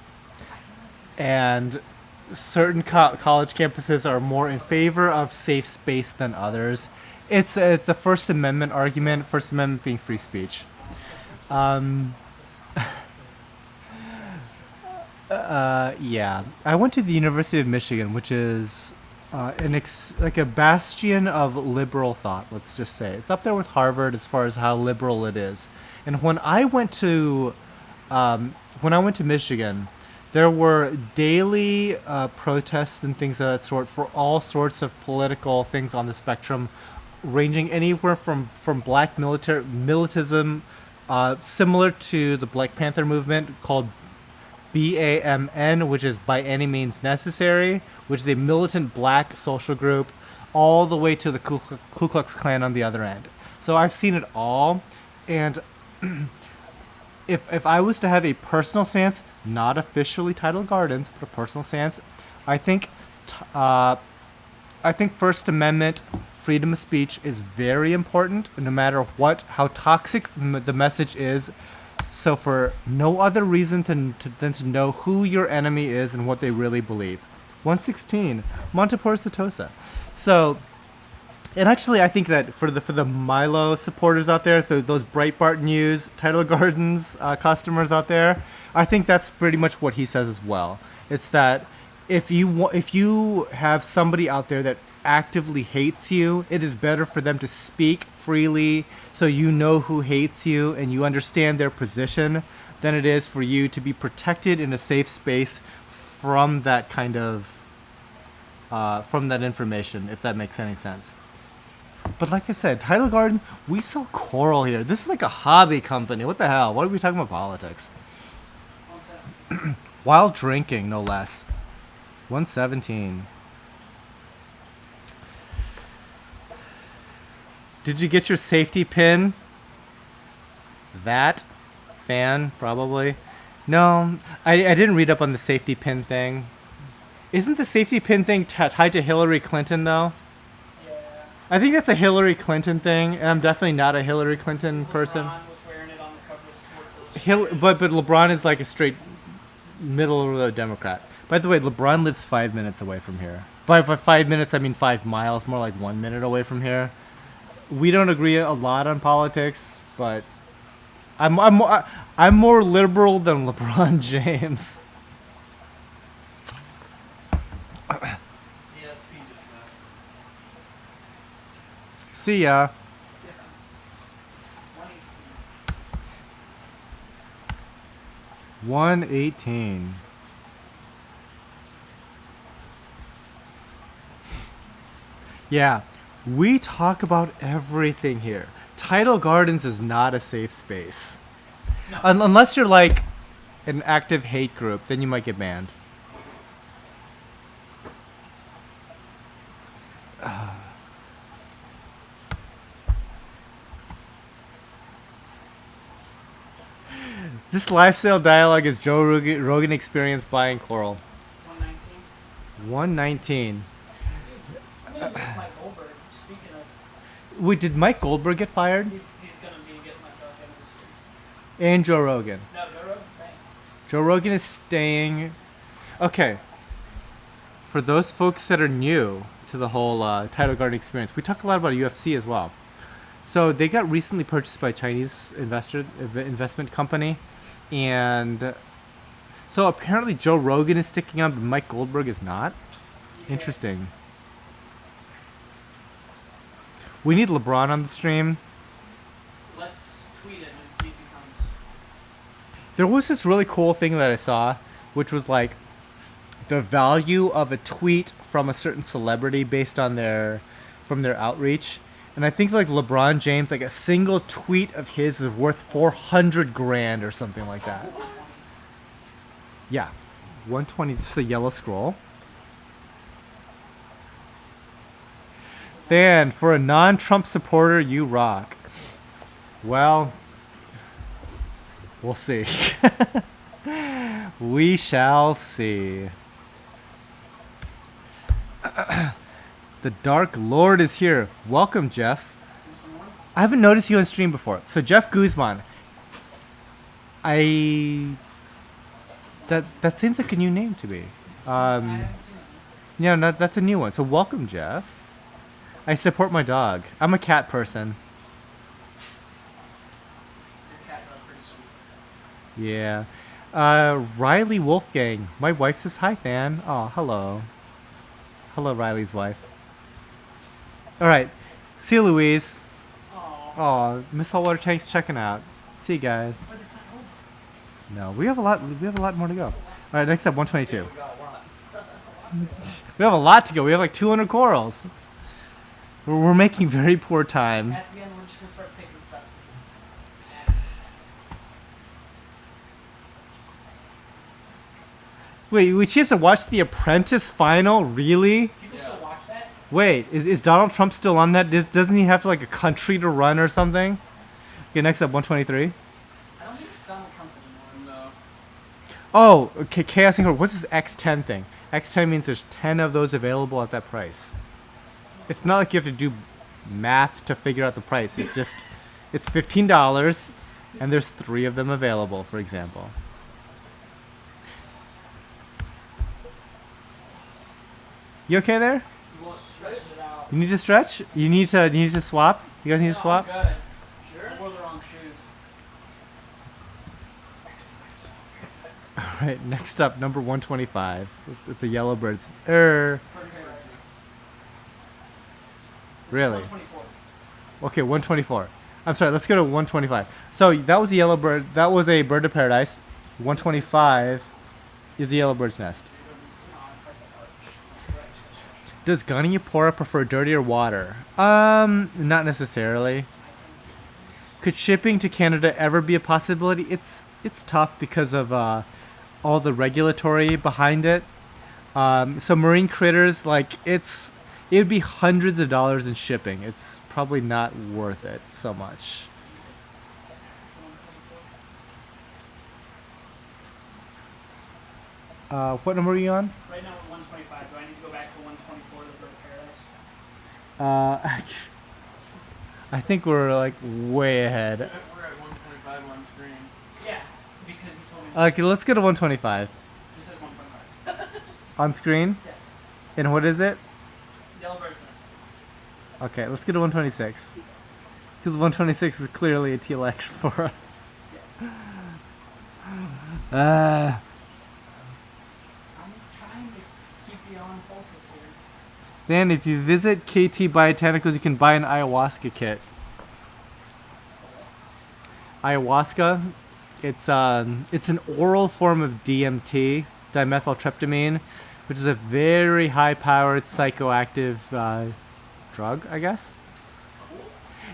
Speaker 1: and certain college campuses are more in favor of safe space than others. It's a First Amendment argument. First Amendment being free speech. Yeah, I went to the University of Michigan, which is like a bastion of liberal thought. Let's just say it's up there with Harvard as far as how liberal it is. And when I went to Michigan, there were daily protests and things of that sort for all sorts of political things on the spectrum, ranging anywhere from black militism, similar to the Black Panther movement, called BAMN, which is By Any Means Necessary, which is a militant black social group, all the way to the Ku Klux Klan on the other end. So I've seen it all, and if I was to have a personal stance, not officially Tidal Gardens, but a personal stance, I think First Amendment freedom of speech is very important, no matter how toxic the message is. So for no other reason than to know who your enemy is and what they really believe. 116, Montepor Setosa. So, and actually I think that for the Milo supporters out there, those Breitbart News, Tidal Gardens customers out there, I think that's pretty much what he says as well. It's that if you have somebody out there that actively hates you, it is better for them to speak freely so you know who hates you and you understand their position than it is for you to be protected in a safe space from that kind of from that information, if that makes any sense. But like I said, Tidal Garden, we sell coral here. This is like a hobby company. What the hell? Why are we talking about politics? While drinking, no less. 117. Did you get your safety pin? That fan, probably. No, I didn't read up on the safety pin thing. Isn't the safety pin thing tied to Hillary Clinton, though?
Speaker 2: Yeah.
Speaker 1: I think that's a Hillary Clinton thing, and I'm definitely not a Hillary Clinton person.
Speaker 2: LeBron was wearing it on the cover of Sports Illustrated.
Speaker 1: But LeBron is like a straight middle of the Democrat. By the way, LeBron lives 5 minutes away from here. By 5 minutes, I mean 5 miles, more like 1 minute away from here. We don't agree a lot on politics, but I'm more liberal than LeBron James.
Speaker 4: CSP just left.
Speaker 1: See ya. 118. Yeah, we talk about everything here. Tidal Gardens is not a safe space.
Speaker 2: No.
Speaker 1: Unless you're like an active hate group, then you might get banned. This lifestyle dialogue is Joe Rogan experience buying coral.
Speaker 2: 119.
Speaker 1: 119.
Speaker 2: I'm gonna miss Mike Goldberg. Speaking of,
Speaker 1: Wait, did Mike Goldberg get fired?
Speaker 2: he's gonna be getting my truck into this street.
Speaker 1: And Joe Rogan.
Speaker 2: No, Joe Rogan's staying.
Speaker 1: Joe Rogan is staying. Okay. For those folks that are new to the whole Tidal Garden experience, we talk a lot about UFC as well. So they got recently purchased by a Chinese investment company. And so apparently Joe Rogan is sticking up, but Mike Goldberg is not.
Speaker 2: Yeah.
Speaker 1: Interesting. We need LeBron on the stream.
Speaker 2: Let's tweet him and see if he comes.
Speaker 1: There was this really cool thing that I saw, which was like the value of a tweet from a certain celebrity based on their outreach. And I think like LeBron James, like a single tweet of his is worth $400,000 or something like that. Yeah, 120. This is a yellow scroll. Then, for a non-Trump supporter, you rock. Well, we'll see. We shall see. The Dark Lord is here. Welcome, Jeff. I haven't noticed you on stream before. So, Jeff Guzman. That seems like a new name to me. Yeah, no, that's a new one. So, welcome, Jeff. I support my dog. I'm a cat person.
Speaker 2: Your cats are pretty sweet.
Speaker 1: Yeah. Riley Wolfgang. My wife says hi, Than. Oh, hello. Hello, Riley's wife. All right. See you, Louise.
Speaker 2: Aw.
Speaker 1: Oh, Miss Saltwater Tank's checking out. See you guys.
Speaker 2: But it's not over.
Speaker 1: No, we have a lot more to go. All right, next up, 122.
Speaker 4: We got a lot.
Speaker 1: We have a lot to go. We have like 200 corals. We're making very poor time.
Speaker 2: At the end, we're just gonna start picking stuff.
Speaker 1: Wait, we just watched The Apprentice final? Really?
Speaker 2: People still watch that?
Speaker 1: Wait, is Donald Trump still on that? Doesn't he have to like a country to run or something? Okay, next up, 123.
Speaker 2: I don't think it's Donald Trump anymore.
Speaker 4: No.
Speaker 1: Oh, okay, Chaos Inc. What's this X10 thing? X10 means there's 10 of those available at that price. It's not like you have to do math to figure out the price. It's just, it's $15, and there's 3 of them available, for example. You okay there?
Speaker 2: You want to stretch it out.
Speaker 1: You need to stretch? You need to swap? You guys need to
Speaker 2: No,
Speaker 1: swap?
Speaker 2: I'm good.
Speaker 4: Sure.
Speaker 2: I wore the wrong shoes.
Speaker 1: Alright, next up, number 125. It's a yellow bird's. Really?
Speaker 2: 124.
Speaker 1: Okay, 124. I'm sorry, let's go to 125. So that was a yellow bird. That was a bird of paradise. 125 is a yellow bird's nest. Does Goniopora prefer dirtier water? Not necessarily. Could shipping to Canada ever be a possibility? It's tough because of all the regulatory behind it. So marine critters, like it would be hundreds of dollars in shipping. It's probably not worth it so much. What number are you on?
Speaker 2: Right now we're 125. Do I need to go back to 124 to Bird of Paradise?
Speaker 1: I think we're like way ahead.
Speaker 4: We're at 125 on screen.
Speaker 2: Yeah, because you told me
Speaker 1: Okay, let's go to 125
Speaker 2: this is 125.
Speaker 1: on screen.
Speaker 2: Yes.
Speaker 1: And what is it?
Speaker 2: Yellow Bird's Nest.
Speaker 1: Okay, let's go to 126. Because 126 is clearly a TLX for us.
Speaker 2: Yes.
Speaker 1: Uh,
Speaker 2: I'm trying to keep you on focus here.
Speaker 1: then if you visit KT Biotanicals, you can buy an ayahuasca kit. Ayahuasca, it's an oral form of DMT, dimethyltryptamine, which is a very high-powered psychoactive drug, I guess.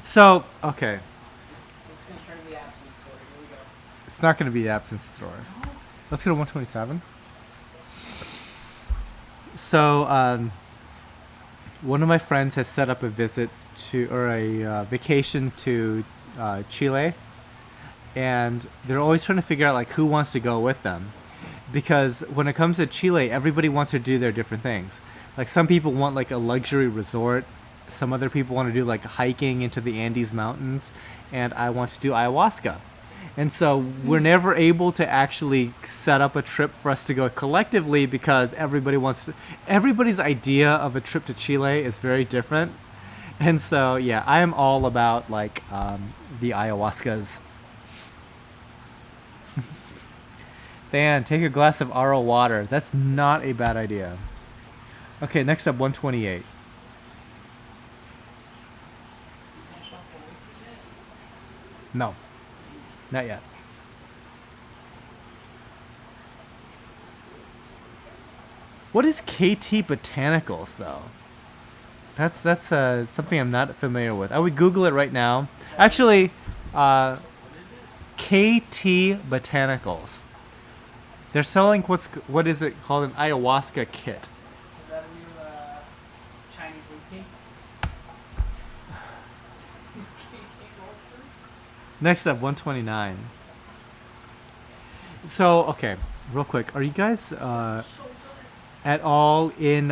Speaker 1: So, okay,
Speaker 2: This is going to turn to the absence story. Here we go.
Speaker 1: it's not going to be the absence story. Let's go to 127. So, one of my friends has set up a visit to, or a vacation to Chile, and they're always trying to figure out like who wants to go with them, because when it comes to Chile, everybody wants to do their different things. Like some people want like a luxury resort, some other people want to do like hiking into the Andes Mountains, and I want to do ayahuasca. And so we're never able to actually set up a trip for us to go collectively because everybody's idea of a trip to Chile is very different. And so, yeah, I am all about like the ayahuascas. Dan, take a glass of RO water. That's not a bad idea. Okay, next up, 128.
Speaker 2: Finish off the wafers yet?
Speaker 1: No, not yet. What is KT Botanicals, though? That's something I'm not familiar with. I would Google it right now. Actually, KT Botanicals. They're selling what is it called, an ayahuasca kit.
Speaker 2: Is that a new Chinese leaf tea?
Speaker 1: Next up, 129. So, okay, real quick. Are you guys at all in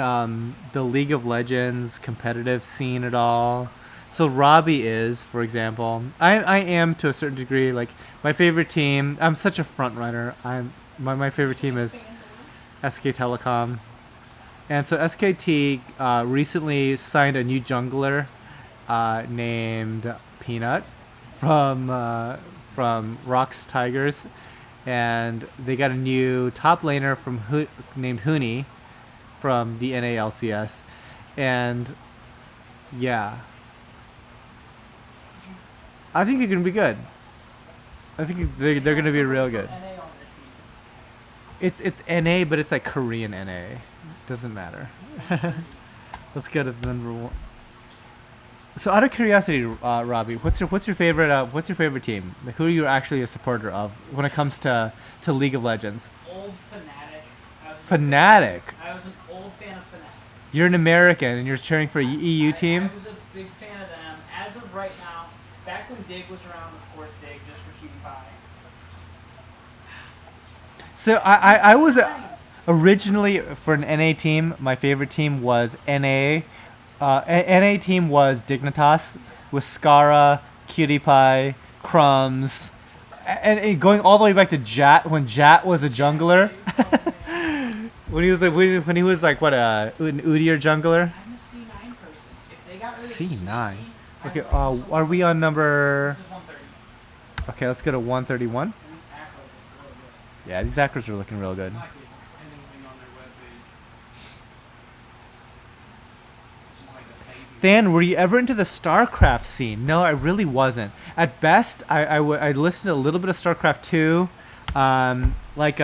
Speaker 1: the League of Legends competitive scene at all? So Robbie is, for example. I am to a certain degree. Like, my favorite team, I'm such a front runner. My favorite team is SK Telecom. And so SKT recently signed a new jungler named Peanut from Rocks Tigers, and they got a new top laner named Huni from the NALCS, and yeah, I think they're gonna be good. I think they're gonna be real good. It's NA, but it's like Korean NA. Doesn't matter. Let's go to the number one. So, out of curiosity, Robbie, what's your favorite team? Like, who are you actually a supporter of when it comes to League of Legends?
Speaker 2: Old Fnatic.
Speaker 1: Fnatic.
Speaker 2: I was an old fan of Fnatic.
Speaker 1: You're an American and you're cheering for a EU team.
Speaker 2: I was a big fan of them. As of right now, back when Dig was around, the fourth Dig, just for cutie pie.
Speaker 1: So I was originally for an NA team. My favorite team was NA. NA team was Dignitas with Scara, Cutie Pie, Crumbs, and going all the way back to Jat when Jat was a jungler. when he was like what an Udyr jungler.
Speaker 2: I'm a C9 person. If they got rid of
Speaker 1: C9. Okay. Are we on number?
Speaker 2: This is 130.
Speaker 1: Okay, let's go to 131. Yeah, these actors are looking real good. Than, were you ever into the StarCraft scene? No, I really wasn't. At best, I listened to a little bit of StarCraft 2, like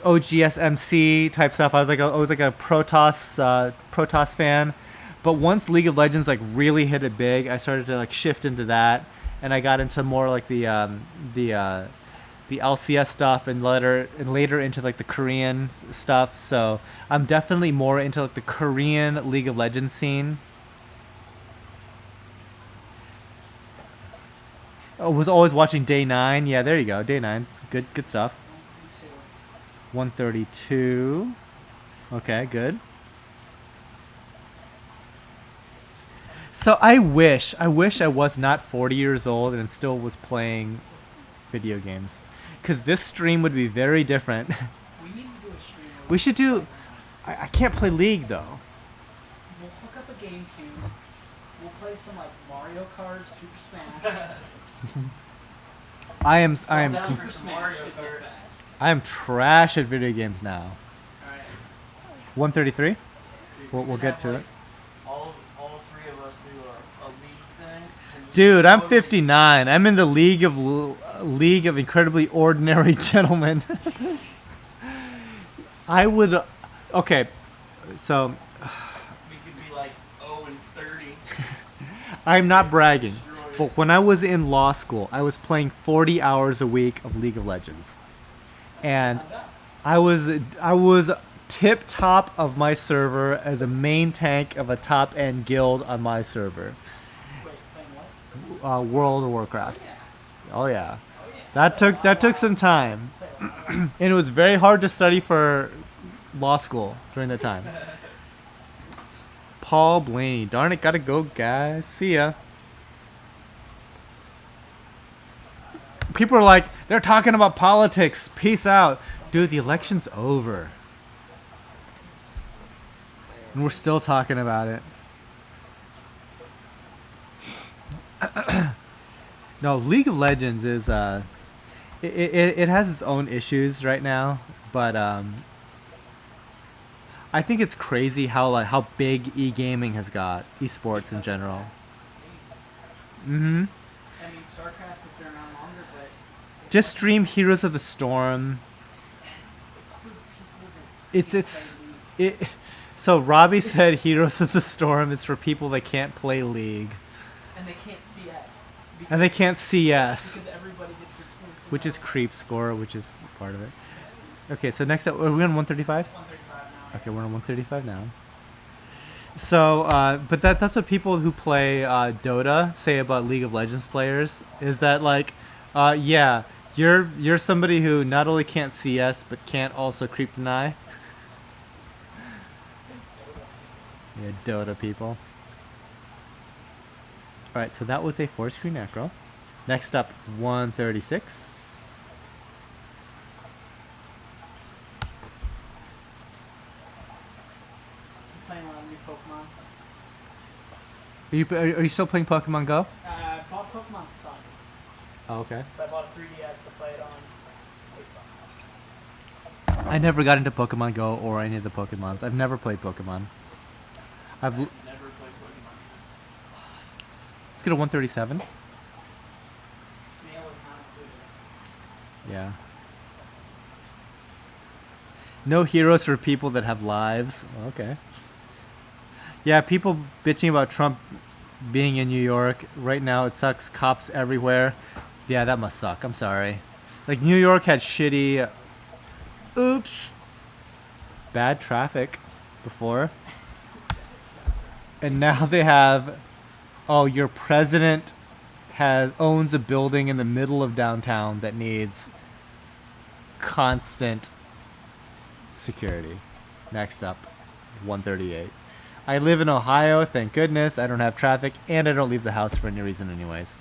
Speaker 1: OGSMC type stuff. I was like a Protoss fan, but once League of Legends like really hit it big, I started to like shift into that, and I got into more like the LCS stuff, and later into like the Korean stuff. So I'm definitely more into like the Korean League of Legends scene. I was always watching Day 9. Yeah, there you go. Day 9. Good stuff. 132. Okay, good. So I wish I was not 40 years old and still was playing video games, because this stream would be very different.
Speaker 2: We need to do a stream.
Speaker 1: We should do. I can't play League though.
Speaker 2: We'll hook up a GameCube. We'll play some like Mario Kart, Super Smash.
Speaker 1: I am
Speaker 2: Super Smash is the best.
Speaker 1: I am trash at video games now.
Speaker 2: Alright.
Speaker 1: 133. We'll get to it.
Speaker 4: All three of us do a league thing.
Speaker 1: Dude, I'm 59. I'm in the League of Incredibly Ordinary Gentlemen. I would. Okay, so
Speaker 4: We could be like 0-30.
Speaker 1: I'm not bragging, but when I was in law school, I was playing 40 hours a week of League of Legends, and I was tip top of my server as a main tank of a top end guild on my server.
Speaker 2: Wait, playing what?
Speaker 1: World of Warcraft.
Speaker 2: Yeah.
Speaker 1: Oh yeah, that took some time, and it was very hard to study for law school during that time. Paul Blaney, darn it, gotta go, guys. See ya. People are like, they're talking about politics. Peace out, dude. The election's over, and we're still talking about it. No, League of Legends is it has its own issues right now, but I think it's crazy how big e-gaming has got, esports in general.
Speaker 2: I mean, StarCraft has been around longer, but
Speaker 1: Just stream Heroes of the Storm.
Speaker 2: it's for people that
Speaker 1: It. So Robbie said Heroes of the Storm is for people that can't play League.
Speaker 2: and they can't CS.
Speaker 1: And they can't CS.
Speaker 2: Because everybody gets exclusive.
Speaker 1: Which is creep score, which is part of it. Okay, so next up, are we on 135?
Speaker 2: 135 now.
Speaker 1: Okay, we're on 135 now. So, but that's what people who play Dota say about League of Legends players, is that like, yeah, you're somebody who not only can't CS but can't also creep deny. Yeah, Dota people. All right, so that was a 4-screen necro. Next up, 136.
Speaker 2: Playing a new Pokemon.
Speaker 1: Are you still playing Pokemon Go?
Speaker 2: I bought Pokemon Sun,
Speaker 1: Oh, okay.
Speaker 2: so I bought a 3DS to play it on.
Speaker 1: I never got into Pokemon Go or any of the Pokemons. I've never played Pokemon.
Speaker 4: Never played Pokemon.
Speaker 1: Let's get a 137.
Speaker 2: Snail is not included.
Speaker 1: Yeah. No heroes for people that have lives. Okay. Yeah, people bitching about Trump being in New York. Right now it sucks. Cops everywhere. Yeah, that must suck. I'm sorry. Like, New York had shitty... Oops. Bad traffic before. And now they have... Oh, your president owns a building in the middle of downtown that needs constant security. Next up, 138. I live in Ohio, thank goodness. I don't have traffic, and I don't leave the house for any reason anyways.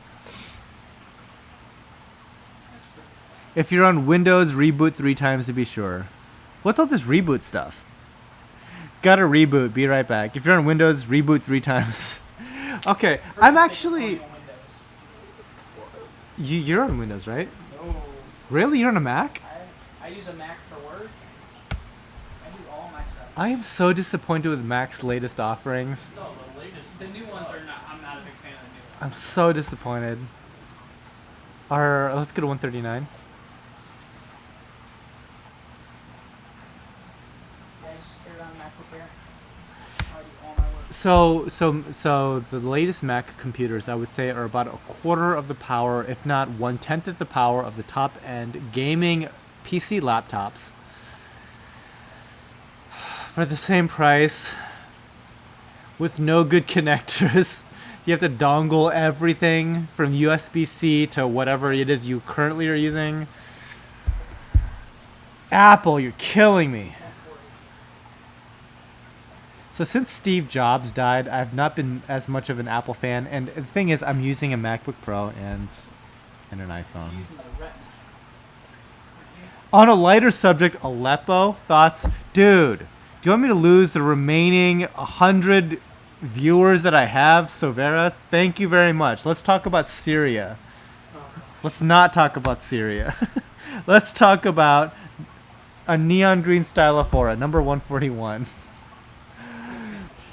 Speaker 1: If you're on Windows, reboot 3 times to be sure. What's all this reboot stuff? Gotta reboot, be right back. If you're on Windows, reboot 3 times. Okay, I'm actually... You're on Windows, right?
Speaker 2: No.
Speaker 1: Really? You're on a Mac?
Speaker 2: I use a Mac for work. I do all my stuff.
Speaker 1: I am so disappointed with Mac's latest offerings.
Speaker 4: No, the latest.
Speaker 2: The new ones are not. I'm not a big fan of the new ones.
Speaker 1: I'm so disappointed. Let's go to 139.
Speaker 2: Yeah, I just carried on MacBook Air. I do all my work.
Speaker 1: So the latest Mac computers, I would say, are about a quarter of the power, if not 1/10 of the power of the top-end gaming PC laptops. For the same price, with no good connectors. You have to dongle everything from USB-C to whatever it is you currently are using. Apple, you're killing me. So since Steve Jobs died, I've not been as much of an Apple fan. And the thing is, I'm using a MacBook Pro and an iPhone.
Speaker 2: Using the Retina.
Speaker 1: On a lighter subject, Aleppo thoughts. Dude, do you want me to lose the remaining 100 viewers that I have? Soveras, thank you very much. Let's talk about Syria. Let's not talk about Syria. Let's talk about a neon green Stylophora, number 141.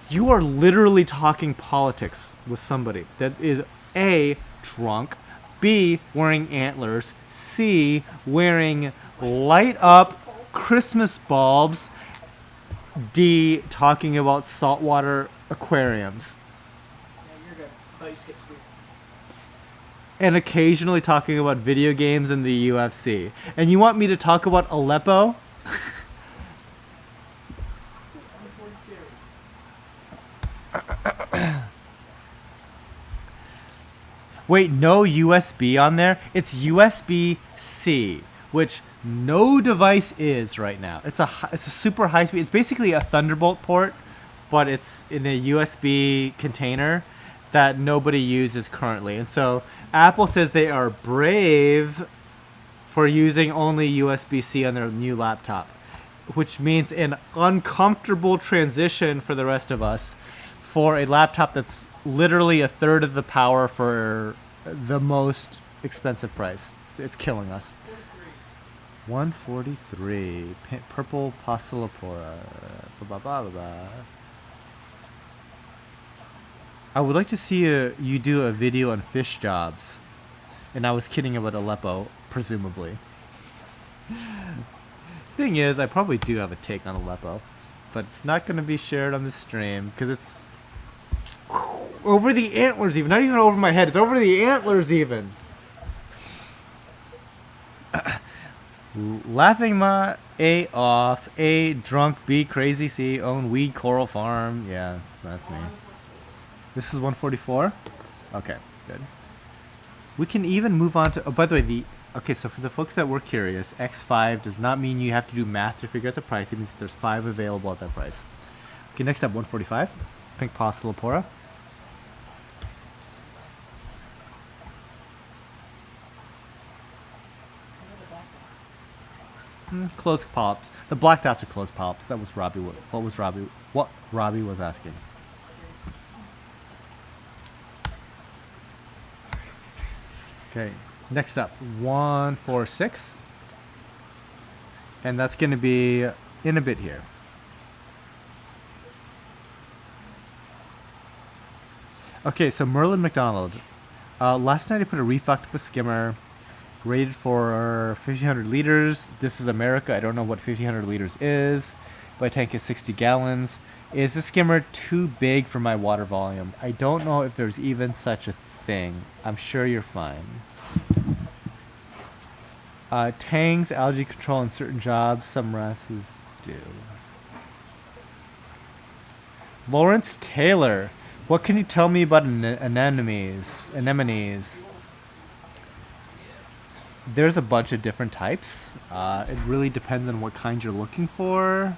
Speaker 1: You are literally talking politics with somebody that is A, drunk, B, wearing antlers, C, wearing light up Christmas bulbs, D, talking about saltwater aquariums,
Speaker 2: Yeah, you're good. But you skipped C.
Speaker 1: and occasionally talking about video games and the UFC. And you want me to talk about Aleppo?
Speaker 2: 142.
Speaker 1: Wait, no USB on there? It's USB-C, which no device is right now. It's a super high speed. It's basically a Thunderbolt port, but it's in a USB container that nobody uses currently. And so Apple says they are brave for using only USB-C on their new laptop, which means an uncomfortable transition for the rest of us for a laptop that's literally a third of the power for the most expensive price. It's killing us. 143. Purple Passalapora. I would like to see you do a video on fish jobs. And I was kidding about Aleppo, presumably. Thing is, I probably do have a take on Aleppo, but it's not going to be shared on the stream because it's over the antlers even. Not even over my head. It's over the antlers even. Laughing my A off. A drunk B crazy C own weed coral farm. Yeah, that's me. This is 144. Okay, good. We can even move on to. Oh, by the way, okay. So for the folks that were curious, X5 does not mean you have to do math to figure out the price. It means that there's 5 available at that price. Okay, next up, 145. Pink Postilopora. Closed polyps. The black dots are closed polyps. That was Robbie. What Robbie was asking. Okay. Next up, 146. And that's going to be in a bit here. Okay, so Merlin McDonald. Last night I put a reef octopus skimmer rated for 1,500 liters. This is America. I don't know what 1,500 liters is. My tank is 60 gallons. Is the skimmer too big for my water volume? I don't know if there's even such a thing. I'm sure you're fine. Tangs, algae control in certain jobs. Some wrasses do. Lawrence Taylor. What can you tell me about anemones? There's a bunch of different types. It really depends on what kind you're looking for.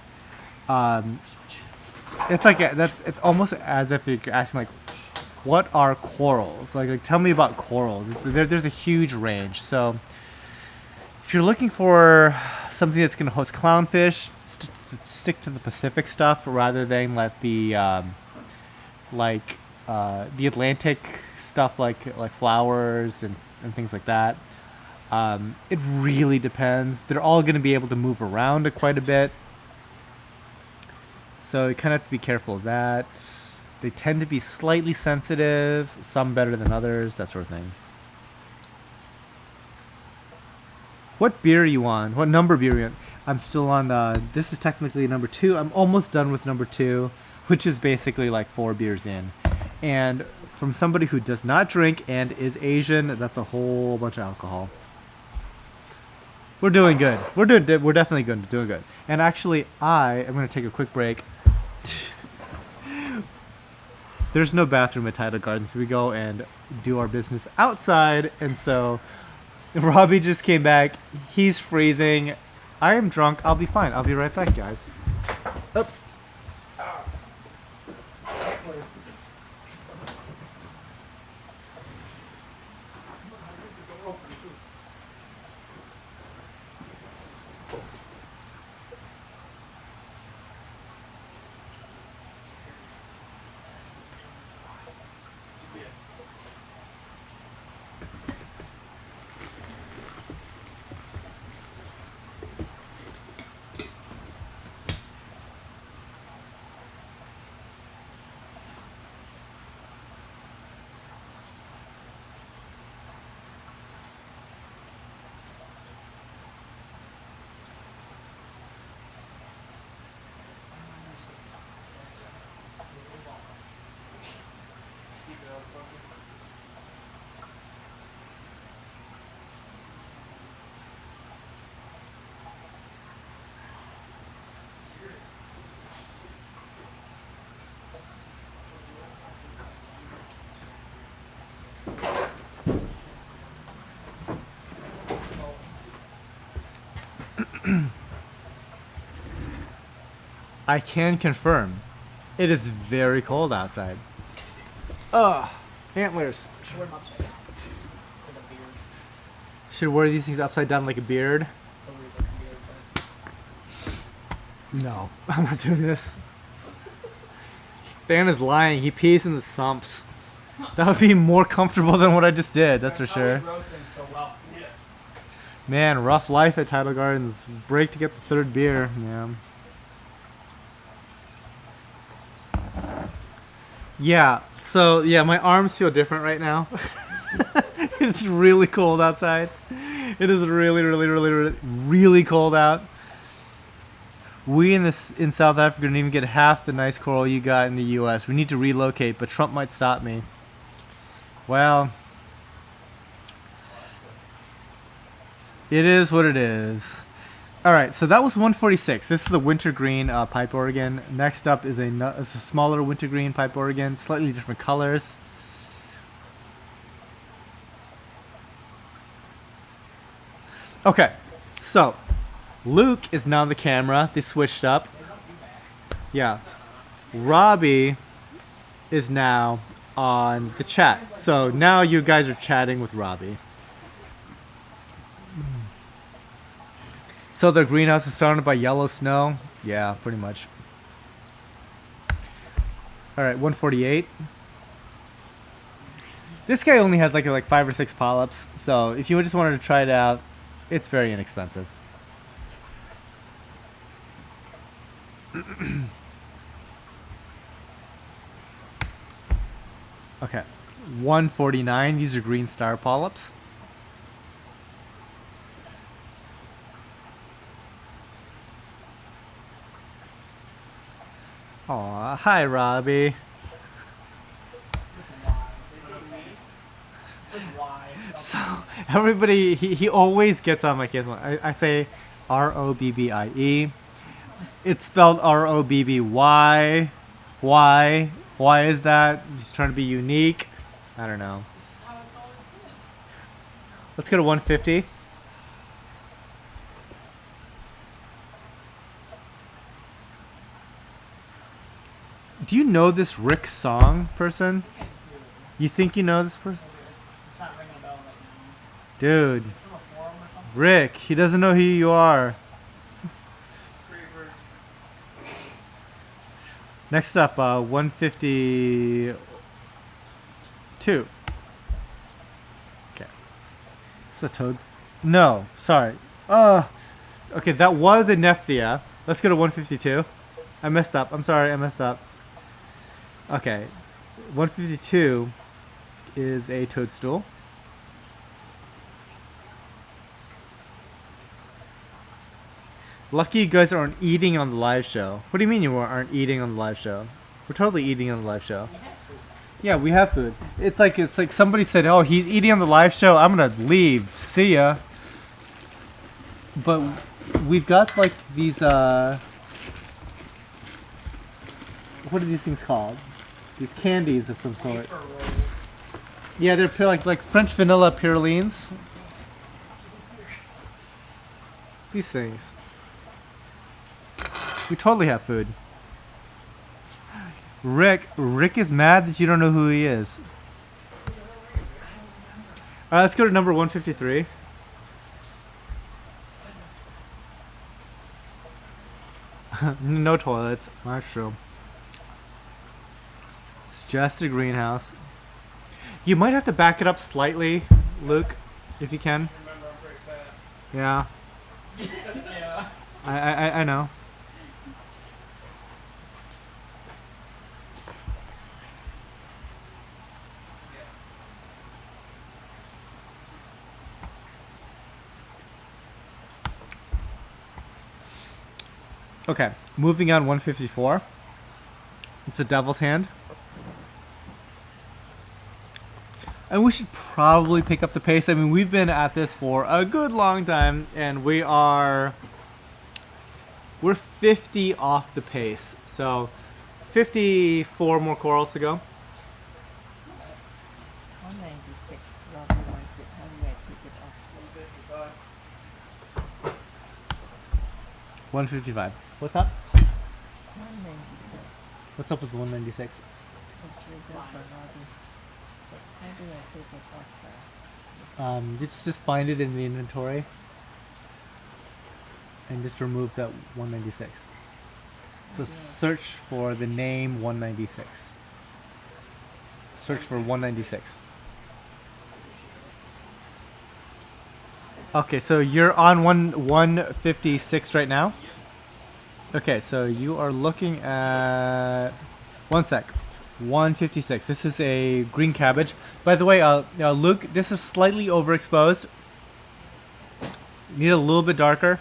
Speaker 1: It's like it's almost as if you're asking like, what are corals? Like tell me about corals. There's a huge range. So if you're looking for something that's going to host clownfish, stick to the Pacific stuff rather than let the the Atlantic stuff like flowers and things like that. It really depends. They're all going to be able to move around quite a bit. So you kind of have to be careful of that. They tend to be slightly sensitive, some better than others, that sort of thing. What beer are you on? What number beer are you on? I'm still on, this is technically number 2. I'm almost done with number 2, which is basically like 4 beers in. And from somebody who does not drink and is Asian, that's a whole bunch of alcohol. We're doing good. We're definitely doing good. And actually, I am going to take a quick break. There's no bathroom at Tidal Gardens. We go and do our business outside. And so Robbie just came back. He's freezing. I am drunk. I'll be fine. I'll be right back, guys. Oops. I can confirm, it is very cold outside. Ugh, antlers.
Speaker 2: Should wear them upside down. Like a beard.
Speaker 1: Should wear these things upside down like a beard?
Speaker 2: It's a weird looking beard,
Speaker 1: No, I'm not doing this. Dan is lying. He pees in the sumps. That would be more comfortable than what I just did, that's for sure. Man, rough life at Tidal Gardens. Break to get the 3rd beer. Yeah. Yeah, so yeah, my arms feel different right now. It's really cold outside. It is really, really, really, really, really cold out. We in South Africa didn't even get half the nice coral you got in the U.S. We need to relocate, but Trump might stop me. Well, it is what it is. All right, so that was 146. This is a wintergreen pipe organ. Next up is a smaller wintergreen pipe organ, slightly different colors. Okay, so Luke is now on the camera. They switched up. Yeah. Robbie is now on the chat. So now you guys are chatting with Robbie. So their greenhouse is surrounded by yellow snow? Yeah, pretty much. Alright, 148. This guy only has like 5 or 6 polyps, so if you just wanted to try it out, it's very inexpensive. Okay, 149. These are green star polyps. Aw, hi Robbie. So everybody, he always gets on my case. I say R-O-B-B-I-E. It's spelled R-O-B-B-Y. Why? Why is that? Just trying to be unique? I don't know. Let's go to 150. Do you know this Rick Song person? You think you know this person?
Speaker 2: It's not ringing a bell right now.
Speaker 1: Dude,
Speaker 2: From a forum or something?
Speaker 1: Rick, he doesn't know who you are. Next up, 152. Okay. It's a toad. No, sorry. Okay, that was a Nephthia. Let's go to 152. I messed up. I'm sorry, I messed up. Okay. 152 is a toadstool. Lucky you guys aren't eating on the live show. What do you mean you aren't eating on the live show? We're totally eating on the live show. Yeah, we have food. It's like somebody said, "Oh, he's eating on the live show. I'm gonna leave. See ya." But we've got like these. What are these things called? These candies of some sort. Yeah, they're like French vanilla purlines. These things. We totally have food. Rick is mad that you don't know who he is. Alright, let's go to number 153. No toilets. That's true. It's just a greenhouse. You might have to back it up slightly, Luke, if you can.
Speaker 2: Remember, I'm pretty fat.
Speaker 1: Yeah.
Speaker 2: Yeah.
Speaker 1: I know. Okay, moving on 154. It's a devil's hand. And we should probably pick up the pace. I mean, we've been at this for a good long time, and we're 50 off the pace. So 54 more corals to go.
Speaker 3: 196. Robbie wants it. How do I take it off?
Speaker 1: 155. What's up?
Speaker 3: 196.
Speaker 1: What's up with 196?
Speaker 3: It's reserved for Robbie. So how do I take it off there?
Speaker 1: You just find it in the inventory. And just remove that 196. So search for the name 196. Search for 196. Okay, so you're on 156 right now? Okay, so you are looking at... One sec. 156. This is a green cabbage. By the way, Luke, this is slightly overexposed. Need a little bit darker.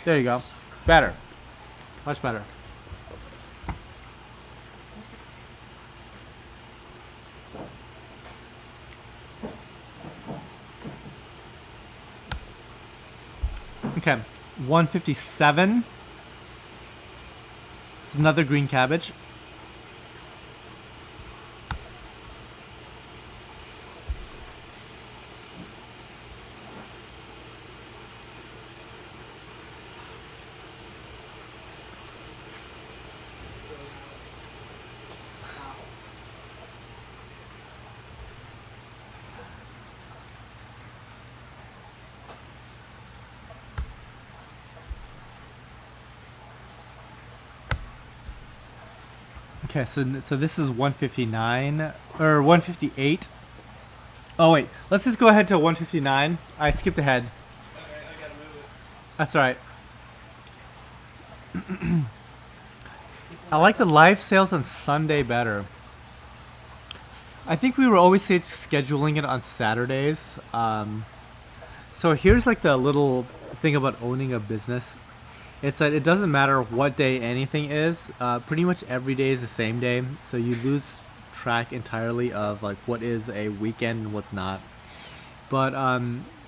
Speaker 1: There you go. Better. Much better. Okay, 157. It's another green cabbage. Okay, so this is 159 or 158. Oh wait, let's just go ahead to 159. I skipped ahead.
Speaker 4: Okay, I gotta move it.
Speaker 1: That's all right. I like the live sales on Sunday better. I think we were always scheduling it on Saturdays. So here's like the little thing about owning a business. It's that it doesn't matter what day anything is. Pretty much every day is the same day. So you lose track entirely of like what is a weekend and what's not. But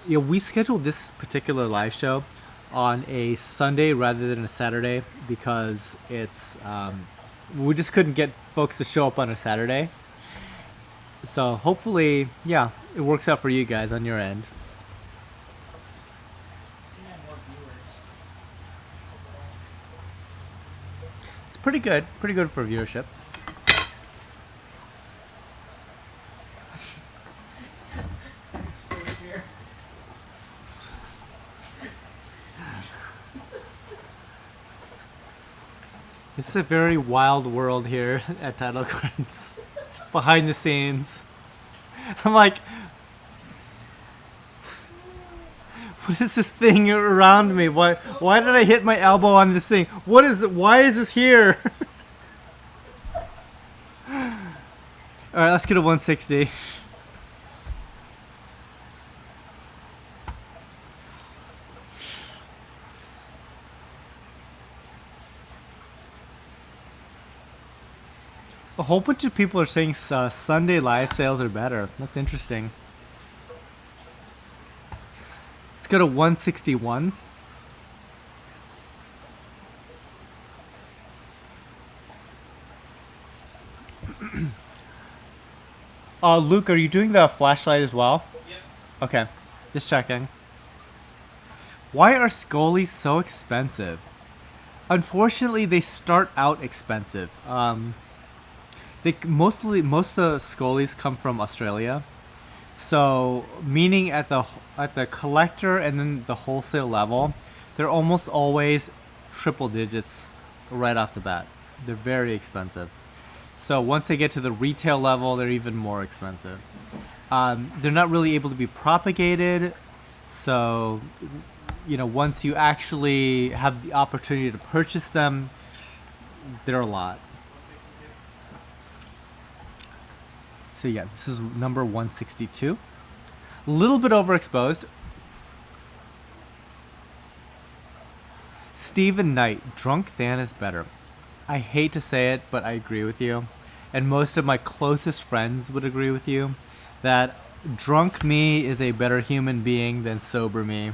Speaker 1: we scheduled this particular live show on a Sunday rather than a Saturday because it's we just couldn't get folks to show up on a Saturday. So hopefully, yeah, it works out for you guys on your end. It's pretty good for viewership. It's a very wild world here at Tidal Cards. Behind the scenes. I'm like, what is this thing around me? Why did I hit my elbow on this thing? What is it? Why is this here? Alright, let's get a 160. A whole bunch of people are saying Sunday live sales are better. That's interesting. Let's go to 161. Luke, are you doing the flashlight as well?
Speaker 4: Yep.
Speaker 1: Okay, just checking. Why are Scullies so expensive? Unfortunately, they start out expensive. Most of the Scullies come from Australia, so meaning at the collector and then the wholesale level, they're almost always triple digits right off the bat. They're very expensive. So once they get to the retail level, they're even more expensive. They're not really able to be propagated, so once you actually have the opportunity to purchase them, they're a lot. So yeah, this is number 162. A little bit overexposed. Stephen Knight, Drunk Than is better. I hate to say it, but I agree with you. And most of my closest friends would agree with you that drunk me is a better human being than sober me.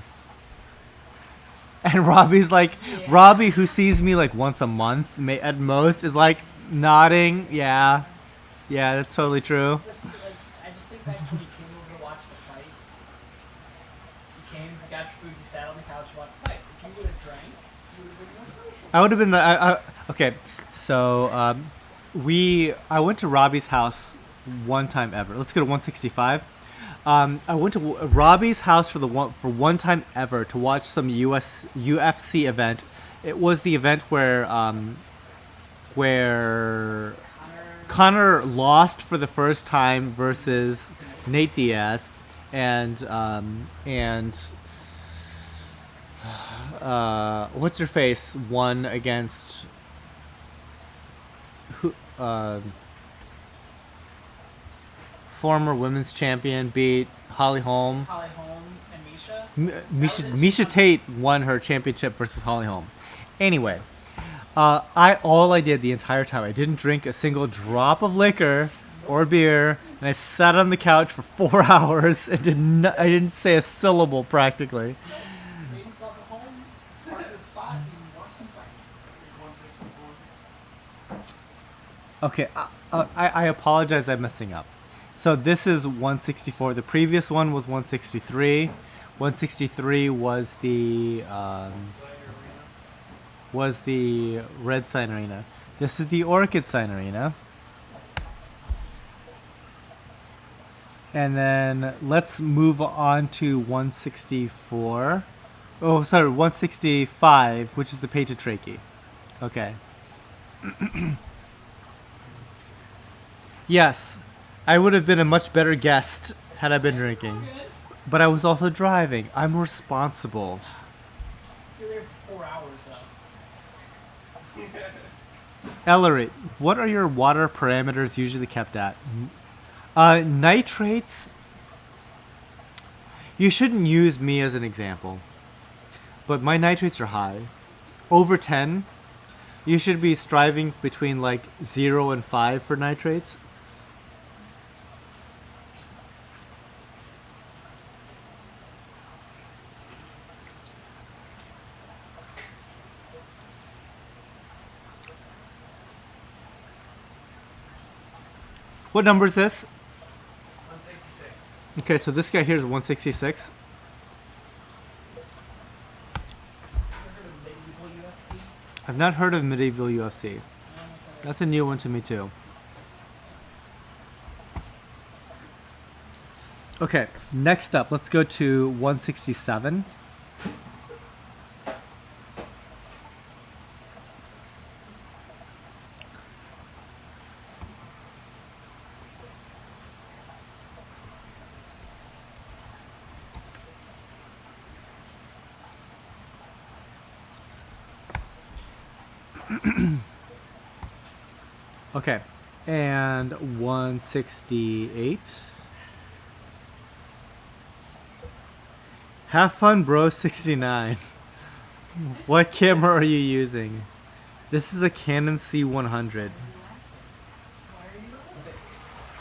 Speaker 1: And Robbie's like, yeah. Robbie, who sees me like once a month at most, is like nodding, yeah. Yeah, that's totally true.
Speaker 2: I just think back when you came over to watch the fights. You came, got your food, you sat on the couch, watched the fight. If you would have drank, you would have been more social.
Speaker 1: I would have been okay, so I went to Robbie's house one time ever. Let's go to 165. I went to Robbie's house for one time ever to watch some UFC event. It was the event where Connor lost for the first time versus Nate Diaz, and what's her face won against who former women's champion beat Holly Holm.
Speaker 2: Holly Holm and Misha.
Speaker 1: Misha Tate won her championship versus Holly Holm. Anyway. All I did the entire time, I didn't drink a single drop of liquor or beer, and I sat on the couch for 4 hours and I didn't say a syllable practically.
Speaker 4: 164.
Speaker 1: Okay, I apologize, I'm messing up. So this is 164. The previous one was 163. 163 was the red sign arena. This is the orchid sign arena. And then let's move on to 164. Oh, sorry, 165, which is the Patatrachea. Okay. Yes, I would have been a much better guest had I been drinking. But I was also driving. I'm responsible.
Speaker 2: You're there for 4 hours, though.
Speaker 1: Ellery, what are your water parameters usually kept at? Nitrates. You shouldn't use me as an example, but my nitrates are high. Over 10. You should be striving between like 0 and 5 for nitrates. What number is this?
Speaker 4: 166.
Speaker 1: Okay, so this guy here is 166. I've not heard of medieval UFC. That's a new one to me too. Okay, next up, let's go to 167. Okay, and 168. Have fun, bro. 69. What camera are you using? This is a Canon C100.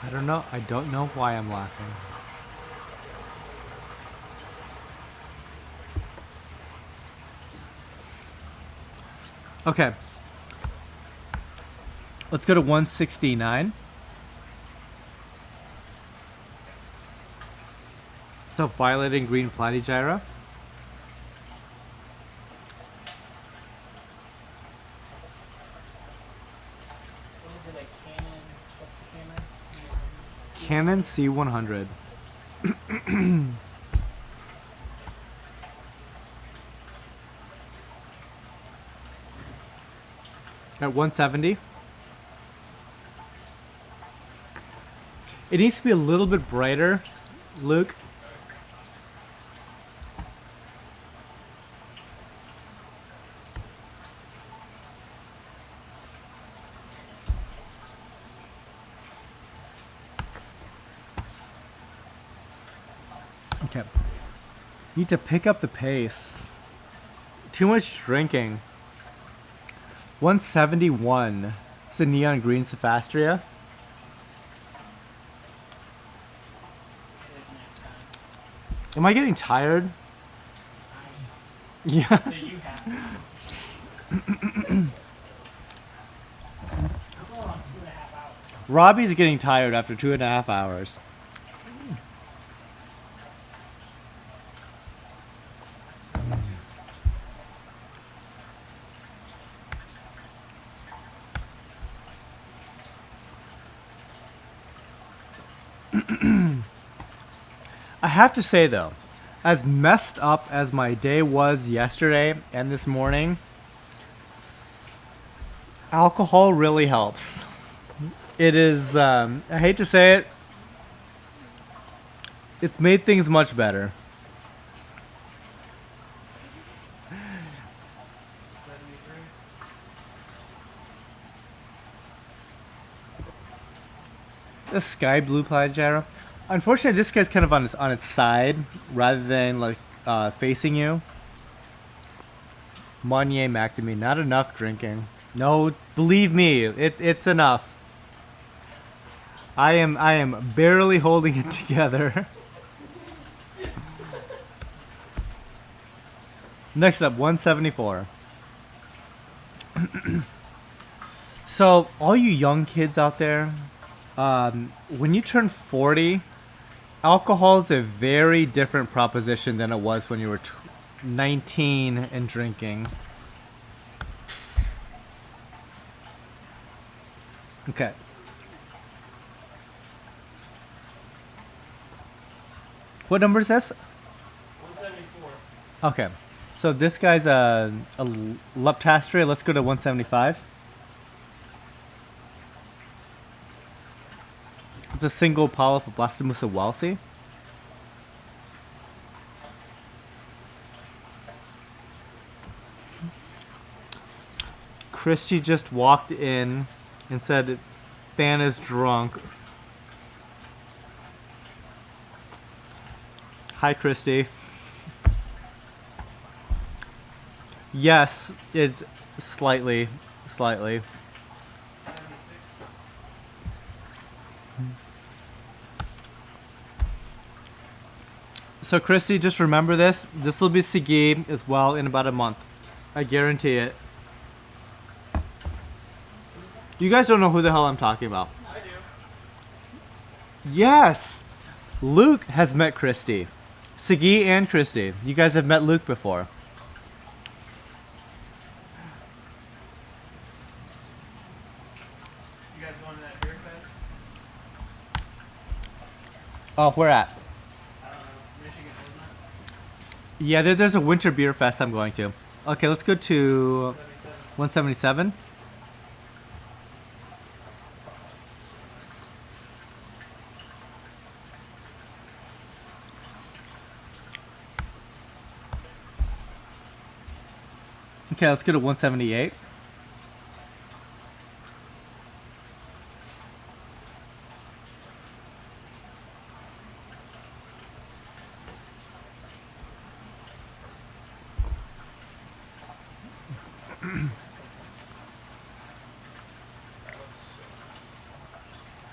Speaker 1: I don't know. I don't know why I'm laughing. Okay. Let's go to 169. It's a violet and green Platygyra.
Speaker 2: What is it, a Canon? What's the camera?
Speaker 1: Canon C100. At 170. It needs to be a little bit brighter, Luke. Okay. Need to pick up the pace. Too much drinking. 171. It's a neon green Sophastria. Am I getting tired? Yeah.
Speaker 2: So you have to. We're going on 2.5 hours.
Speaker 1: Robbie's getting tired after 2.5 hours. I have to say though, as messed up as my day was yesterday and this morning, alcohol really helps. It is, I hate to say it, it's made things much better.
Speaker 4: 73.
Speaker 1: The sky blue Platygyra. Unfortunately, this guy's kind of on its side rather than like facing you. Monnier Macadamia, not enough drinking. No, believe me, it's enough. I am barely holding it together. Next up, 174. So, all you young kids out there, when you turn 40, alcohol is a very different proposition than it was when you were 19 and drinking. Okay. What number is this?
Speaker 4: 174.
Speaker 1: Okay. So this guy's a Leptoseris. Let's go to 175. It's a single polyp of Blastomussa welsey. Christy just walked in and said, Than is drunk. Hi, Christy. Yes, it's slightly.
Speaker 4: 76.
Speaker 1: So, Christy, just remember this. This will be Sigi as well in about a month. I guarantee it. You guys don't know who the hell I'm talking about.
Speaker 4: I do.
Speaker 1: Yes! Luke has met Christy. Sigi and Christy. You guys have met Luke before.
Speaker 4: You guys going to that beer fest?
Speaker 1: Oh, where at?
Speaker 4: I don't know. Michigan, isn't it?
Speaker 1: Yeah, there's a winter beer fest I'm going to. Okay, let's go to
Speaker 4: 77.
Speaker 1: 177. Okay, let's go to 178.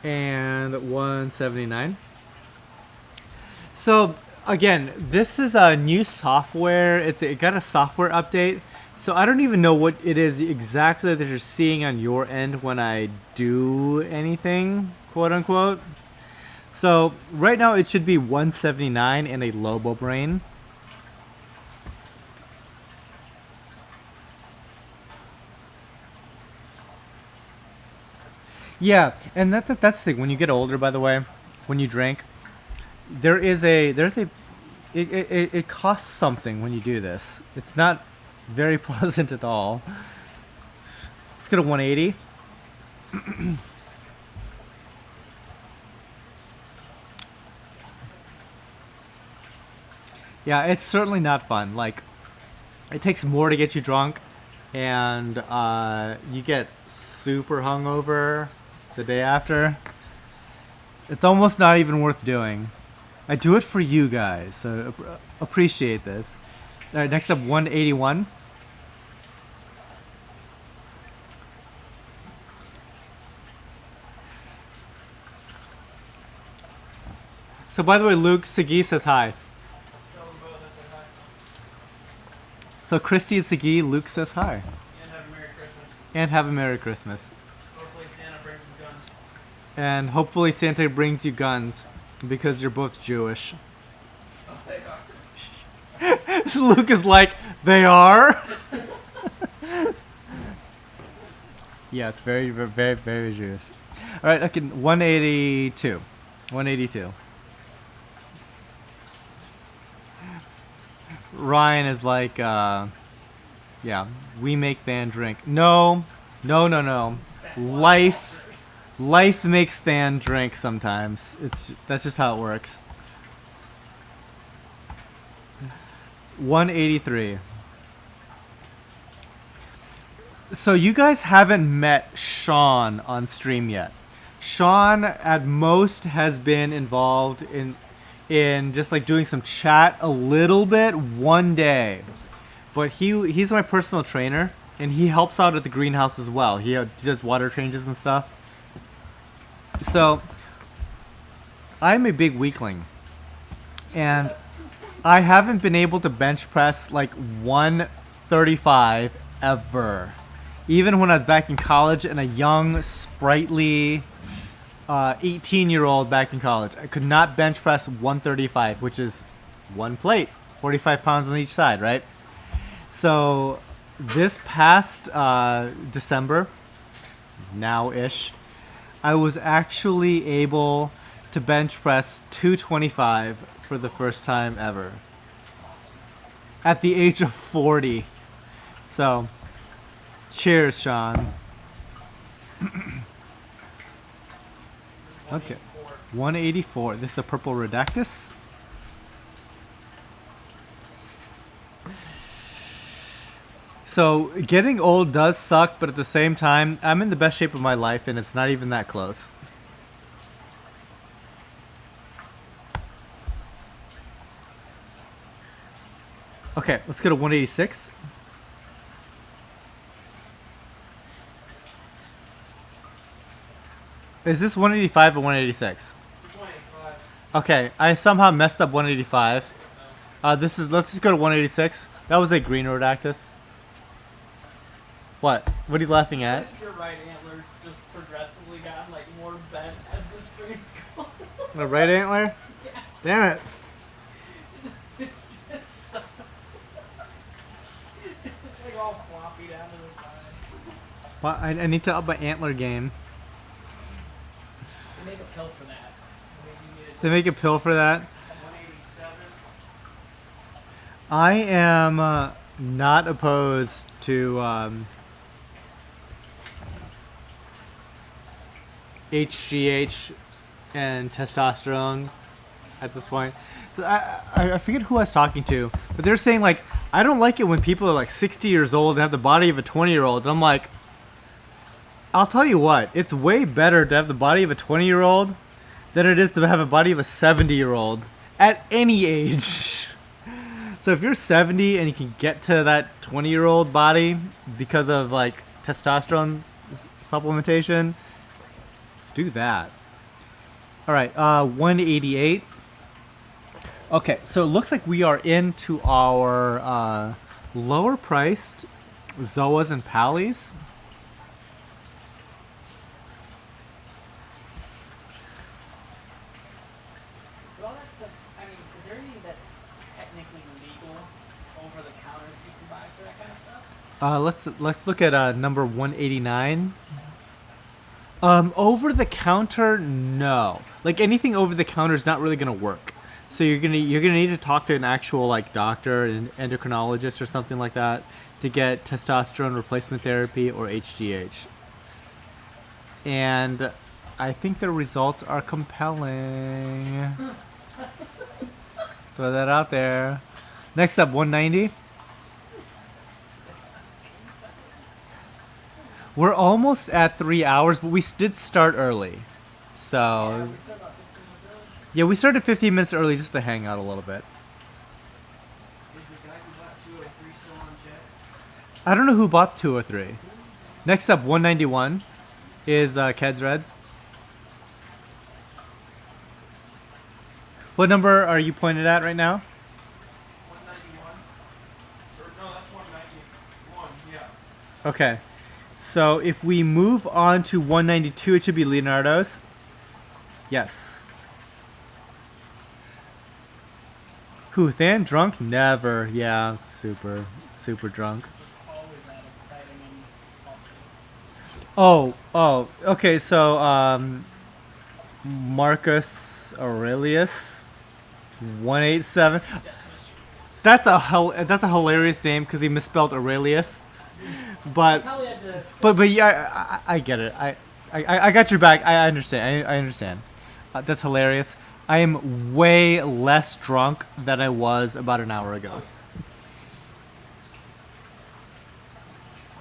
Speaker 1: And 179. So again, this is a new software. It got a software update. So I don't even know what it is exactly that you're seeing on your end when I do anything, quote unquote. So right now it should be 179 and a Lobo Brain. Yeah, and that's the thing. When you get older, by the way, when you drink, it costs something when you do this. It's not very pleasant at all. Let's go to 180. Yeah, it's certainly not fun. Like, it takes more to get you drunk, and you get super hungover the day after. It's almost not even worth doing. I do it for you guys, so appreciate this. All right, next up, 181. So, by the way, Luke, Sagi says hi.
Speaker 4: Tell them both I said hi.
Speaker 1: So, Christy and Sagi, Luke says hi.
Speaker 4: And have a Merry Christmas.
Speaker 1: And have a Merry Christmas.
Speaker 4: Hopefully Santa brings some guns.
Speaker 1: And hopefully Santa brings you guns, because you're both Jewish.
Speaker 4: Oh, they are.
Speaker 1: Luke is like, they are? Yes, very, very, very Jewish. All right, okay, 182. 182. Ryan is like, yeah, we make Than drink. No. Life makes Than drink sometimes. That's just how it works. 183. So you guys haven't met Sean on stream yet. Sean at most has been involved in just like doing some chat a little bit one day. But he's my personal trainer, and he helps out at the greenhouse as well. He does water changes and stuff. So I'm a big weakling, and I haven't been able to bench press like 135 ever. Even when I was back in college and a young, sprightly 18-year-old back in college, I could not bench press 135, which is one plate, 45 pounds on each side, right? So this past December, now-ish, I was actually able to bench press 225 for the first time ever. At the age of 40. So, cheers, Sean. Okay. 184. This is a purple Redactus. So, getting old does suck, but at the same time, I'm in the best shape of my life, and it's not even that close. Okay, let's go to 186. Is this 185 or 186?
Speaker 4: 185.
Speaker 1: Okay, I somehow messed up 185. Let's just go to 186. That was a green Rodactus. What? What are you laughing at?
Speaker 4: Your right antler's just progressively gotten like more bent as the streams go.
Speaker 1: The right antler?
Speaker 4: Yeah.
Speaker 1: Damn it.
Speaker 4: It's just it's like all floppy down to the side.
Speaker 1: Well, I need to up my antler game.
Speaker 4: They make a pill for that.
Speaker 1: They make a pill for that?
Speaker 4: 187.
Speaker 1: I am not opposed to HGH and testosterone at this point. I forget who I was talking to, but they're saying, like, I don't like it when people are like 60 years old and have the body of a 20-year-old. And I'm like, I'll tell you what, it's way better to have the body of a 20-year-old than it is to have a body of a 70-year-old at any age. So if you're 70 and you can get to that 20-year-old body because of like testosterone supplementation, do that. All right, 188. Okay, so it looks like we are into our lower priced Zoas and Pallies.
Speaker 4: Well, I mean, is there anything that's technically legal over the counter that you can buy for that kind of stuff?
Speaker 1: Let's look at number 189. Over the counter, no. Like anything over the counter is not really gonna work. So you're gonna need to talk to an actual like doctor, an endocrinologist or something like that to get testosterone replacement therapy or HGH. And I think the results are compelling. Throw that out there. Next up, 190. We're almost at 3 hours, but we did start early. So,
Speaker 4: We start about 15 minutes early.
Speaker 1: yeah, we started 15 minutes early just to hang out a little bit.
Speaker 4: Is the guy who bought 203 still on jet?
Speaker 1: I don't know who bought 203. Next up, 191 is Keds Reds. What number are you pointed at right now?
Speaker 4: 191? Or, no, that's 191, yeah.
Speaker 1: Okay. So if we move on to 192, it should be Leonardo's. Yes. Who, Than? Drunk? Never. Yeah, super drunk.
Speaker 4: Just always that exciting and awful.
Speaker 1: Oh, okay, so, Marcus Aurelius, 187. That's a hilarious name because he misspelled Aurelius. But
Speaker 4: Probably had to
Speaker 1: but yeah, I get it. I got your back. I understand. I understand. That's hilarious. I am way less drunk than I was about an hour ago.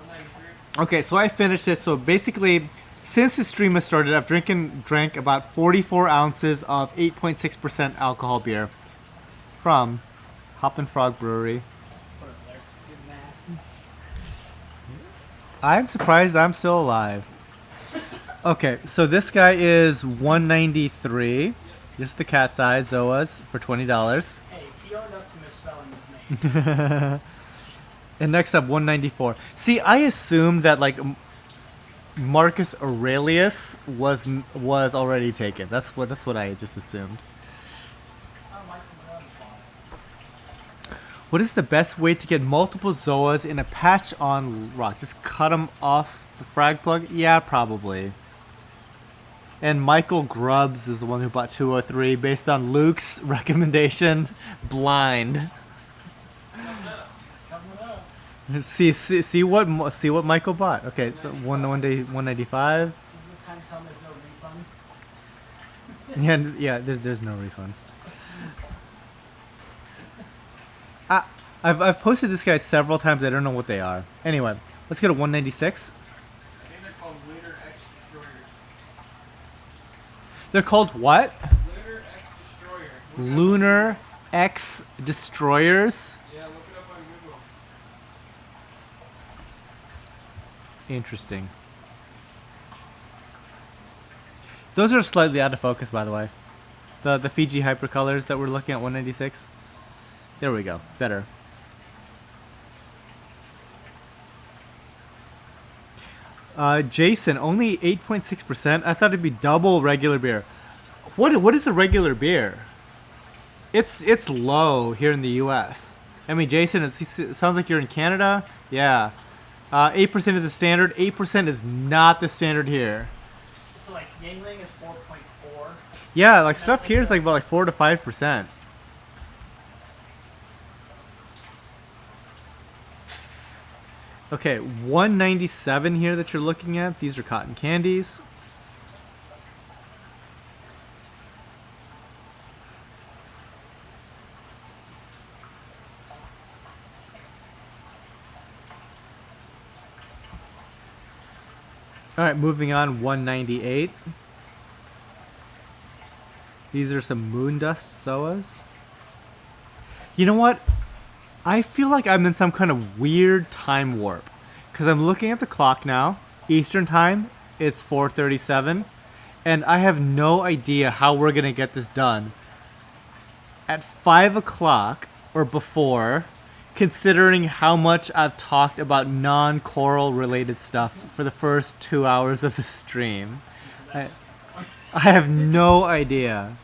Speaker 4: 193.
Speaker 1: Okay, so I finished this. So basically, since the stream has started, I've drank about 44 ounces of 8.6% alcohol beer from Hop and Frog Brewery.
Speaker 4: Put it there. Good math.
Speaker 1: I'm surprised I'm still alive. Okay, so this guy is 193. This is the Cat's Eye Zoas for $20.
Speaker 4: Hey, he owned up to misspelling his name.
Speaker 1: And next up, 194. See, I assumed that like Marcus Aurelius was already taken. That's what I just assumed. What is the best way to get multiple Zoas in a patch on rock? Just cut them off the frag plug? Yeah, probably. And Michael Grubbs is the one who bought 203 based on Luke's recommendation. Blind. See what Michael bought. Okay, so one day 195. Yeah, there's no refunds. I've posted this guy several times. I don't know what they are. Anyway, let's go to 196.
Speaker 4: I think they're called Lunar X Destroyers.
Speaker 1: They're called what?
Speaker 4: Lunar X Destroyer.
Speaker 1: Lunar X Destroyers.
Speaker 4: Yeah, look it up on Google.
Speaker 1: Interesting. Those are slightly out of focus, by the way. The Fiji Hypercolors that we're looking at 196. There we go. Better. Jason, only 8.6%. I thought it'd be double regular beer. What is a regular beer? It's low here in the U.S. I mean, Jason, it sounds like you're in Canada. Yeah. 8% is the standard. 8% is not the standard here.
Speaker 2: So like Yingling is 4.4.
Speaker 1: Yeah, like stuff here is like about like 4 to 5%. Okay, 197 here that you're looking at. These are cotton candies. All right, moving on, 198. These are some Moondust Zoas. You know what? I feel like I'm in some kind of weird time warp. Because I'm looking at the clock now. Eastern time, it's 4:37. And I have no idea how we're going to get this done at 5 o'clock or before, considering how much I've talked about non-coral related stuff for the first 2 hours of the stream. I have no idea.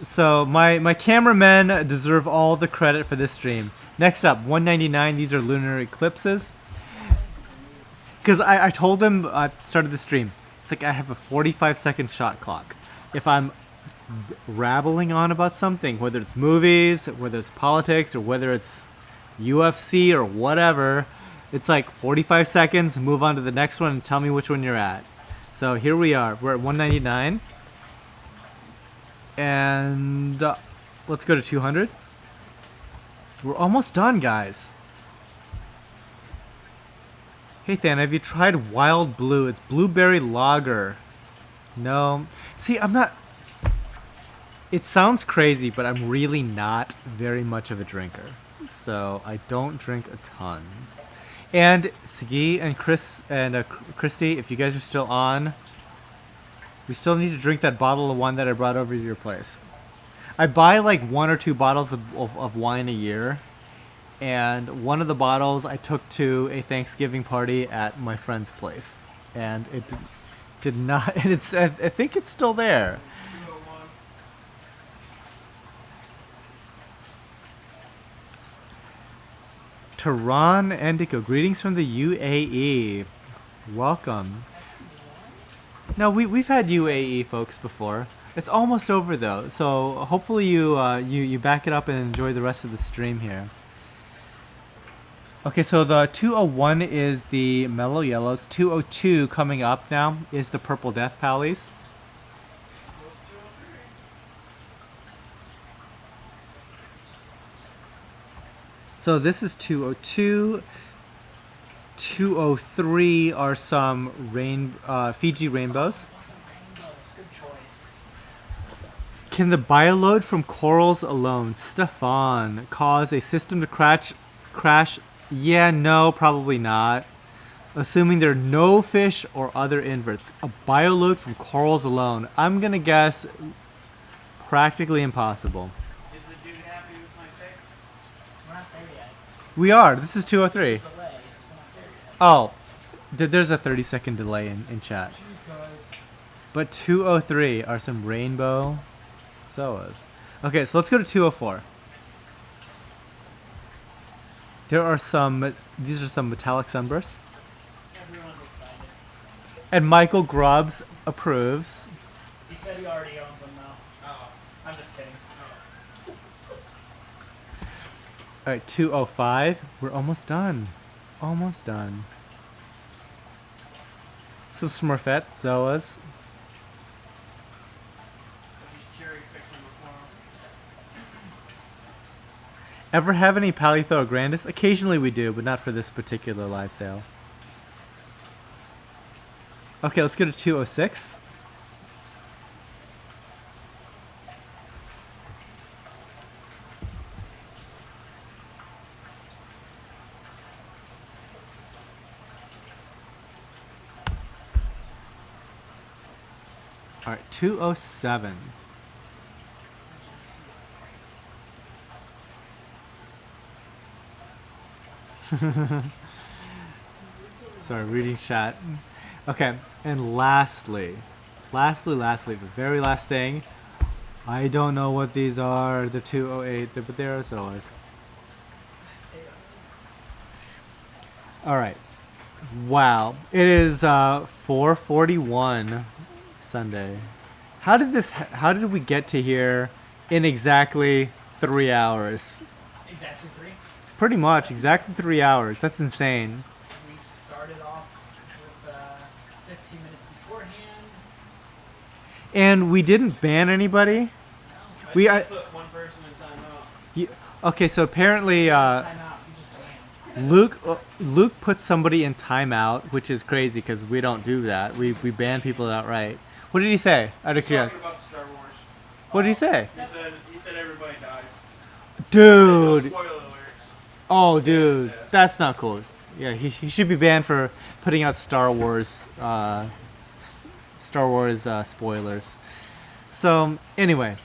Speaker 1: So my cameramen deserve all the credit for this stream. Next up, 199. These are lunar eclipses. Because I told them I started the stream. It's like I have a 45-second shot clock. If I'm rabbling on about something, whether it's movies, whether it's politics, or whether it's UFC or whatever, it's like 45 seconds, move on to the next one and tell me which one you're at. So here we are. We're at 199. And let's go to 200. We're almost done, guys. Hey, Than, have you tried Wild Blue? It's blueberry lager. No. See, I'm not... It sounds crazy, but I'm really not very much of a drinker. So I don't drink a ton. And Sigi and Chris and Christy, if you guys are still on, we still need to drink that bottle of wine that I brought over to your place. I buy like 1 or 2 bottles of wine a year. And one of the bottles I took to a Thanksgiving party at my friend's place. And it did not... And it's, I think it's still there. Tehran Endico, greetings from the UAE. Welcome. No, we've had UAE folks before. It's almost over though, so hopefully you back it up and enjoy the rest of the stream here. Okay, so the 201 is the Mellow Yellows. 202 coming up now is the Purple Death Pallies. So this is 202. 203 are some Fiji rainbows. Can the bioload from corals alone, Stefan, cause a system to crash? Yeah, no, probably not. Assuming there are no fish or other inverts. A bioload from corals alone. I'm going to guess practically impossible.
Speaker 4: Is the dude happy with my pick?
Speaker 2: We're not there yet.
Speaker 1: We are. This is 203.
Speaker 2: Delay. We're not there yet.
Speaker 1: Oh, there's a 30-second delay in chat.
Speaker 2: Jeez, guys.
Speaker 1: But 203 are some rainbow Zoas. Okay, so let's go to 204. There are some, these are some metallic sunbursts.
Speaker 2: Everyone's excited.
Speaker 1: And Michael Grubbs approves.
Speaker 2: He said he already owns them though. Oh. I'm just kidding.
Speaker 1: All right, 205. We're almost done. Almost done. Some Smurfette Zoas.
Speaker 4: Just cherry picked them before.
Speaker 1: Ever have any Paleothora grandis? Occasionally we do, but not for this particular live sale. Okay, let's go to 206. All right, 207. Sorry, reading chat. Okay, and lastly, the very last thing. I don't know what these are. The 208, but they're Zoas. All right. Wow, it is 4:41 Sunday. How did we get to here in exactly 3 hours?
Speaker 2: Exactly 3.
Speaker 1: Pretty much, exactly 3 hours. That's insane.
Speaker 2: We started off with 15 minutes beforehand.
Speaker 1: And we didn't ban anybody.
Speaker 4: I put one person in timeout.
Speaker 1: Okay, so apparently
Speaker 2: Time out. You just banned.
Speaker 1: Luke put somebody in timeout, which is crazy because we don't do that. We ban people outright. What did he say? Out of
Speaker 4: Talking
Speaker 1: curiosity.
Speaker 4: about Star Wars.
Speaker 1: What did he say?
Speaker 4: He said everybody dies.
Speaker 1: Dude.
Speaker 4: Spoiler alerts.
Speaker 1: Oh, dude. That's not cool. Yeah, he should be banned for putting out Star Wars spoilers. So, anyway.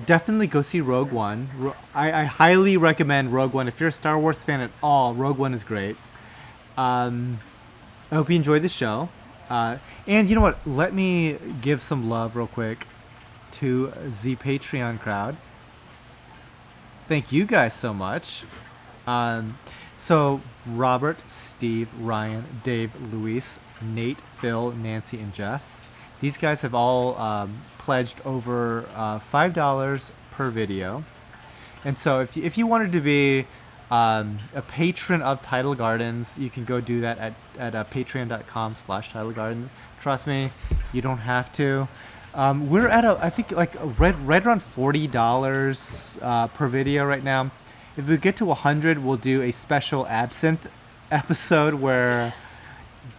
Speaker 1: Definitely go see Rogue One. I highly recommend Rogue One. If you're a Star Wars fan at all, Rogue One is great. I hope you enjoyed the show. And you know what? Let me give some love real quick to the Patreon crowd. Thank you guys so much. So Robert, Steve, Ryan, Dave, Luis, Nate, Phil, Nancy, and Jeff. These guys have all pledged over $5 per video. And so if you wanted to be a patron of Tidal Gardens, you can go do that at patreon.com/TidalGardens. Trust me, you don't have to. We're at I think like right around $40 per video right now. If we get to 100, we'll do a special absinthe episode where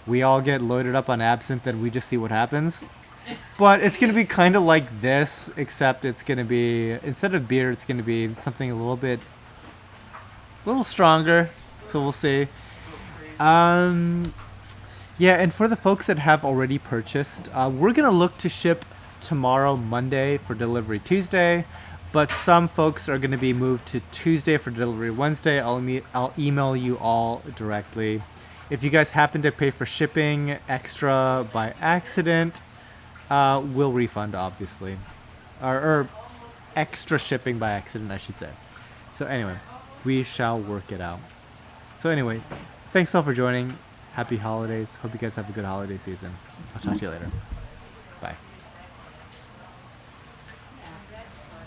Speaker 1: we all get loaded up on absinthe and we just see what happens. But it's going to be kind of like this, except it's going to be, instead of beer, it's going to be something a little stronger. So we'll see. Yeah, and for the folks that have already purchased, we're going to look to ship tomorrow, Monday, for delivery Tuesday. But some folks are going to be moved to Tuesday for delivery Wednesday. I'll email you all directly. If you guys happen to pay for shipping extra by accident, we'll refund, obviously. Or extra shipping by accident, I should say. So anyway, we shall work it out. So anyway, thanks all for joining. Happy holidays. Hope you guys have a good holiday season. I'll talk to you later.